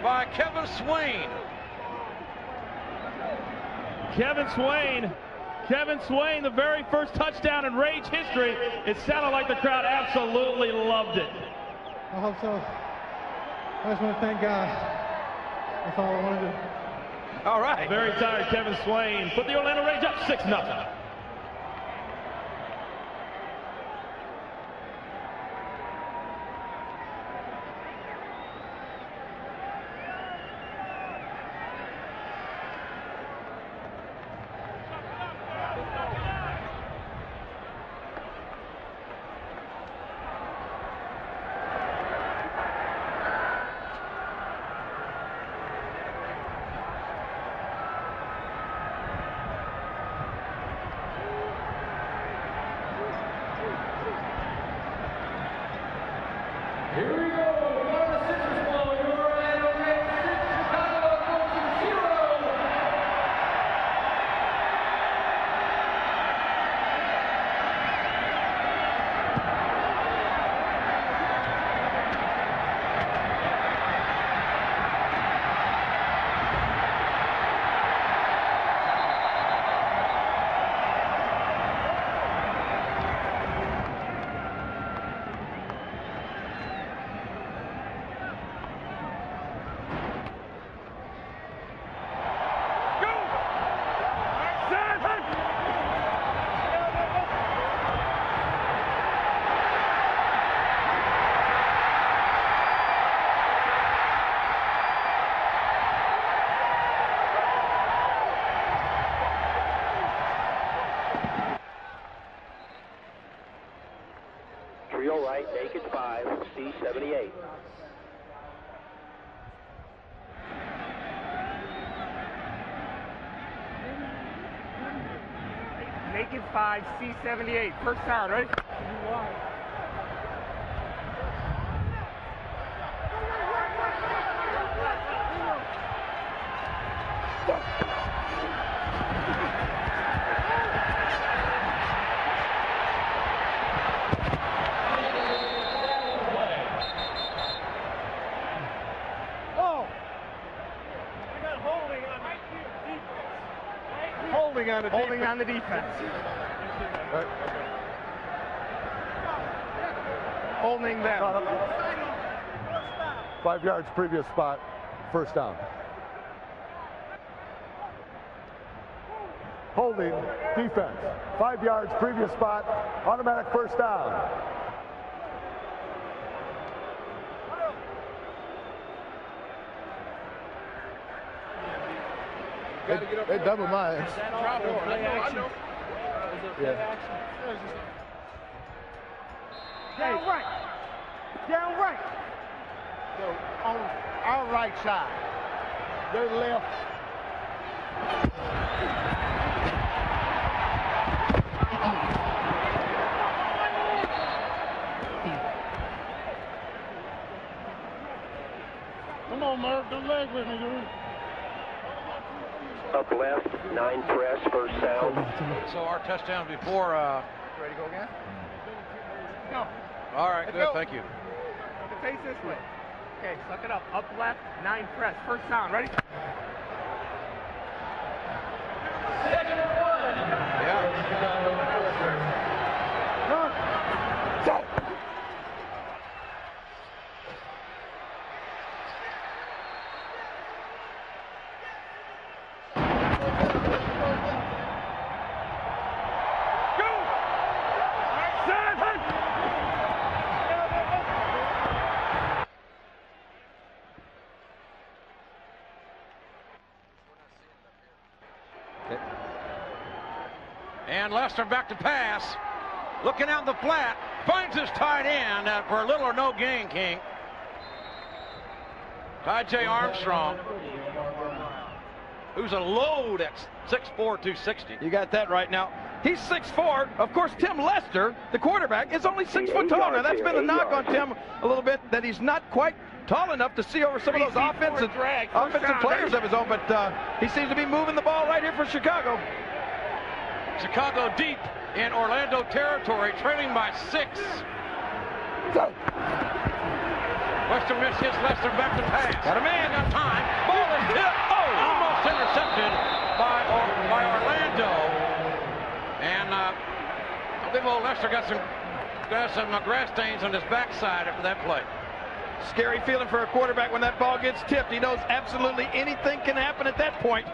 by Kevin Swain. Kevin Swain, the very first touchdown in Rage history. It sounded like the crowd absolutely loved it. I hope so. I just want to thank God. That's all I want to do. All right. Very tired Kevin Swain. Put the Orlando Rage up 6-0. Trio right, naked 5, C78. Naked 5, C78. First down, ready? Holding on the defense. Right. Holding them. 5 yards previous spot, first down. Holding, defense. 5 yards previous spot, automatic first down. They double mine. Yeah. Down right. Down right. So on our right side. Their left. Come on, Merv. Don't leg with me, dude. Up left, 9 press, first down. So our touchdown before. Ready to go again? No. All right, good, thank you. Face this way. Okay, suck it up. Up left, 9 press, first down. Ready? And Lester back to pass. Looking out the flat. Finds his tight end for a little or no gain, King. Ty J. Armstrong, who's a load at 6'4", 260. You got that right. Now, he's 6'4". Of course, Tim Lester, the quarterback, is only 6 foot tall. Now, that's been a knock on Tim a little bit, that he's not quite tall enough to see over some of those offensive players of his own, but he seems to be moving the ball right here for Chicago. Chicago deep in Orlando territory, trailing by 6. Western Miss hits Lester back to pass. Got a man. Got time. Ball is hit. Oh, almost intercepted by Orlando. And I think old Lester got some grass stains on his backside after that play. Scary feeling for a quarterback when that ball gets tipped. He knows absolutely anything can happen at that point.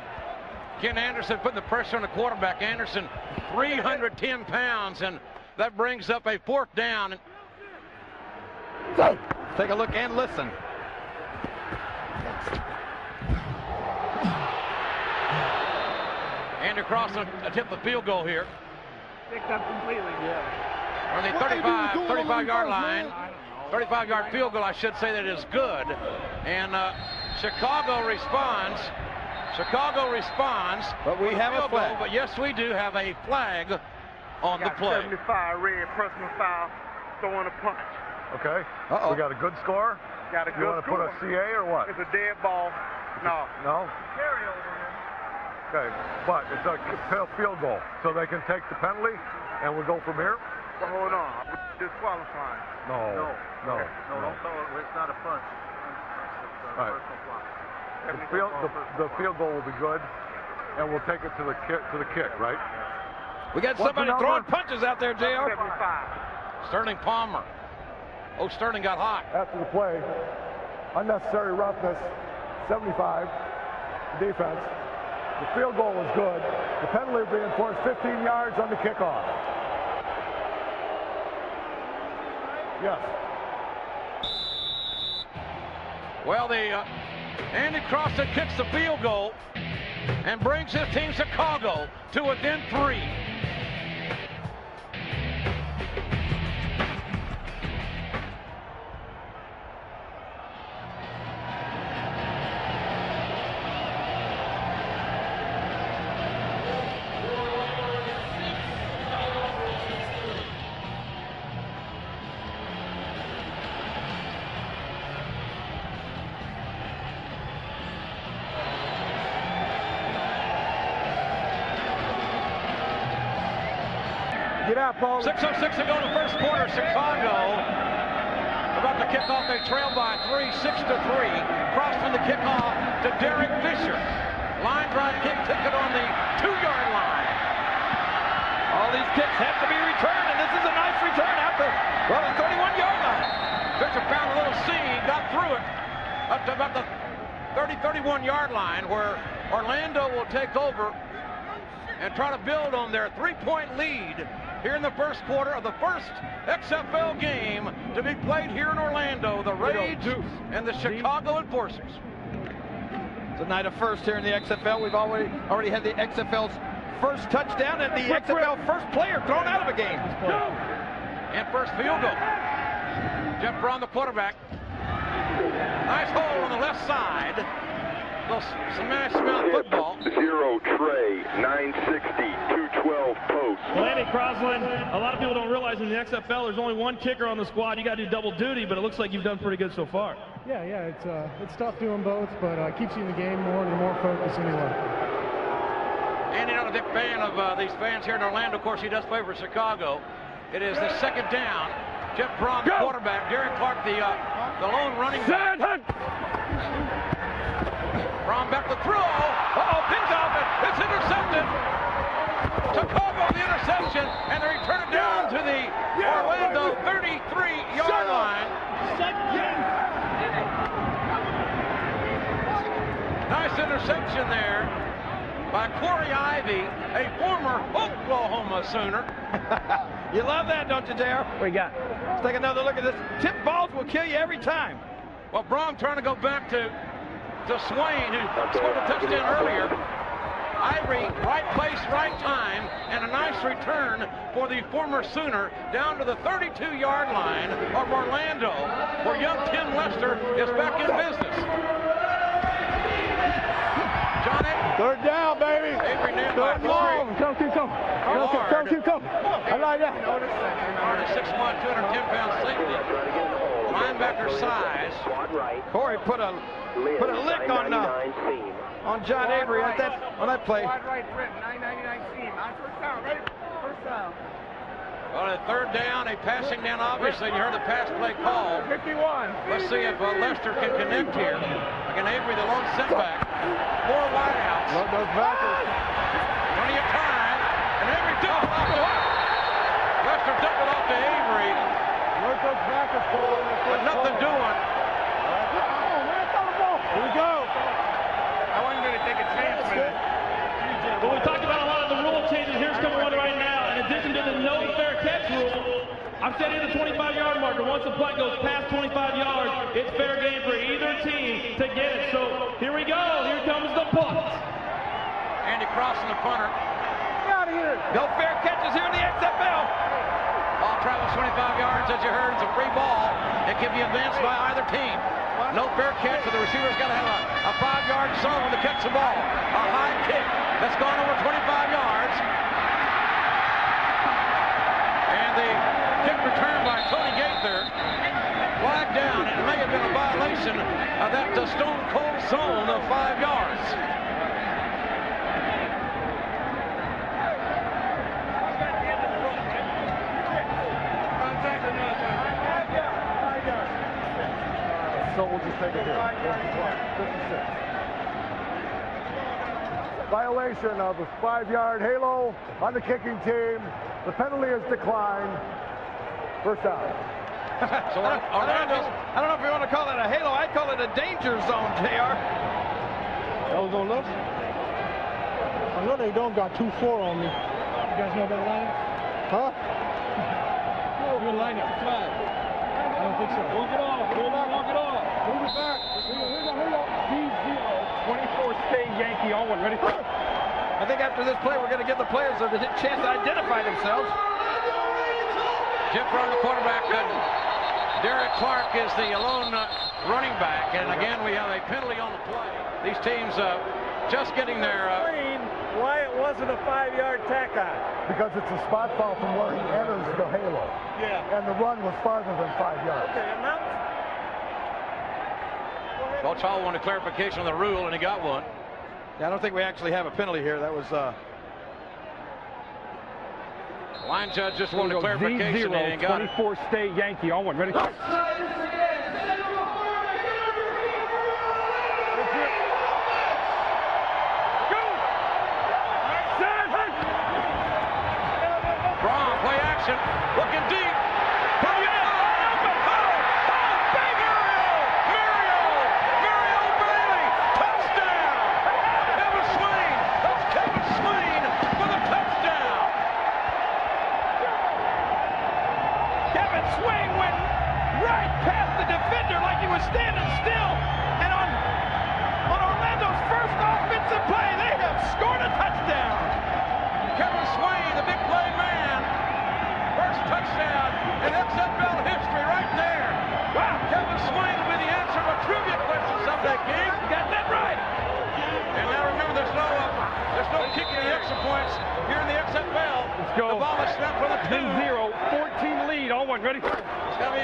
Ken Anderson putting the pressure on the quarterback. Anderson, 310 pounds, and that brings up a 4th down. Take a look and listen. Andrew Crossland attempt the field goal here. Picked up completely. Yeah. On the 35-yard line. 35-yard field goal, I should say, that is good. And Chicago responds. But we have a flag. But yes, we do have a flag on the play. 75 red personal foul, throwing a punch. Okay. We got a good score? Got a good You want to put a CA or what? It's a dead ball. No. No? Carry over. Okay, but it's a field goal, so they can take the penalty, and we'll go from here? Well, hold on. Disqualifying. No. Okay. Don't throw it. It's not a punch. It's a personal foul. The field goal will be good, and we'll take it to the kick, right? We got somebody throwing punches out there, JR. 75. Sterling Palmer. Oh, Sterling got hot. After the play, unnecessary roughness, 75, defense. The field goal was good. The penalty will be enforced 15 yards on the kickoff. Yes. Well, Andy Crossland kicks the field goal and brings his team Chicago to within 3. Get out, Paul. 6:06 to go in the first quarter. Chicago about to kick off. They trail by 3, 6-3. Crossing the kickoff to Derek Fisher. Line drive kick, ticket on the 2-yard line. All these kicks have to be returned, and this is a nice return out the 31-yard line. Fisher found a little seam, got through it up to about the 31-yard line, where Orlando will take over and try to build on their 3-point lead here in the first quarter of the first XFL game to be played here in Orlando. The Rage and the Chicago Enforcers. It's a night of first here in the XFL. We've already had the XFL's first touchdown and the XFL first player thrown out of a game. And first field goal. Jeff Braun, the quarterback. Nice hole on the left side. Smash mouth football. 0 Trey, 960, 212 post. Well, Andy Crossland, a lot of people don't realize in the XFL there's only one kicker on the squad. You got to do double duty, but it looks like you've done pretty good so far. Yeah, it's tough doing both, but keeps you in the game more and you're more focused anyway. Andy, not a big fan of these fans here in Orlando. Of course, he does play for Chicago. It is the second down. Jeff Braun, the quarterback. Darren Clark, the lone running back. Braun back to throw. Pins off it. It's intercepted. Chicago the interception, and they return it down to the Orlando 33-yard line. Nice interception there by Corey Ivy, a former Oklahoma Sooner. You love that, don't you, JR? What you got? Let's take another look at this. Tip balls will kill you every time. Well, Braun trying to go back to Swain, who scored a touchdown earlier. Ivory, right place, right time, and a nice return for the former Sooner down to the 32-yard line of Orlando, where young Tim Lester is back in business. John Avery. Third down, baby. Avery nailed by Corey. Come. I like that. Hard, 6'1", 210-pound safety. linebacker size. Corey put a lick on John Avery on that play. Wide right, Britain, 999 seam. On first down, ready? First down. On a third down, a passing down, obviously. You heard the pass play call. 51. Let's see if Lester can connect here. Again, Avery, the lone setback. 4 wideouts. Plenty of time. And Avery took it off the Lester took it off to Avery. But nothing doing. Here we go. I wasn't going to take a chance with it. Well, we talked about a lot of the rule changes. Here's coming one right now. In addition to the no fair catch rule, I'm setting the 25-yard marker. Once the play goes past 25 yards, it's fair game for either team to get it. So here we go. Here comes the punt. Andy crossing the punter. Get out of here. No fair catches here in the XFL. Ball travels 25 yards, as you heard. It's a free ball. It can be advanced by either team. No fair catch, so the receiver's got to have a 5-yard zone to catch the ball. A high kick that's gone over 25 yards. And the kick returned by Tony Gaither. Flagged down, and it may have been a violation of that stone cold zone of 5 yards. So we'll just take it here. 56. Violation of a 5-yard halo on the kicking team. The penalty is declined. First down. So I don't know if you want to call it a halo. I'd call it a danger zone, JR. That was on us. I know they don't got 2-4 on me. You guys know that line? Huh? Good line up. Flag. I don't think so. Walk it off. Walk it off. Move it back. D0, 24 stay Yankee on one. Ready? I think after this play, we're going to give the players a chance to identify themselves. Jim Brown, the quarterback. Derek Clark is the lone running back. And again, we have a penalty on the play. These teams just getting their... why it wasn't a 5-yard tack on. Because it's a spot foul from where he enters the halo. Yeah. And the run was farther than 5 yards. Okay, and now... Coach Hall wanted clarification on the rule, and he got one. Yeah, I don't think we actually have a penalty here. That was... Line judge just wanted clarification. D0, 24 stay Yankee on one. Ready? Looking deep. Mario Bailey. Touchdown. Kevin Swain. That's Kevin Swain for the touchdown. Kevin Swain went right past the defender like he was standing still. And on Orlando's first offensive play, they have scored a touchdown. Kevin Swain, the big play man. First touchdown in XFL history right there. Wow, Kevin Swain will be the answer to a trivia question someday, King. Got that right. And now remember, there's no kicking the extra points here in the XFL. Let's go. The ball is snapped from the 2-0, 14 lead on one. Ready? It's going to be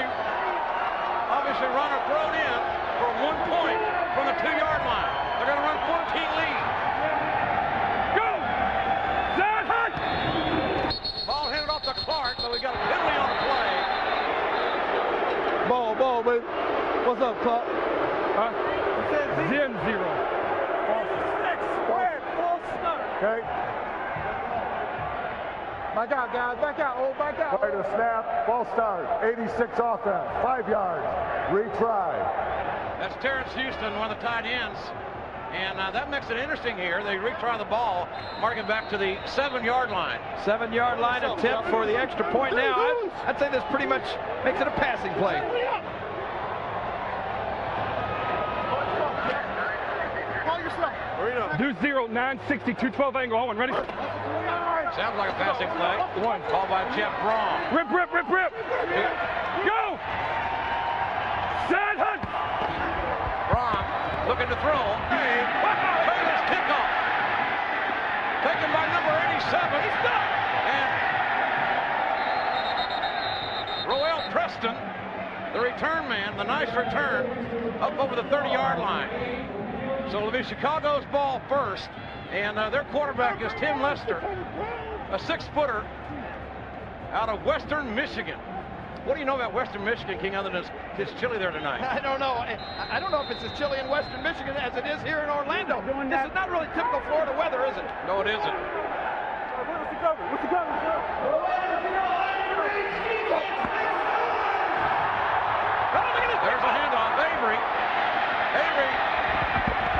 obviously runner thrown in for 1 point from the 2-yard line. They're going to run 14 lead. Go! Zach Hunt! Ball handed off to Clark, but we got a penalty on the play. Ball, baby. What's up, Clark? Huh? Zen 0. Okay. Back out, guys. Back out. Oh, back out. Prior to the snap, ball start. 86 offense. 5 yards. Retry. That's Terrence Houston, one of the tight ends. And that makes it interesting here. They retry the ball, marking back to the 7-yard line. 7-yard line attempt for the extra point now. I'd say this pretty much makes it a passing play. Do 0, 960, 212 angle on one. Ready? Sounds like a passing play. One called by Jeff Braun. Rip. Go! Sad Hunt! Braun looking to throw. Taylor's kickoff. Taken by number 87. He's done. And Roel Preston, the return man, the nice return, up over the 30-yard line. So it'll be Chicago's ball first, and their quarterback is Tim Lester, a 6-footer out of Western Michigan. What do you know about Western Michigan, King, other than it's chilly there tonight? I don't know. I don't know if it's as chilly in Western Michigan as it is here in Orlando. This is not really typical Florida weather, is it? No, it isn't. What's the cover? What's the cover, sir? There's a handoff. Avery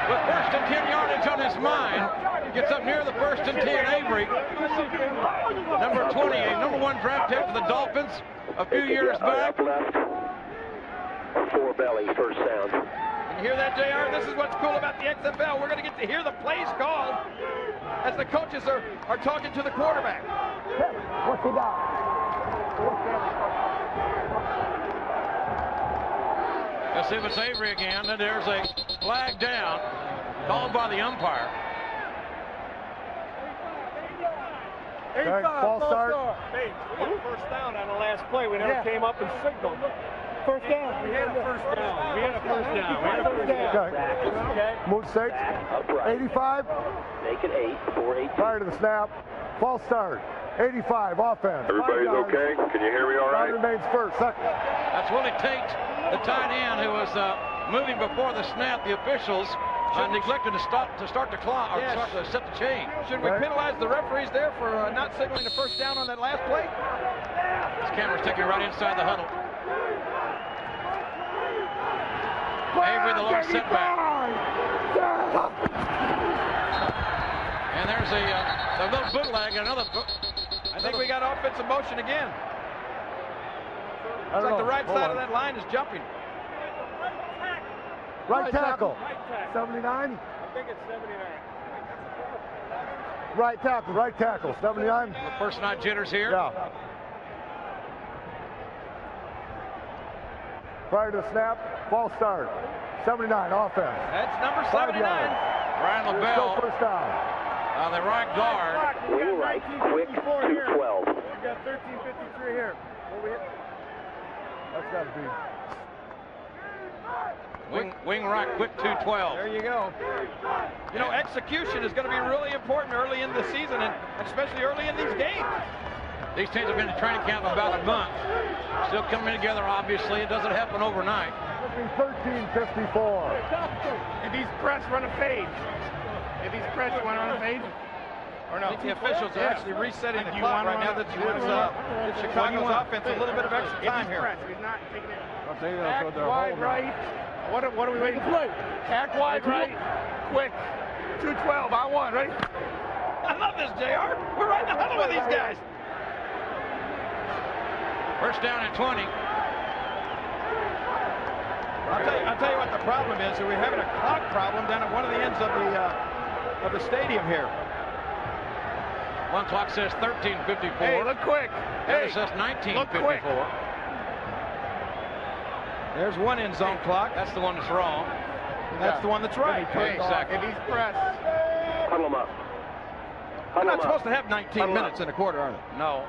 with first and 10 yardage on his mind. Gets up near the first and 10. Avery, number 20, a number 1 draft pick for the Dolphins a few years back. Left. 4 belly, first sound. You hear that, JR? This is what's cool about the XFL. We're going to get to hear the plays called as the coaches are talking to the quarterback. What's he got? Let's see if it's Avery again. And there's a flag down called by the umpire. Okay, false start. Hey, we had first down on the last play. We never came up and signaled. First down. We had a first down. Okay. Move 6. 85. Make it 8. 4-8. Prior to the snap. False start. 85. Offense. Everybody's okay? Can you hear me all right? Remains first. Second. That's Willie Tate, the tight end, who was moving before the snap. The officials neglected to start the clock or to set the chain. Should we penalize the referees there for not signaling the first down on that last play? This camera's taking right inside the huddle. Avery, the low setback. And there's a little bootleg and another. I think we got offensive motion again. Looks like the right side of that line is jumping. Right tackle. 79. I think it's 79. Right tackle. Right tackle. 79. The first night jitters here. Yeah. Prior to the snap, false start. 79, offense. That's number 79. Brian LaBelle. First down. The right guard. Wing right, quick, 212. We got 13:53 here. That's got to be. Wing right, quick 212. There you go. You know, execution is going to be really important early in the season, and especially early in these games. These teams have been in training camp about a month. Still coming together, obviously. It doesn't happen overnight. 13:54. If he's press, run a fade. If he's press, you want to run a fade? Or no? I think the officials are actually resetting the clock right now. That gives Chicago's offense a little bit of extra time here. He's not taking it. Act wide right. What are we waiting for? Act wide right. Quick. 212. I won. Ready? I love this, JR. We're right in the huddle with these guys. First down and 20. I'll tell you what the problem is. We're having a clock problem down at one of the ends of the stadium here. One clock says 13:54. Hey, look quick. Hey, it says 19:54. There's one end zone clock. That's the one that's wrong. And that's the one that's right. Exactly. If he's pressed. Huddle him up. They're not supposed to have 19 minutes in a quarter, are they? No.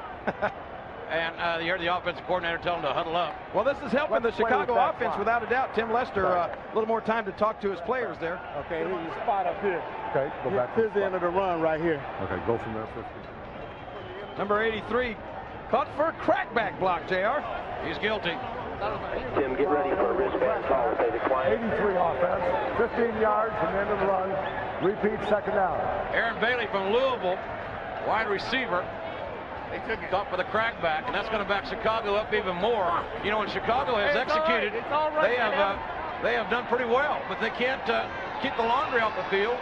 And you heard the offensive coordinator tell him to huddle up. Well, this is helping the Chicago offense without a doubt. Tim Lester, a little more time to talk to his players there. Okay, here's your spot up here. Okay, go back. Here's the end of the run right here. Okay, go from there. Number 83, caught for a crackback block, JR. He's guilty. Tim, get ready for a wristband call. Say the client. 83 offense, 15 yards from the end of the run. Repeat, second down. Aaron Bailey from Louisville, wide receiver. They took it. Caught for the crackback, and that's going to back Chicago up even more. You know, when Chicago has executed, they have done pretty well, but they can't keep the laundry off the field.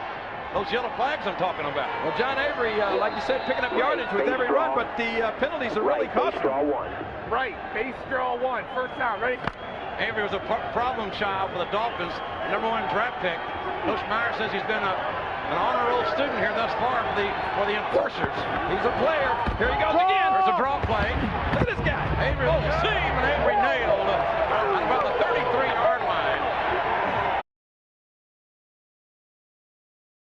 Those yellow flags I'm talking about. Well, John Avery, like you said, picking up yardage with every run, but the penalties are really costing. Draw one. Right, base draw one. First down, ready? Avery was a problem child for the Dolphins, #1 draft pick. Coach Meyer says he's been an honor roll student here thus far for the enforcers. He's a player. Here he goes again. There's a draw play. Look at this guy. Avery will seam, and Avery nailed at about the 33-yard line.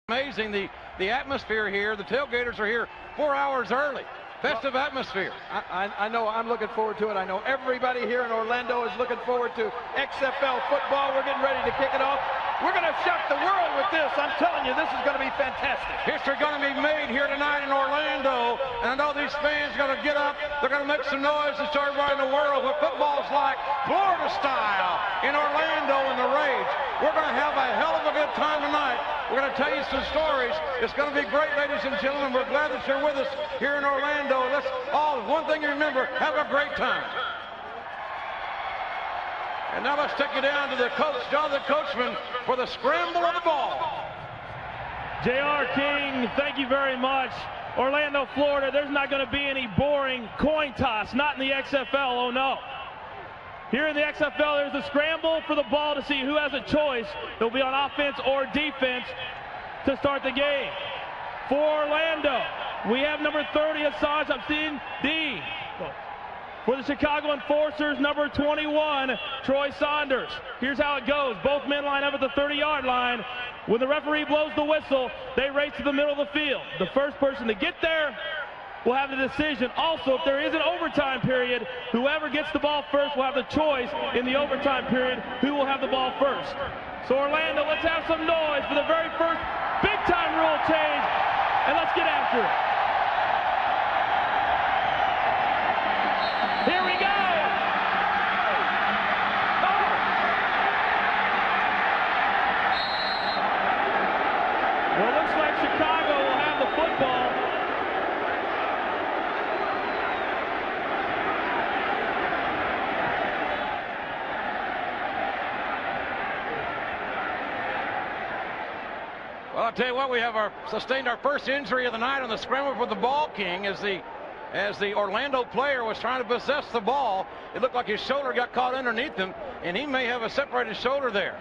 Amazing the atmosphere here. The tailgaters are here 4 hours early. festive atmosphere. I know I'm looking forward to it. I know everybody here in Orlando is looking forward to XFL football. We're getting ready to kick it off. We're going to shock the world with this. I'm telling you, this is going to be fantastic. History going to be made here tonight in Orlando. And I know these fans are going to get up. They're going to make some noise and show everybody in the world what football's like, Florida style, in Orlando in the Rage. We're going to have a hell of a good time tonight. We're going to tell you some stories. It's going to be great, ladies and gentlemen. We're glad that you're with us here in Orlando. Let's all, one thing you remember, have a great time. And now let's take you down to the coach, Jonathan Coachman, for the scramble of the ball. J.R. King, thank you very much. Orlando, Florida, there's not going to be any boring coin toss, not in the XFL, oh no. Here in the XFL, there's a scramble for the ball to see who has a choice. It'll be on offense or defense to start the game. For Orlando, we have number 30, Shamsid-Deen. For the Chicago Enforcers, number 21, Troy Saunders. Here's how it goes. Both men line up at the 30-yard line. When the referee blows the whistle, they race to the middle of the field. The first person to get there will have the decision. Also, if there is an overtime period, whoever gets the ball first will have the choice in the overtime period who will have the ball first. So Orlando, let's have some noise for the very first big-time rule change, and let's get after it. Here we go! Well, it looks like Chicago will have the football. Well, I'll tell you what, we have sustained our first injury of the night on the scramble for the ball king as the Orlando player was trying to possess the ball. It looked like his shoulder got caught underneath him, and he may have a separated shoulder there.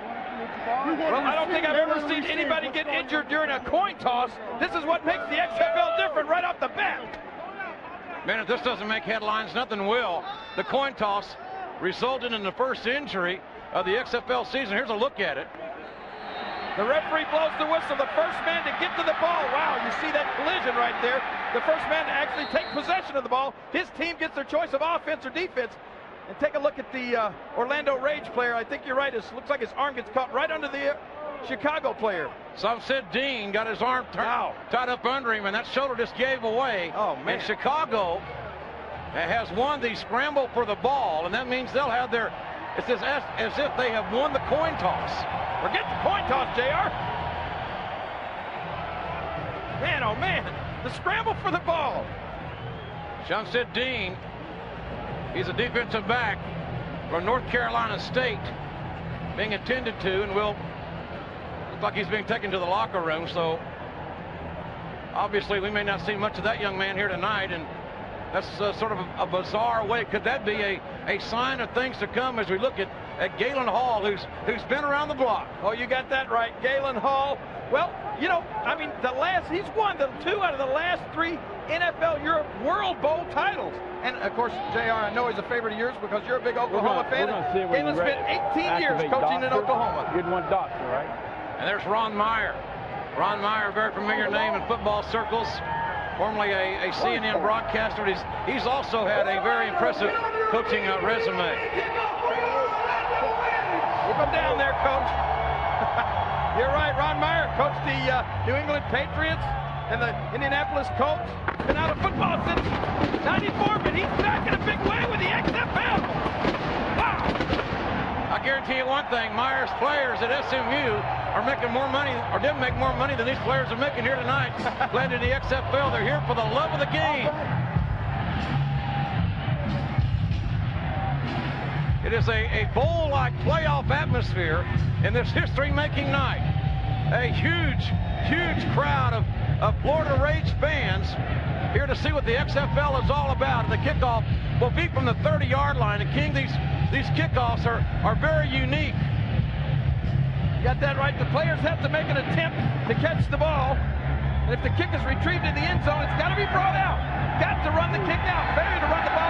Well, I don't think I've ever seen anybody get injured during a coin toss. This is what makes the XFL different right off the bat. Man, if this doesn't make headlines, nothing will. The coin toss resulted in the first injury of the XFL season. Here's a look at it. The referee blows the whistle. The first man to get to the ball. Wow, you see that collision right there. The first man to actually take possession of the ball. His team gets their choice of offense or defense. And take a look at the Orlando Rage player. I think you're right. It looks like his arm gets caught right under the Chicago player. Shamsid-Deen got his arm tied up under him, and that shoulder just gave away. Oh, man. And Chicago has won the scramble for the ball, and that means they'll have their, it's as if they have won the coin toss. Forget the coin toss, JR. Man, oh man, the scramble for the ball. Shamsid-Deen, he's a defensive back from North Carolina State, being attended to, and looks like he's being taken to the locker room. So obviously we may not see much of that young man here tonight, and that's sort of a bizarre way. Could that be a sign of things to come as we look at Galen Hall, who's been around the block? Oh, you got that right, Galen Hall. Well, you know, I mean, he's won the 2 out of the last 3 NFL Europe World Bowl titles. And of course, JR, I know he's a favorite of yours because you're a big Oklahoma fan. Galen spent 18 years coaching in Oklahoma. You'd want doctor, right? And there's Ron Meyer. Ron Meyer, very familiar name in football circles. Formerly a CNN broadcaster. He's also had a very impressive coaching resume. Keep him down there, Coach. You're right, Ron Meyer coached the New England Patriots and the Indianapolis Colts. Been out of football since '94, but he's back in a big way with the XFL. Wow! I guarantee you one thing, Meyer's players at SMU are making more money, or didn't make more money than these players are making here tonight. Glad to the XFL. They're here for the love of the game. It is a bowl-like playoff atmosphere in this history-making night. A huge, huge crowd of Florida Rage fans here to see what the XFL is all about. The kickoff will be from the 30-yard line. And King, these kickoffs are very unique. You got that right. The players have to make an attempt to catch the ball. And if the kick is retrieved in the end zone, it's got to be brought out. Got to run the kick out. Failure to run the ball